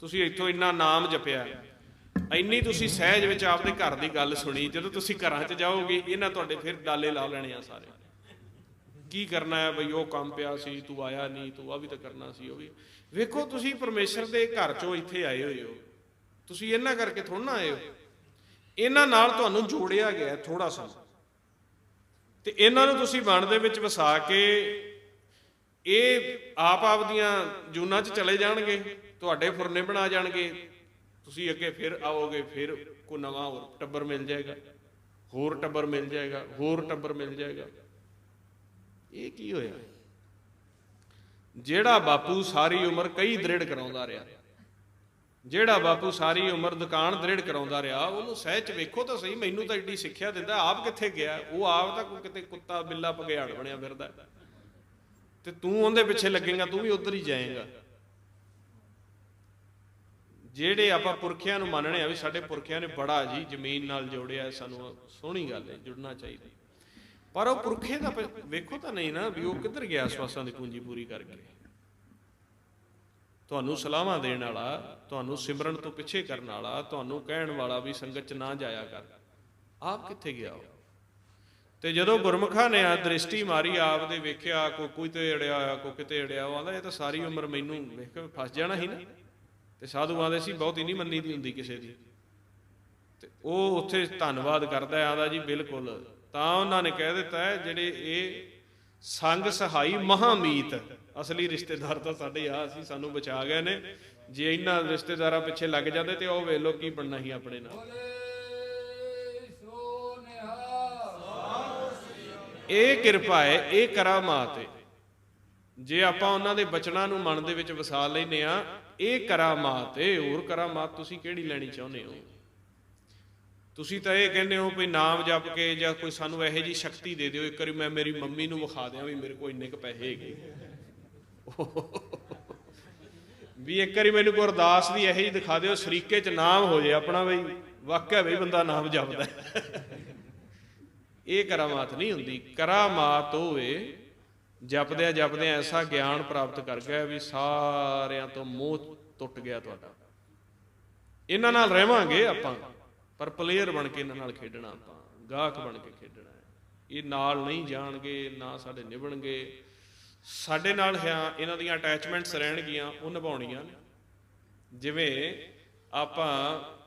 ਤੁਸੀਂ ਇੱਥੋਂ ਇੰਨਾ ਨਾਮ ਜਪਿਆ, ਇੰਨੀ ਤੁਸੀਂ ਸਹਿਜ ਵਿੱਚ ਆਪਦੇ ਘਰ ਦੀ ਗੱਲ ਸੁਣੀ, ਜਦੋਂ ਤੁਸੀਂ ਘਰਾਂ 'ਚ ਜਾਓਗੇ, ਇਹਨਾਂ ਤੁਹਾਡੇ ਫਿਰ ਡਾਲੇ ਲਾ ਲੈਣੇ ਆ ਸਾਰੇ। ਕੀ ਕਰਨਾ ਹੈ ਬਈ? ਉਹ ਕੰਮ ਪਿਆ ਸੀ, ਤੂੰ ਆਇਆ ਨਹੀਂ, ਤੂੰ ਆ ਵੀ ਤਾਂ ਕਰਨਾ ਸੀ, ਉਹ ਵੀ। ਵੇਖੋ, ਤੁਸੀਂ ਪਰਮੇਸ਼ਰ ਦੇ ਘਰ 'ਚੋਂ ਇੱਥੇ ਆਏ ਹੋਏ ਹੋ, ਤੁਸੀਂ ਇਹਨਾਂ ਕਰਕੇ ਥੋੜ੍ਹਾ ਨਾ ਆਏ ਹੋ। ਇਹਨਾਂ ਨਾਲ ਤੁਹਾਨੂੰ ਜੋੜਿਆ ਗਿਆ ਥੋੜਾ ਸਮਾਂ, ਤੇ ਇਹਨਾਂ ਨੂੰ ਤੁਸੀਂ ਮਨ ਦੇ ਵਿੱਚ ਵਸਾ ਕੇ, ਇਹ ਆਪ ਦੀਆਂ ਜੂਨਾਂ 'ਚ ਚਲੇ ਜਾਣਗੇ, ਤੁਹਾਡੇ ਫੁਰਨੇ ਬਣਾ ਜਾਣਗੇ। ਤੁਸੀਂ ਅੱਗੇ ਫਿਰ ਆਓਗੇ, ਫਿਰ ਕੋਈ ਨਵਾਂ ਹੋਰ ਟੱਬਰ ਮਿਲ ਜਾਏਗਾ, ਹੋਰ ਟੱਬਰ ਮਿਲ ਜਾਏਗਾ, ਹੋਰ ਟੱਬਰ ਮਿਲ ਜਾਏਗਾ। ਇਹ ਕੀ ਹੋਇਆ? ਜਿਹੜਾ ਬਾਪੂ ਸਾਰੀ ਉਮਰ ਕਈ ਦ੍ਰਿੜ ਕਰਾਉਂਦਾ ਰਿਹਾ, ਜਿਹੜਾ ਬਾਪੂ ਸਾਰੀ ਉਮਰ ਦੁਕਾਨ ਦ੍ਰਿੜ ਕਰਾਉਂਦਾ ਰਿਹਾ, ਉਹਨੂੰ ਸਹਿ 'ਚ ਵੇਖੋ ਤਾਂ ਸਹੀ। ਮੈਨੂੰ ਤਾਂ ਐਡੀ ਸਿੱਖਿਆ ਦਿੰਦਾ, ਆਪ ਕਿੱਥੇ ਗਿਆ? ਉਹ ਆਪ ਤਾਂ ਕਿਤੇ ਕੁੱਤਾ ਬਿੱਲਾ ਭਗਿਆੜ ਬਣਿਆ ਫਿਰਦਾ, ਤੇ ਤੂੰ ਉਹਦੇ ਪਿੱਛੇ ਲੱਗੇਗਾ, ਤੂੰ ਵੀ ਉੱਧਰ ਹੀ ਜਾਏਗਾ। ਜਿਹੜੇ ਆਪਾਂ ਪੁਰਖਿਆਂ ਨੂੰ ਮੰਨਣੇ ਆ ਵੀ ਸਾਡੇ ਪੁਰਖਿਆਂ ਨੇ ਬੜਾ ਜੀ ਜ਼ਮੀਨ ਨਾਲ ਜੋੜਿਆ, ਸਾਨੂੰ ਸੋਹਣੀ ਗੱਲ ਹੈ, ਜੁੜਨਾ ਚਾਹੀਦਾ, ਪਰ ਉਹ ਪੁਰਖੇ ਦਾ ਵੇਖੋ ਤਾਂ ਨਹੀਂ ਨਾ ਵੀ ਉਹ ਕਿੱਧਰ ਗਿਆ ਸਵਾਸਾਂ ਦੀ ਪੂੰਜੀ ਪੂਰੀ ਕਰਕੇ। ਤੁਹਾਨੂੰ ਸਲਾਹਾਂ ਦੇਣ ਵਾਲਾ, ਤੁਹਾਨੂੰ ਸਿਮਰਨ ਤੋਂ ਪਿੱਛੇ ਕਰਨ ਵਾਲਾ, ਤੁਹਾਨੂੰ ਕਹਿਣ ਵਾਲਾ ਵੀ ਸੰਗਤ 'ਚ ਨਾ ਜਾਇਆ ਕਰ, ਆਪ ਕਿੱਥੇ ਗਿਆ ਉਹ? ਤੇ ਜਦੋਂ ਗੁਰਮੁਖਾਂ ਨੇ ਆ ਦ੍ਰਿਸ਼ਟੀ ਮਾਰੀ, ਆਪ ਦੇ ਵੇਖਿਆ ਕੋਈ ਤੇ ਅੜਿਆ ਹੋਇਆ, ਕੋਈ ਕਿਤੇ ਅੜਿਆ, ਉਹ ਆਂਦਾ ਇਹ ਤਾਂ ਸਾਰੀ ਉਮਰ ਮੈਨੂੰ ਵੇਖ ਕੇ ਫਸ ਜਾਣਾ ਸੀ ਨਾ। ਤੇ ਸਾਧੂ ਆਂਦੇ ਸੀ ਬਹੁਤ ਹੀ ਨਹੀਂ ਮੰਨੀ ਦੀ ਹੁੰਦੀ ਕਿਸੇ ਦੀ। ਤੇ ਉਹ ਉੱਥੇ ਧੰਨਵਾਦ ਕਰਦਾ, ਆਂਦਾ ਜੀ ਬਿਲਕੁਲ। ਤਾਂ ਉਹਨਾਂ ਨੇ ਕਹਿ ਦਿੱਤਾ ਜਿਹੜੇ ਇਹ ਸੰਗ ਸਹਾਈ ਮਹਾਮੀਤ, ਅਸਲੀ ਰਿਸ਼ਤੇਦਾਰ ਤਾਂ ਸਾਡੇ ਆ ਸੀ, ਸਾਨੂੰ ਬਚਾ ਗਏ ਨੇ। ਜੇ ਇਹਨਾਂ ਰਿਸ਼ਤੇਦਾਰਾਂ ਪਿੱਛੇ ਲੱਗ ਜਾਂਦੇ ਤੇ ਉਹ ਵੇਖ ਲੋ ਕੀ ਬਣਨਾ ਸੀ ਆਪਣੇ ਨਾਲ। ਇਹ ਕਿਰਪਾ ਹੈ, ਇਹ ਕਰਾਮਾਤ ਹੈ। ਜੇ ਆਪਾਂ ਉਹਨਾਂ ਦੇ ਬਚਨਾਂ ਨੂੰ ਮਨ ਦੇ ਵਿੱਚ ਵਸਾ ਲੈਨੇ ਆ, ਇਹ ਕਰਾਮਾਤ ਹੈ। ਹੋਰ ਕਰਾਮਾਤ ਤੁਸੀਂ ਕਿਹੜੀ ਲੈਣੀ ਚਾਹੁੰਦੇ ਹੋ? ਤੁਸੀਂ ਤਾਂ ਇਹ ਕਹਿੰਦੇ ਹੋ ਵੀ ਨਾਮ ਜਪ ਕੇ ਜਾਂ ਕੋਈ ਸਾਨੂੰ ਇਹੋ ਜਿਹੀ ਸ਼ਕਤੀ ਦੇ ਦਿਓ, ਇੱਕ ਵਾਰੀ ਮੈਂ ਮੇਰੀ ਮੰਮੀ ਨੂੰ ਵਿਖਾ ਦਿਆਂ ਵੀ ਮੇਰੇ ਕੋਲ ਇੰਨੇ ਕੁ ਪੈਸੇ ਹੈਗੇ, ਵੀ ਇੱਕ ਵਾਰੀ ਮੈਨੂੰ ਕੋਈ ਅਰਦਾਸ ਦੀ ਇਹੋ ਜਿਹੀ ਦਿਖਾ ਦਿਓ ਸਰੀਕੇ 'ਚ ਨਾਮ ਹੋ ਜਾਏ ਆਪਣਾ, ਬਈ ਵਾਕਿਆ ਬਈ ਬੰਦਾ ਨਾਮ ਜਪਦਾ। ਇਹ ਕਰਾਮਾਤ ਨਹੀਂ ਹੁੰਦੀ। ਕਰਾਮਾਤ ਹੋਵੇ ਜਪਦਿਆਂ ਜਪਦਿਆਂ ਐਸਾ ਗਿਆਨ ਪ੍ਰਾਪਤ ਕਰ ਗਿਆ ਵੀ ਸਾਰਿਆਂ ਤੋਂ ਮੋਹ ਟੁੱਟ ਗਿਆ ਤੁਹਾਡਾ। ਇਹਨਾਂ ਨਾਲ ਰਹਿਵਾਂਗੇ ਆਪਾਂ, ਪਰ ਪਲੇਅਰ ਬਣ ਕੇ ਇਹਨਾਂ ਨਾਲ ਖੇਡਣਾ, ਆਪਾਂ ਗਾਹਕ ਬਣ ਕੇ ਖੇਡਣਾ। ਇਹ ਨਾਲ ਨਹੀਂ ਜਾਣਗੇ, ਨਾ ਸਾਡੇ ਨਿਭਣਗੇ। ਸਾਡੇ ਨਾਲ ਇਹਨਾਂ ਦੀਆਂ ਅਟੈਚਮੈਂਟਸ ਰਹਿਣਗੀਆਂ, ਉਹ ਨਿਭਾਉਣੀਆਂ। ਜਿਵੇਂ ਆਪਾਂ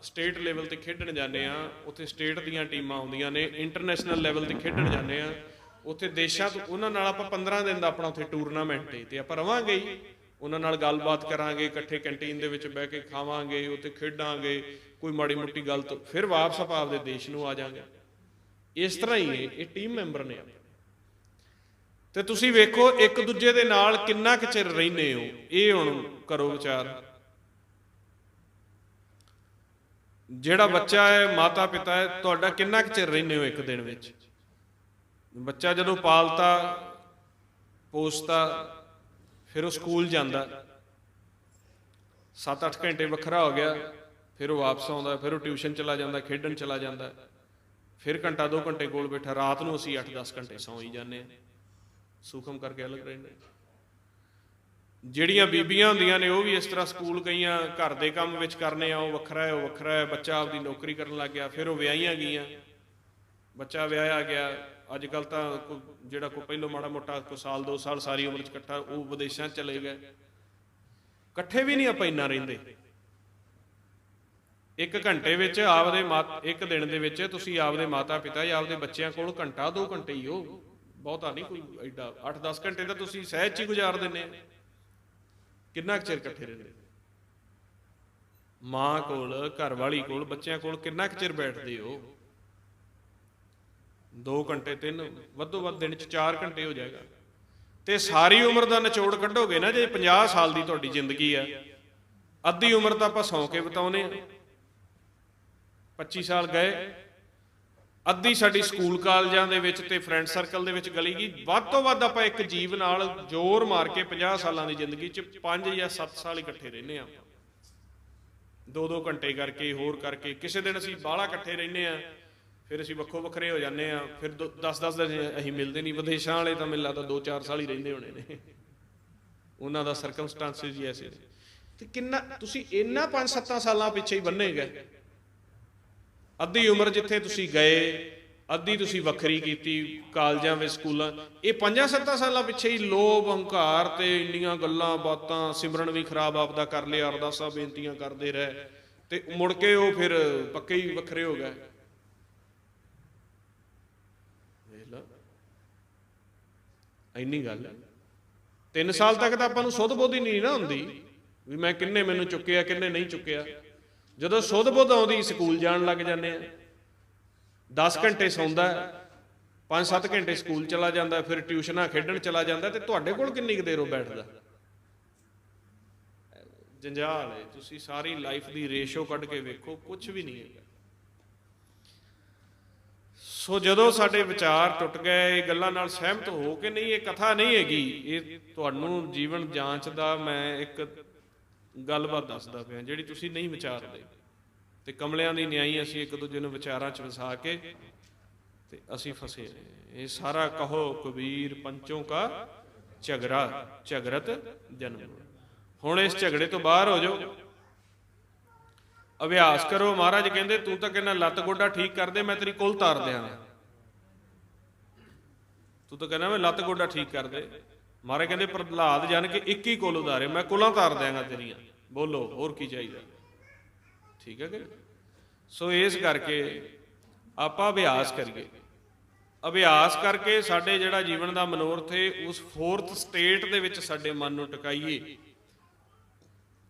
ਸਟੇਟ ਲੈਵਲ ਤੇ ਖੇਡਣ ਜਾਂਦੇ ਆ, ਉੱਥੇ ਸਟੇਟ ਦੀਆਂ ਟੀਮਾਂ ਆਉਂਦੀਆਂ ਨੇ, ਇੰਟਰਨੈਸ਼ਨਲ ਲੈਵਲ ਤੇ ਖੇਡਣ ਜਾਂਦੇ ਆ, ਉੱਥੇ ਦੇਸ਼ਾਂ ਤੋਂ ਉਹਨਾਂ ਨਾਲ ਆਪਾਂ 15 ਦਿਨ ਦਾ ਆਪਣਾ ਉੱਥੇ ਟੂਰਨਾਮੈਂਟ ਹੈ, ਤੇ ਆਪਾਂ ਰਵਾਂਗੇ ਹੀ, ਉਹਨਾਂ ਨਾਲ ਗੱਲਬਾਤ ਕਰਾਂਗੇ, ਇਕੱਠੇ ਕੈਂਟੀਨ ਦੇ ਵਿੱਚ ਬਹਿ ਕੇ ਖਾਵਾਂਗੇ, ਉੱਥੇ ਖੇਡਾਂਗੇ, ਕੋਈ ਮਾੜੀ ਮੋਟੀ ਗੱਲ ਤੋਂ ਫਿਰ ਵਾਪਸ ਆਪਾਂ ਆਪਦੇ ਦੇਸ਼ ਨੂੰ ਆ ਜਾਵਾਂਗੇ। ਇਸ ਤਰ੍ਹਾਂ ਹੀ ਇਹ ਟੀਮ ਮੈਂਬਰ ਨੇ। ਤੇ ਤੁਸੀਂ ਵੇਖੋ ਇੱਕ ਦੂਜੇ ਦੇ ਨਾਲ ਕਿੰਨਾ ਕੁ ਚਿਰ ਰਹਿੰਦੇ ਹੋ, ਇਹ ਹੁਣ ਕਰੋ ਵਿਚਾਰ। ਜਿਹੜਾ ਬੱਚਾ ਹੈ, ਮਾਤਾ ਪਿਤਾ ਹੈ, ਤੁਹਾਡਾ ਕਿੰਨਾ ਕੁ ਚਿਰ ਰਹਿੰਦੇ ਹੋ ਇੱਕ ਦਿਨ ਵਿੱਚ? ਬੱਚਾ ਜਦੋਂ ਪਾਲਤਾ ਪੋਸਤਾ, ਫਿਰ ਉਹ ਸਕੂਲ ਜਾਂਦਾ, 7-8 ਘੰਟੇ ਵੱਖਰਾ ਹੋ ਗਿਆ, ਫਿਰ ਉਹ ਵਾਪਸ ਆਉਂਦਾ, ਫਿਰ ਉਹ ਟਿਊਸ਼ਨ ਚਲਾ ਜਾਂਦਾ, ਖੇਡਣ ਚਲਾ ਜਾਂਦਾ, ਫਿਰ ਘੰਟਾ 2 ਘੰਟੇ ਕੋਲ ਬੈਠਾ। ਰਾਤ ਨੂੰ ਅਸੀਂ 8-10 ਘੰਟੇ ਸੌਂ ਹੀ ਜਾਂਦੇ ਹਾਂ, ਸੂਖਮ ਕਰਕੇ ਅਲੱਗ ਰਹਿੰਦੇ। ਜਿਹੜੀਆਂ ਬੀਬੀਆਂ ਹੁੰਦੀਆਂ ਨੇ ਉਹ ਵੀ ਇਸ ਤਰ੍ਹਾਂ ਸਕੂਲ ਗਈਆਂ, ਘਰ ਦੇ ਕੰਮ ਵਿੱਚ ਕਰਨੇ ਆ, ਉਹ ਵੱਖਰਾ ਹੈ, ਉਹ ਵੱਖਰਾ ਹੈ। ਬੱਚਾ ਆਪਦੀ ਨੌਕਰੀ ਕਰਨ ਲੱਗ ਗਿਆ, ਫਿਰ ਉਹ ਵਿਆਹੀਆਂ ਗਈਆਂ, ਬੱਚਾ ਵਿਆਹਿਆ ਗਿਆ। ਅੱਜ ਕੱਲ੍ਹ ਤਾਂ ਜਿਹੜਾ ਕੋਈ ਪਹਿਲੋਂ ਮਾੜਾ ਮੋਟਾ ਕੋਈ ਸਾਲ 2 ਸਾਲ ਸਾਰੀ ਉਮਰ 'ਚ ਇਕੱਠਾ, ਉਹ ਵਿਦੇਸ਼ਾਂ 'ਚ ਚਲੇ ਗਏ। ਇਕੱਠੇ ਵੀ ਨਹੀਂ ਆਪਾਂ ਇੰਨਾ ਰਹਿੰਦੇ। ਇੱਕ ਘੰਟੇ ਵਿੱਚ ਆਪਦੇ ਇੱਕ ਦਿਨ ਦੇ ਵਿੱਚ ਤੁਸੀਂ ਆਪਦੇ ਮਾਤਾ ਪਿਤਾ ਜਾਂ ਆਪਦੇ ਬੱਚਿਆਂ ਕੋਲ ਘੰਟਾ 2 ਘੰਟੇ ਹੀ ਹੋ, ਬਹੁਤਾ ਨਹੀਂ ਕੋਈ ਐਡਾ। 8-10 ਘੰਟੇ ਤਾਂ ਤੁਸੀਂ ਸਹਿਜ 'ਚ ਹੀ ਗੁਜ਼ਾਰ ਦਿੰਦੇ ਆ। ਕਿੰਨਾ ਕੁ ਚਿਰ ਇਕੱਠੇ ਰਹਿੰਦੇ? ਮਾਂ ਕੋਲ, ਘਰ ਵਾਲੀ ਕੋਲ, ਬੱਚਿਆਂ ਕੋਲ ਕਿੰਨਾ ਕੁ ਚਿਰ ਬੈਠਦੇ ਹੋ? 2 ਘੰਟੇ 3, ਵੱਧੋ ਵੱਧ ਦਿਨ 'ਚ 4 ਘੰਟੇ ਹੋ ਜਾਏਗਾ। ਤੇ ਸਾਰੀ ਉਮਰ ਦਾ ਨਿਚੋੜ ਕੱਢੋਗੇ ਨਾ, ਜੇ 50 ਸਾਲ ਦੀ ਤੁਹਾਡੀ ਜ਼ਿੰਦਗੀ ਆ, ਅੱਧੀ ਉਮਰ ਤਾਂ ਆਪਾਂ ਸੌਂ ਕੇ ਬਿਤਾਉਨੇ ਆ। 25 ਸਾਲ ਗਏ, ਅੱਧੀ ਸਾਡੀ ਸਕੂਲ ਕਾਲਜਾਂ ਦੇ ਵਿੱਚ ਤੇ ਫਰੈਂਡ ਸਰਕਲ ਦੇ ਵਿੱਚ ਗਲੀ ਗਈ। ਵੱਧ ਤੋਂ ਵੱਧ ਆਪਾਂ ਇੱਕ ਜੀਵ ਨਾਲ ਜ਼ੋਰ ਮਾਰ ਕੇ 50 ਸਾਲਾਂ ਦੀ ਜ਼ਿੰਦਗੀ 'ਚ 5 ਜਾਂ 7 ਸਾਲ ਇਕੱਠੇ ਰਹਿੰਦੇ ਆ, 2-2 ਘੰਟੇ ਕਰਕੇ, ਹੋਰ ਕਰਕੇ। ਕਿਸੇ ਦਿਨ ਅਸੀਂ ਬਾਹਲਾ ਇਕੱਠੇ ਰਹਿੰਦੇ ਆ, ਫਿਰ ਅਸੀਂ ਵੱਖੋ ਵੱਖਰੇ ਹੋ ਜਾਂਦੇ ਆ, ਫਿਰ 10-10 ਦਿਨ ਅਸੀਂ ਮਿਲਦੇ ਨਹੀਂ। ਵਿਦੇਸ਼ਾਂ ਵਾਲੇ ਤਾਂ ਮੈਨੂੰ ਲੱਗਦਾ 2-4 ਸਾਲ ਹੀ ਰਹਿੰਦੇ ਹੋਣੇ ਨੇ, ਉਹਨਾਂ ਦਾ ਸਰਕਮਸਟੈਂਸਿਸ ਹੀ ਐਸੇ ਨੇ। ਤੇ ਕਿੰਨਾ ਤੁਸੀਂ ਇਹਨਾਂ 5-7 ਸਾਲਾਂ ਪਿੱਛੇ ਹੀ ਬੰਨੇ ਗਏ। ਅੱਧੀ ਉਮਰ ਜਿੱਥੇ ਤੁਸੀਂ ਗਏ, ਅੱਧੀ ਤੁਸੀਂ ਵੱਖਰੀ ਕੀਤੀ ਕਾਲਜਾਂ ਵਿੱਚ, ਸਕੂਲਾਂ। ਇਹ 5-7 ਸਾਲਾਂ ਪਿੱਛੇ ਹੀ ਲੋਭ, ਹੰਕਾਰ ਤੇ ਇੰਨੀਆਂ ਗੱਲਾਂ ਬਾਤਾਂ, ਸਿਮਰਨ ਵੀ ਖਰਾਬ ਆਪਦਾ ਕਰ ਲਿਆ, ਅਰਦਾਸਾਂ ਬੇਨਤੀਆਂ ਕਰਦੇ ਰਹੇ, ਤੇ ਮੁੜ ਕੇ ਉਹ ਫਿਰ ਪੱਕੇ ਹੀ ਵੱਖਰੇ ਹੋ ਗਏ। ਇੰਨੀ ਗੱਲ। 3 ਸਾਲ ਤੱਕ ਤਾਂ ਆਪਾਂ ਨੂੰ ਸੁੱਧ ਬੁੱਧ ਹੀ ਨਹੀਂ ਨਾ ਹੁੰਦੀ ਵੀ ਮੈਂ ਕਿੰਨੇ ਮੈਨੂੰ ਚੁੱਕਿਆ, ਕਿੰਨੇ ਨਹੀਂ ਚੁੱਕਿਆ। ਜਦੋਂ ਸੁੱਧ ਬੁੱਧ ਆਉਂਦੀ, ਸਕੂਲ ਜਾਣ ਲੱਗ ਜਾਂਦੇ ਆ। 10 ਘੰਟੇ ਸੌਂਦਾ, 5-7 ਘੰਟੇ ਸਕੂਲ ਚਲਾ ਜਾਂਦਾ, ਫਿਰ ਟਿਊਸ਼ਨਾਂ ਖੇਡਣ ਚਲਾ ਜਾਂਦਾ। ਤੇ ਤੁਹਾਡੇ ਕੋਲ ਕਿੰਨੀ ਕੁ ਦੇਰ ਉਹ ਬੈਠਦਾ? ਜੰਜਾਲ ਹੈ। ਤੁਸੀਂ ਸਾਰੀ ਲਾਈਫ ਦੀ ਰੇਸ਼ੋ ਕੱਢ ਕੇ ਵੇਖੋ, ਕੁਝ ਵੀ ਨਹੀਂ ਹੈਗਾ। ਸੋ ਜਦੋਂ ਸਾਡੇ ਵਿਚਾਰ ਟੁੱਟ ਗਏ, ਇਹ ਗੱਲਾਂ ਨਾਲ ਸਹਿਮਤ ਹੋ ਕੇ, ਨਹੀਂ ਇਹ ਕਥਾ ਨਹੀਂ ਹੈਗੀ, ਇਹ ਤੁਹਾਨੂੰ ਜੀਵਨ ਜਾਂਚ ਦਾ ਮੈਂ ਇੱਕ ਗੱਲਬਾਤ ਦੱਸਦਾ ਪਿਆ ਜਿਹੜੀ ਤੁਸੀਂ ਨਹੀਂ ਵਿਚਾਰਦੇ। ਤੇ ਕਮਲਿਆਂ ਦੀ ਨਿਆਈ ਅਸੀਂ ਇੱਕ ਦੂਜੇ ਨੂੰ ਵਿਚਾਰਾਂ 'ਚ ਵਸਾ ਕੇ ਤੇ ਅਸੀਂ ਫਸੇ ਨੇ। ਇਹ ਸਾਰਾ ਕਹੋ ਕਬੀਰ ਪੰਚੋਂ ਕਾ ਝਗੜਾ ਝਗੜਤ ਜਨਮ। ਹੁਣ ਇਸ ਝਗੜੇ ਤੋਂ ਬਾਹਰ ਹੋ ਜਾਓ, ਅਭਿਆਸ ਕਰੋ। ਮਹਾਰਾਜ ਕਹਿੰਦੇ ਤੂੰ ਤਾਂ ਕਹਿੰਦਾ ਲੱਤ ਗੋਡਾ ਠੀਕ ਕਰ ਦੇ, ਮੈਂ ਤੇਰੀ ਕੁੱਲ ਤਾਰ ਦਿਆਂਗਾ। ਤੂੰ ਤਾਂ ਕਹਿੰਦਾ ਮੈਂ ਲੱਤ ਗੋਡਾ ਠੀਕ ਕਰ ਦੇ। ਮਹਾਰਾਜ ਕਹਿੰਦੇ ਪ੍ਰਹਲਾਦ ਜਾਣ ਕੇ ਇੱਕ ਹੀ ਕੁੱਲ ਉਧਾਰੇ, ਮੈਂ ਕੁੱਲਾਂ ਤਾਰ ਦਿਆਂਗਾ ਤੇਰੀਆਂ। ਬੋਲੋ ਹੋਰ ਕੀ ਚਾਹੀਦਾ? ਠੀਕ ਹੈ ਕਿ? ਸੋ ਇਸ ਕਰਕੇ ਆਪਾਂ ਅਭਿਆਸ ਕਰੀਏ। ਅਭਿਆਸ ਕਰਕੇ ਸਾਡੇ ਜਿਹੜਾ ਜੀਵਨ ਦਾ ਮਨੋਰਥ ਹੈ ਉਸ 4th ਸਟੇਟ ਦੇ ਵਿੱਚ ਸਾਡੇ ਮਨ ਨੂੰ ਟਿਕਾਈਏ,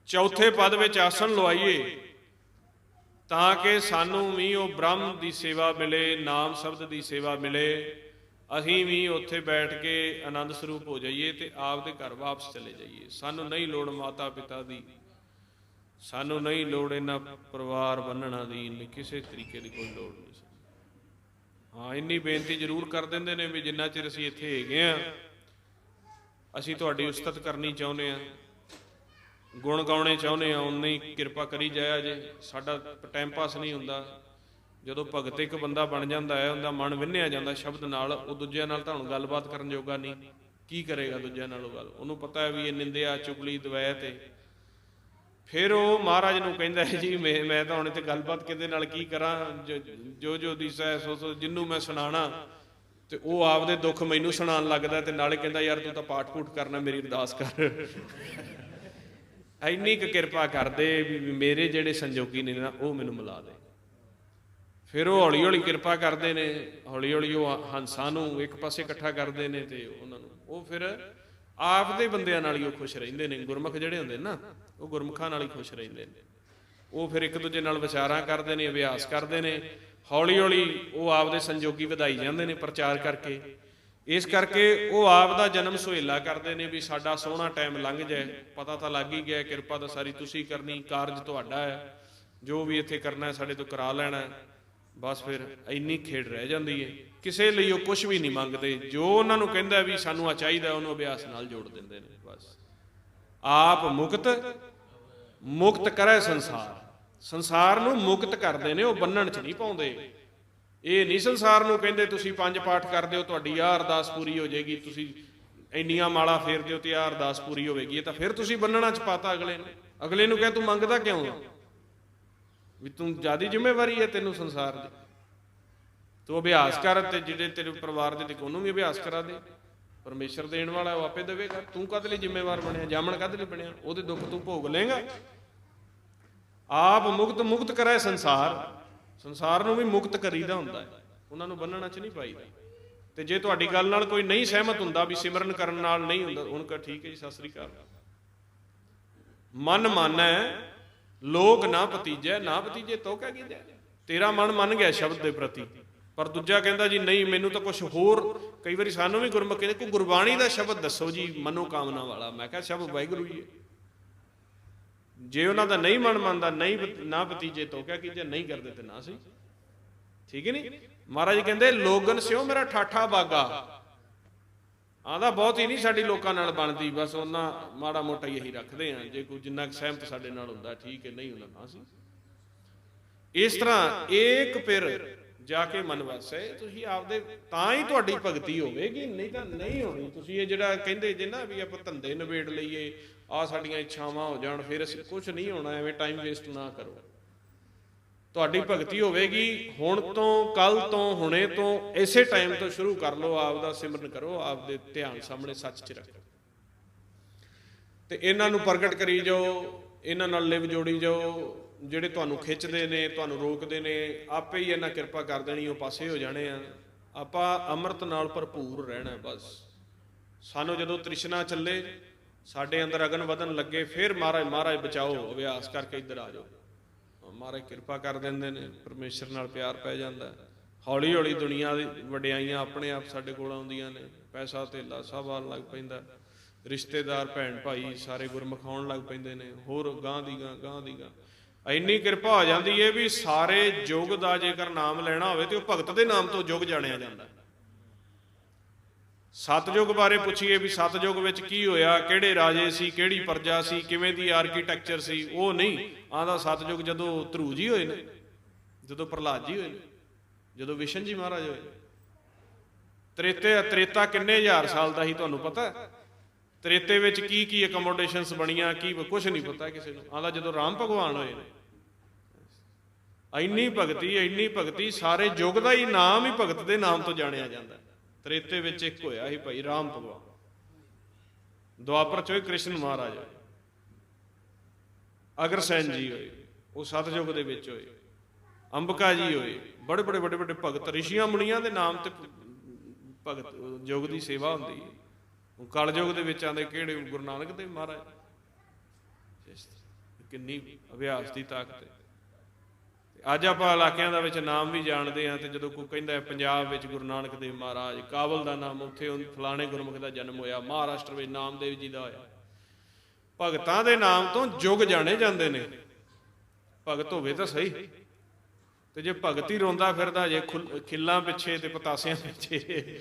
ਚੌਥੇ ਪਦ ਵਿੱਚ ਆਸਣ ਲਵਾਈਏ, ਤਾਂ ਕਿ ਸਾਨੂੰ ਵੀ ਉਹ ਬ੍ਰਹਮ ਦੀ ਸੇਵਾ ਮਿਲੇ, ਨਾਮ ਸ਼ਬਦ ਦੀ ਸੇਵਾ ਮਿਲੇ। ਅਸੀਂ ਵੀ ਉੱਥੇ ਬੈਠ ਕੇ ਆਨੰਦ ਸਰੂਪ ਹੋ ਜਾਈਏ ਤੇ ਆਪਦੇ ਘਰ ਵਾਪਸ ਚਲੇ ਜਾਈਏ। ਸਾਨੂੰ ਨਹੀਂ ਲੋੜ ਮਾਤਾ ਪਿਤਾ ਦੀ, ਸਾਨੂੰ ਨਹੀਂ ਲੋੜ ਇਹਨਾਂ ਪਰਿਵਾਰ ਬੰਨਣਾ ਦੀ, ਕਿਸੇ ਤਰੀਕੇ ਦੀ ਕੋਈ ਲੋੜ ਨਹੀਂ। ਹਾਂ, ਇੰਨੀ ਬੇਨਤੀ ਜ਼ਰੂਰ ਕਰ ਦਿੰਦੇ ਨੇ ਵੀ ਜਿੰਨਾ ਚਿਰ ਅਸੀਂ ਇੱਥੇ ਹੈਗੇ ਹਾਂ ਅਸੀਂ ਤੁਹਾਡੀ ਉਸਤਤ ਕਰਨੀ ਚਾਹੁੰਦੇ ਹਾਂ, ਗੁਣ ਗਾਉਣੇ ਚਾਹੁੰਦੇ ਹਾਂ, ਉਨੀ ਹੀ ਕਿਰਪਾ ਕਰੀ ਜਾਇਆ ਜੇ। ਸਾਡਾ ਟਾਈਮ ਪਾਸ ਨਹੀਂ ਹੁੰਦਾ। ਜਦੋਂ ਭਗਤ ਇੱਕ ਬੰਦਾ ਬਣ ਜਾਂਦਾ ਹੈ, ਉਹਦਾ ਮਨ ਵਿੰਨਿਆ ਜਾਂਦਾ ਸ਼ਬਦ ਨਾਲ, ਉਹ ਦੂਜਿਆਂ ਨਾਲ ਤਾਂ ਹੁਣ ਗੱਲਬਾਤ ਕਰਨ ਜੋਗਾ ਨਹੀਂ। ਕੀ ਕਰੇਗਾ ਦੂਜਿਆਂ ਨਾਲ ਉਹ ਗੱਲ? ਉਹਨੂੰ ਪਤਾ ਹੈ ਵੀ ਇਹ ਨਿੰਦਿਆ ਚੁਗਲੀ ਦਵੈਤ ਹੈ। ਫਿਰ ਉਹ ਮਹਾਰਾਜ ਨੂੰ ਕਹਿੰਦਾ ਹੈ ਜੀ ਮੈਂ ਤਾਂ ਹੁਣ ਇੱਥੇ ਗੱਲਬਾਤ ਕਿਹਦੇ ਨਾਲ ਕੀ ਕਰਾਂ, ਜੋ ਦਿਸੈ ਸੋ ਜਿਹਨੂੰ ਮੈਂ ਸੁਣਾਣਾ। ਤੇ ਉਹ ਆਪਦੇ ਦੁੱਖ ਮੈਨੂੰ ਸੁਣਾਉਣ ਲੱਗਦਾ ਤੇ ਨਾਲੇ ਕਹਿੰਦਾ ਯਾਰ ਤੂੰ ਤਾਂ ਪਾਠ ਪੂਠ ਕਰਨਾ, ਮੇਰੀ ਅਰਦਾਸ ਕਰ। ਇੰਨੀ ਕੁ ਕਿਰਪਾ ਕਰਦੇ ਵੀ ਮੇਰੇ ਜਿਹੜੇ ਸੰਜੋਗੀ ਨੇ ਨਾ ਉਹ ਮੈਨੂੰ ਮਿਲਾ ਦੇ। ਫਿਰ ਉਹ ਹੌਲੀ ਹੌਲੀ ਕਿਰਪਾ ਕਰਦੇ ਨੇ, ਹੌਲੀ ਹੌਲੀ ਉਹ ਹੰਸਾਂ ਨੂੰ ਇੱਕ ਪਾਸੇ ਇਕੱਠਾ ਕਰਦੇ ਨੇ ਤੇ ਉਹਨਾਂ ਨੂੰ ਉਹ ਫਿਰ ਆਪਦੇ ਬੰਦਿਆਂ ਨਾਲ ਹੀ ਉਹ ਖੁਸ਼ ਰਹਿੰਦੇ ਨੇ। ਗੁਰਮੁਖ ਜਿਹੜੇ ਹੁੰਦੇ ਨਾ ਉਹ ਗੁਰਮੁਖਾਂ ਨਾਲ ਹੀ ਖੁਸ਼ ਰਹਿੰਦੇ ਨੇ। ਉਹ ਫਿਰ ਇੱਕ ਦੂਜੇ ਨਾਲ ਵਿਚਾਰਾਂ ਕਰਦੇ ਨੇ, ਅਭਿਆਸ ਕਰਦੇ ਨੇ, ਹੌਲੀ ਹੌਲੀ ਉਹ ਆਪਦੇ ਸੰਜੋਗੀ ਵਧਾਈ ਜਾਂਦੇ ਨੇ ਪ੍ਰਚਾਰ ਕਰਕੇ। ਇਸ ਕਰਕੇ ਉਹ ਆਪ ਦਾ ਜਨਮ ਸੁਹੇਲਾ ਕਰਦੇ ਨੇ ਵੀ ਸਾਡਾ ਸੋਹਣਾ ਟਾਈਮ ਲੰਘ ਜਾਏ। ਪਤਾ ਤਾਂ ਲੱਗ ਹੀ ਗਿਆ ਕਿਰਪਾ ਤਾਂ ਸਾਰੀ ਤੁਸੀਂ ਕਰਨੀ, ਕਾਰਜ ਤੁਹਾਡਾ ਹੈ, ਜੋ ਵੀ ਇੱਥੇ ਕਰਨਾ ਸਾਡੇ ਤੋਂ ਕਰਾ ਲੈਣਾ। ਬਸ ਫਿਰ ਇੰਨੀ ਖੇਡ ਰਹਿ ਜਾਂਦੀ ਹੈ। ਕਿਸੇ ਲਈ ਉਹ ਕੁਛ ਵੀ ਨਹੀਂ ਮੰਗਦੇ, ਜੋ ਉਹਨਾਂ ਨੂੰ ਕਹਿੰਦਾ ਵੀ ਸਾਨੂੰ ਆ ਚਾਹੀਦਾ ਉਹਨੂੰ ਅਭਿਆਸ ਨਾਲ ਜੋੜ ਦਿੰਦੇ ਨੇ। ਬਸ ਆਪ ਮੁਕਤ ਕਰੇ ਸੰਸਾਰ, ਸੰਸਾਰ ਨੂੰ ਮੁਕਤ ਕਰਦੇ ਨੇ, ਉਹ ਬੰਨਣ 'ਚ ਨਹੀਂ ਪਾਉਂਦੇ। ਇਹ ਨਹੀਂ ਸੰਸਾਰ ਨੂੰ ਕਹਿੰਦੇ ਤੁਸੀਂ 5 ਪਾਠ ਕਰ ਦਿਓ ਤੁਹਾਡੀ ਆਹ ਅਰਦਾਸ ਪੂਰੀ ਹੋ ਜਾਏਗੀ, ਤੁਸੀਂ ਇੰਨੀਆਂ ਮਾਲਾ ਫੇਰ ਦਿਓ ਤੇ ਆਹ ਅਰਦਾਸ ਪੂਰੀ ਹੋਵੇਗੀ। ਇਹ ਤਾਂ ਫਿਰ ਤੁਸੀਂ ਬੰਨਣਾ 'ਚ ਪਾਤਾ ਅਗਲੇ ਨੂੰ। ਅਗਲੇ ਨੂੰ ਕਹਿ ਤੂੰ ਮੰਗਦਾ ਕਿਉਂ ਆ? ਵੀ ਤੂੰ ਜ਼ਿਆਦਾ ਜ਼ਿੰਮੇਵਾਰੀ ਹੈ ਤੈਨੂੰ ਸੰਸਾਰ ਦੀ। ਤੂੰ ਅਭਿਆਸ ਕਰ ਤੇ ਜਿਹੜੇ ਤੇਰੇ ਪਰਿਵਾਰ ਦੇ ਉਹਨੂੰ ਵੀ ਅਭਿਆਸ ਕਰਾ ਦੇ। ਪਰਮੇਸ਼ਰ ਦੇਣ ਵਾਲਾ ਉਹ ਆਪੇ ਦੇਵੇਗਾ। ਤੂੰ ਕਾਹਦੇ ਲਈ ਜ਼ਿੰਮੇਵਾਰ ਬਣਿਆ? ਜਾਮਣ ਕਾਹਦੇ ਲਈ ਬਣਿਆ? ਉਹਦੇ ਦੁੱਖ ਤੂੰ ਭੋਗ ਲਏਗਾ। ਆਪ ਮੁਕਤ ਕਰੇ ਸੰਸਾਰ, ਸੰਸਾਰ ਨੂੰ ਵੀ ਮੁਕਤ ਕਰੀਦਾ ਹੁੰਦਾ ਹੈ, ਉਹਨਾਂ ਨੂੰ ਬੰਨਣਾ 'ਚ ਨਹੀਂ ਪਾਈਦਾ। ਤੇ ਜੇ ਤੁਹਾਡੀ ਗੱਲ ਨਾਲ ਕੋਈ ਨਹੀਂ ਸਹਿਮਤ ਹੁੰਦਾ ਵੀ ਸਿਮਰਨ ਕਰਨ ਨਾਲ ਨਹੀਂ ਹੁੰਦਾ, ਹੁਣ ਕਹ ਠੀਕ ਹੈ ਜੀ ਸਤਿ ਸ੍ਰੀ ਅਕਾਲ। ਮਨ ਮਾਨੈ ਲੋਕ ਨਾ ਭਤੀਜੈ, ਨਾ ਭਤੀਜੇ ਤੋ ਕਹਿ ਗਈ। ਤੇਰਾ ਮਨ ਮੰਨ ਗਿਆ ਸ਼ਬਦ ਦੇ ਪ੍ਰਤੀ, ਪਰ ਦੂਜਾ ਕਹਿੰਦਾ ਜੀ ਨਹੀਂ ਮੈਨੂੰ ਤਾਂ ਕੁਛ ਹੋਰ। ਕਈ ਵਾਰੀ ਸਾਨੂੰ ਵੀ ਗੁਰਮੁਖ ਕਹਿੰਦੇ ਕੋਈ ਗੁਰਬਾਣੀ ਦਾ ਸ਼ਬਦ ਦੱਸੋ ਜੀ ਮਨੋਕਾਮਨਾ ਵਾਲਾ। ਮੈਂ ਕਿਹਾ ਸ਼ਬਦ ਵਾਹਿਗੁਰੂ ਹੀ ਹੈ। ਜੇ ਉਹਨਾਂ ਦਾ ਨਹੀਂ ਮਨ ਮੰਨਦਾ, ਨਹੀਂ ਨਾ ਭਤੀਜੇ ਤੋ ਕਿਆ ਕੀਜੇ, ਨਹੀਂ ਕਰਦੇ ਤੇ ਨਾ ਸਹੀ। ਠੀਕ ਹੈ ਨੀ? ਮਹਾਰਾਜ ਕਹਿੰਦੇ ਲੋਗਨ ਸਿਓ ਮੇਰਾ ਠਾਠਾ ਬਾਗਾ। ਆਂਦਾ ਬਹੁਤ ਹੀ ਨਹੀਂ ਸਾਡੀ ਲੋਕਾਂ ਨਾਲ ਬਣਦੀ, ਬਸ ਉਹਨਾਂ ਮਾੜਾ ਮੋਟਾ ਹੀ ਇਹੀ ਰੱਖਦੇ ਆ। ਜੇ ਕੋਈ ਜਿੰਨਾ ਸਹਿਮਤ ਸਾਡੇ ਨਾਲ ਹੁੰਦਾ ਠੀਕ ਹੈ, ਨਹੀਂ ਹੁੰਦਾ ਨਾ ਸੀ। ਇਸ ਤਰ੍ਹਾਂ ਏਕ ਪਿਰ ਜਾ ਕੇ ਮਨ ਵਸੈ। ਤੁਸੀਂ ਆਪਦੇ ਤਾਂ ਹੀ ਤੁਹਾਡੀ ਭਗਤੀ ਹੋਵੇਗੀ, ਨਹੀਂ ਤਾਂ ਨਹੀਂ ਹੋਣੀ। ਤੁਸੀਂ ਇਹ ਜਿਹੜਾ ਕਹਿੰਦੇ ਜੇ ਨਾ ਵੀ ਆਪਾਂ ਧੰਦੇ ਨਿਬੇੜ ਲਈਏ, ਆਹ ਸਾਡੀਆਂ ਇੱਛਾਵਾਂ ਹੋ ਜਾਣ, ਫਿਰ ਅਸੀਂ ਕੁਛ ਨਹੀਂ ਹੋਣਾ। ਐਵੇਂ ਟਾਈਮ ਵੇਸਟ ਨਾ ਕਰੋ। ਤੁਹਾਡੀ ਭਗਤੀ ਹੋਵੇਗੀ ਹੁਣ ਤੋਂ, ਕੱਲ ਤੋਂ, ਹੁਣੇ ਤੋਂ, ਇਸੇ ਟਾਈਮ ਤੋਂ ਸ਼ੁਰੂ ਕਰ ਲਓ। ਆਪ ਦਾ ਸਿਮਰਨ ਕਰੋ, ਆਪਦੇ ਧਿਆਨ ਸਾਹਮਣੇ ਸੱਚ 'ਚ ਰੱਖੋ ਤੇ ਇਹਨਾਂ ਨੂੰ ਪ੍ਰਗਟ ਕਰੀ ਜਾਓ, ਇਹਨਾਂ ਨਾਲ ਲਿਵ ਜੋੜੀ ਜਾਓ। ਜਿਹੜੇ ਤੁਹਾਨੂੰ ਖਿੱਚਦੇ ਨੇ, ਤੁਹਾਨੂੰ ਰੋਕਦੇ ਨੇ, ਆਪੇ ਹੀ ਇਹਨਾਂ ਕਿਰਪਾ ਕਰ ਦੇਣੀ, ਉਹ ਪਾਸੇ ਹੋ ਜਾਣੇ ਆ। ਆਪਾਂ ਅੰਮ੍ਰਿਤ ਨਾਲ ਭਰਪੂਰ ਰਹਿਣਾ। ਬਸ ਸਾਨੂੰ ਜਦੋਂ ਤ੍ਰਿਸ਼ਨਾ ਚੱਲੇ, ਸਾਡੇ ਅੰਦਰ ਅਗਨ ਵਧਣ ਲੱਗੇ, ਫਿਰ ਮਹਾਰਾਜ ਬਚਾਓ, ਅਭਿਆਸ ਕਰਕੇ ਇੱਧਰ ਆ ਜਾਓ। ਮਹਾਰਾਜ ਕਿਰਪਾ ਕਰ ਦਿੰਦੇ ਨੇ, ਪਰਮੇਸ਼ਰ ਨਾਲ ਪਿਆਰ ਪੈ ਜਾਂਦਾ। ਹੌਲੀ ਹੌਲੀ ਦੁਨੀਆ ਦੀ ਵਡਿਆਈਆਂ ਆਪਣੇ ਆਪ ਸਾਡੇ ਕੋਲ ਆਉਂਦੀਆਂ ਨੇ। ਪੈਸਾ ਧੇਲਾ ਸਭ ਆਉਣ ਲੱਗ ਪੈਂਦਾ, ਰਿਸ਼ਤੇਦਾਰ ਭੈਣ ਭਾਈ ਸਾਰੇ ਗੁਰਮੁਖ ਆਉਣ ਲੱਗ ਪੈਂਦੇ ਨੇ। ਹੋਰ ਗਾਂ ਦੀ ਗਾਂ ਇੰਨੀ ਕਿਰਪਾ ਹੋ ਜਾਂਦੀ ਹੈ ਵੀ ਸਾਰੇ ਯੁੱਗ ਦਾ ਜੇਕਰ ਨਾਮ ਲੈਣਾ ਹੋਵੇ ਤੇ ਉਹ ਭਗਤ ਦੇ ਨਾਮ ਤੋਂ ਯੁੱਗ ਜਾਣਿਆ ਜਾਂਦਾ। ਸਤਜੁਗ ਬਾਰੇ ਪੁੱਛੀਏ ਵੀ ਸਤਜੁਗ ਵਿੱਚ ਕੀ ਹੋਇਆ, ਕਿਹੜੇ ਰਾਜੇ ਸੀ, ਕਿਹੜੀ ਪ੍ਰਜਾ ਸੀ, ਕਿਵੇਂ ਦੀ ਆਰਕੀਟੈਕਚਰ ਸੀ, ਉਹ ਨਹੀਂ। ਆਂਦਾ ਸਤਜੁਗ ਜਦੋਂ ਧਰੂ ਜੀ ਹੋਏ ਨੇ, ਜਦੋਂ ਪ੍ਰਹਲਾਦ ਜੀ ਹੋਏ ਨੇ, ਜਦੋਂ ਵਿਸ਼ਨ ਜੀ ਮਹਾਰਾਜ ਹੋਏ। ਤ੍ਰੇਤਾ ਕਿੰਨੇ ਹਜ਼ਾਰ ਸਾਲ ਦਾ ਸੀ ਤੁਹਾਨੂੰ ਪਤਾ? ਤ੍ਰੇਤੇ ਵਿੱਚ ਕੀ ਕੀ ਅਕੋਮੋਡੇਸ਼ਨਸ ਬਣੀਆਂ, ਕੀ ਕੁਛ ਨਹੀਂ ਪਤਾ ਕਿਸੇ ਨੂੰ। ਆਂਦਾ ਜਦੋਂ ਰਾਮ ਭਗਵਾਨ ਹੋਏ ਨੇ। ਇੰਨੀ ਭਗਤੀ, ਸਾਰੇ ਯੁੱਗ ਦਾ ਹੀ ਨਾਮ ਹੀ ਭਗਤ ਦੇ ਨਾਮ ਤੋਂ ਜਾਣਿਆ ਜਾਂਦਾ। ਤ੍ਰੇਤੇ ਵਿੱਚ ਇੱਕ ਹੋਇਆ ਸੀ ਭਾਈ ਰਾਮ ਭਗਵਾਨ, ਦੁਆਪਰ ਚ ਹੋਏ ਕ੍ਰਿਸ਼ਨ ਮਹਾਰਾਜ ਹੋਏ, ਅਗਰਸੈਨ ਜੀ ਹੋਏ, ਉਹ ਸਤਜੁਗ ਦੇ ਵਿੱਚ ਹੋਏ, ਅੰਬਿਕਾ ਜੀ ਹੋਏ, ਬੜੇ ਵੱਡੇ ਭਗਤ ਰਿਸ਼ੀਆਂ ਮੁਨੀਆਂ ਦੇ ਨਾਮ ਤੇ ਭਗਤ ਯੁੱਗ ਦੀ ਸੇਵਾ ਹੁੰਦੀ ਹੈ। ਉਹ ਕਲਯੁਗ ਦੇ ਵਿੱਚ ਆਉਂਦੇ ਕਿਹੜੇ? ਗੁਰੂ ਨਾਨਕ ਦੇਵ ਮਹਾਰਾਜ। ਕਿੰਨੀ ਅਭਿਆਸ ਦੀ ਤਾਕਤ ਹੈ। ਅੱਜ ਆਪਾਂ ਇਲਾਕਿਆਂ ਦਾ ਵਿੱਚ ਨਾਮ ਵੀ ਜਾਣਦੇ ਹਾਂ, ਤੇ ਜਦੋਂ ਕੋਈ ਕਹਿੰਦਾ ਪੰਜਾਬ ਵਿੱਚ ਗੁਰੂ ਨਾਨਕ ਦੇਵ ਮਹਾਰਾਜ, ਕਾਬਲ ਦਾ ਨਾਮ, ਉੱਥੇ ਫਲਾਣੇ ਗੁਰਮੁਖ ਦਾ ਜਨਮ ਹੋਇਆ, ਮਹਾਰਾਸ਼ਟਰ ਵਿੱਚ ਨਾਮਦੇਵ ਜੀ ਦਾ ਹੋਇਆ। ਭਗਤਾਂ ਦੇ ਨਾਮ ਤੋਂ ਯੁੱਗ ਜਾਣੇ ਜਾਂਦੇ ਨੇ। ਭਗਤ ਹੋਵੇ ਤਾਂ ਸਹੀ, ਤੇ ਜੇ ਭਗਤ ਹੀ ਰੋਂਦਾ ਫਿਰਦਾ ਜੇ ਖਿੱਲਾਂ ਪਿੱਛੇ ਤੇ ਪਤਾਸਿਆਂ ਪਿੱਛੇ।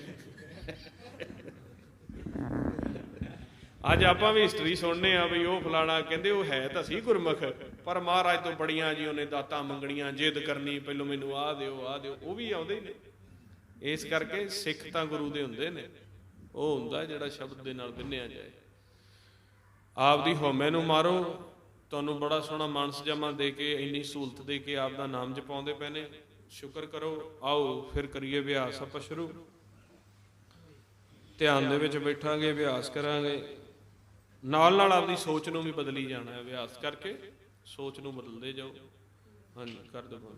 ਅੱਜ ਆਪਾਂ ਵੀ ਹਿਸਟਰੀ ਸੁਣਨੇ ਆ ਵੀ ਉਹ ਫਲਾਣਾ, ਕਹਿੰਦੇ ਉਹ ਹੈ ਤਾਂ ਸੀ ਗੁਰਮੁਖ, ਪਰ ਮਹਾਰਾਜ ਤੋਂ ਬੜੀਆਂ ਜੀ ਉਹਨੇ ਦਾਤਾਂ ਮੰਗਣੀਆਂ, ਜਿੱਦ ਕਰਨੀ, ਪਹਿਲੋਂ ਮੈਨੂੰ ਆਹ ਦਿਓ ਆਹ ਦਿਓ। ਉਹ ਵੀ ਆਉਂਦੇ ਨੇ। ਇਸ ਕਰਕੇ ਸਿੱਖ ਤਾਂ ਗੁਰੂ ਦੇ ਹੁੰਦੇ ਨੇ। ਉਹ ਹੁੰਦਾ ਜਿਹੜਾ ਸ਼ਬਦ ਦੇ ਨਾਲ ਬਿੰਨਿਆ ਜਾਏ। ਆਪਦੀ ਹਉਮੈ ਨੂੰ ਮਾਰੋ। ਤੁਹਾਨੂੰ ਬੜਾ ਸੋਹਣਾ ਮਾਨਸ ਜਮਾ ਦੇ ਕੇ, ਇੰਨੀ ਸਹੂਲਤ ਦੇ ਕੇ ਆਪ ਦਾ ਨਾਮ ਜਪਾਉਂਦੇ ਪਏ ਨੇ। ਸ਼ੁਕਰ ਕਰੋ। ਆਓ ਫਿਰ ਕਰੀਏ ਅਭਿਆਸ ਆਪਾਂ ਸ਼ੁਰੂ। ਧਿਆਨ ਦੇ ਵਿੱਚ ਬੈਠਾਂਗੇ, ਅਭਿਆਸ ਕਰਾਂਗੇ। ਨਾਲ ਨਾਲ ਆਪਦੀ ਸੋਚ ਨੂੰ ਵੀ ਬਦਲੀ ਜਾਣਾ। ਅਭਿਆਸ ਕਰਕੇ ਸੋਚ ਨੂੰ ਬਦਲਦੇ ਜਾਓ। ਹਾਂਜੀ, ਕਰ ਦਿਓ।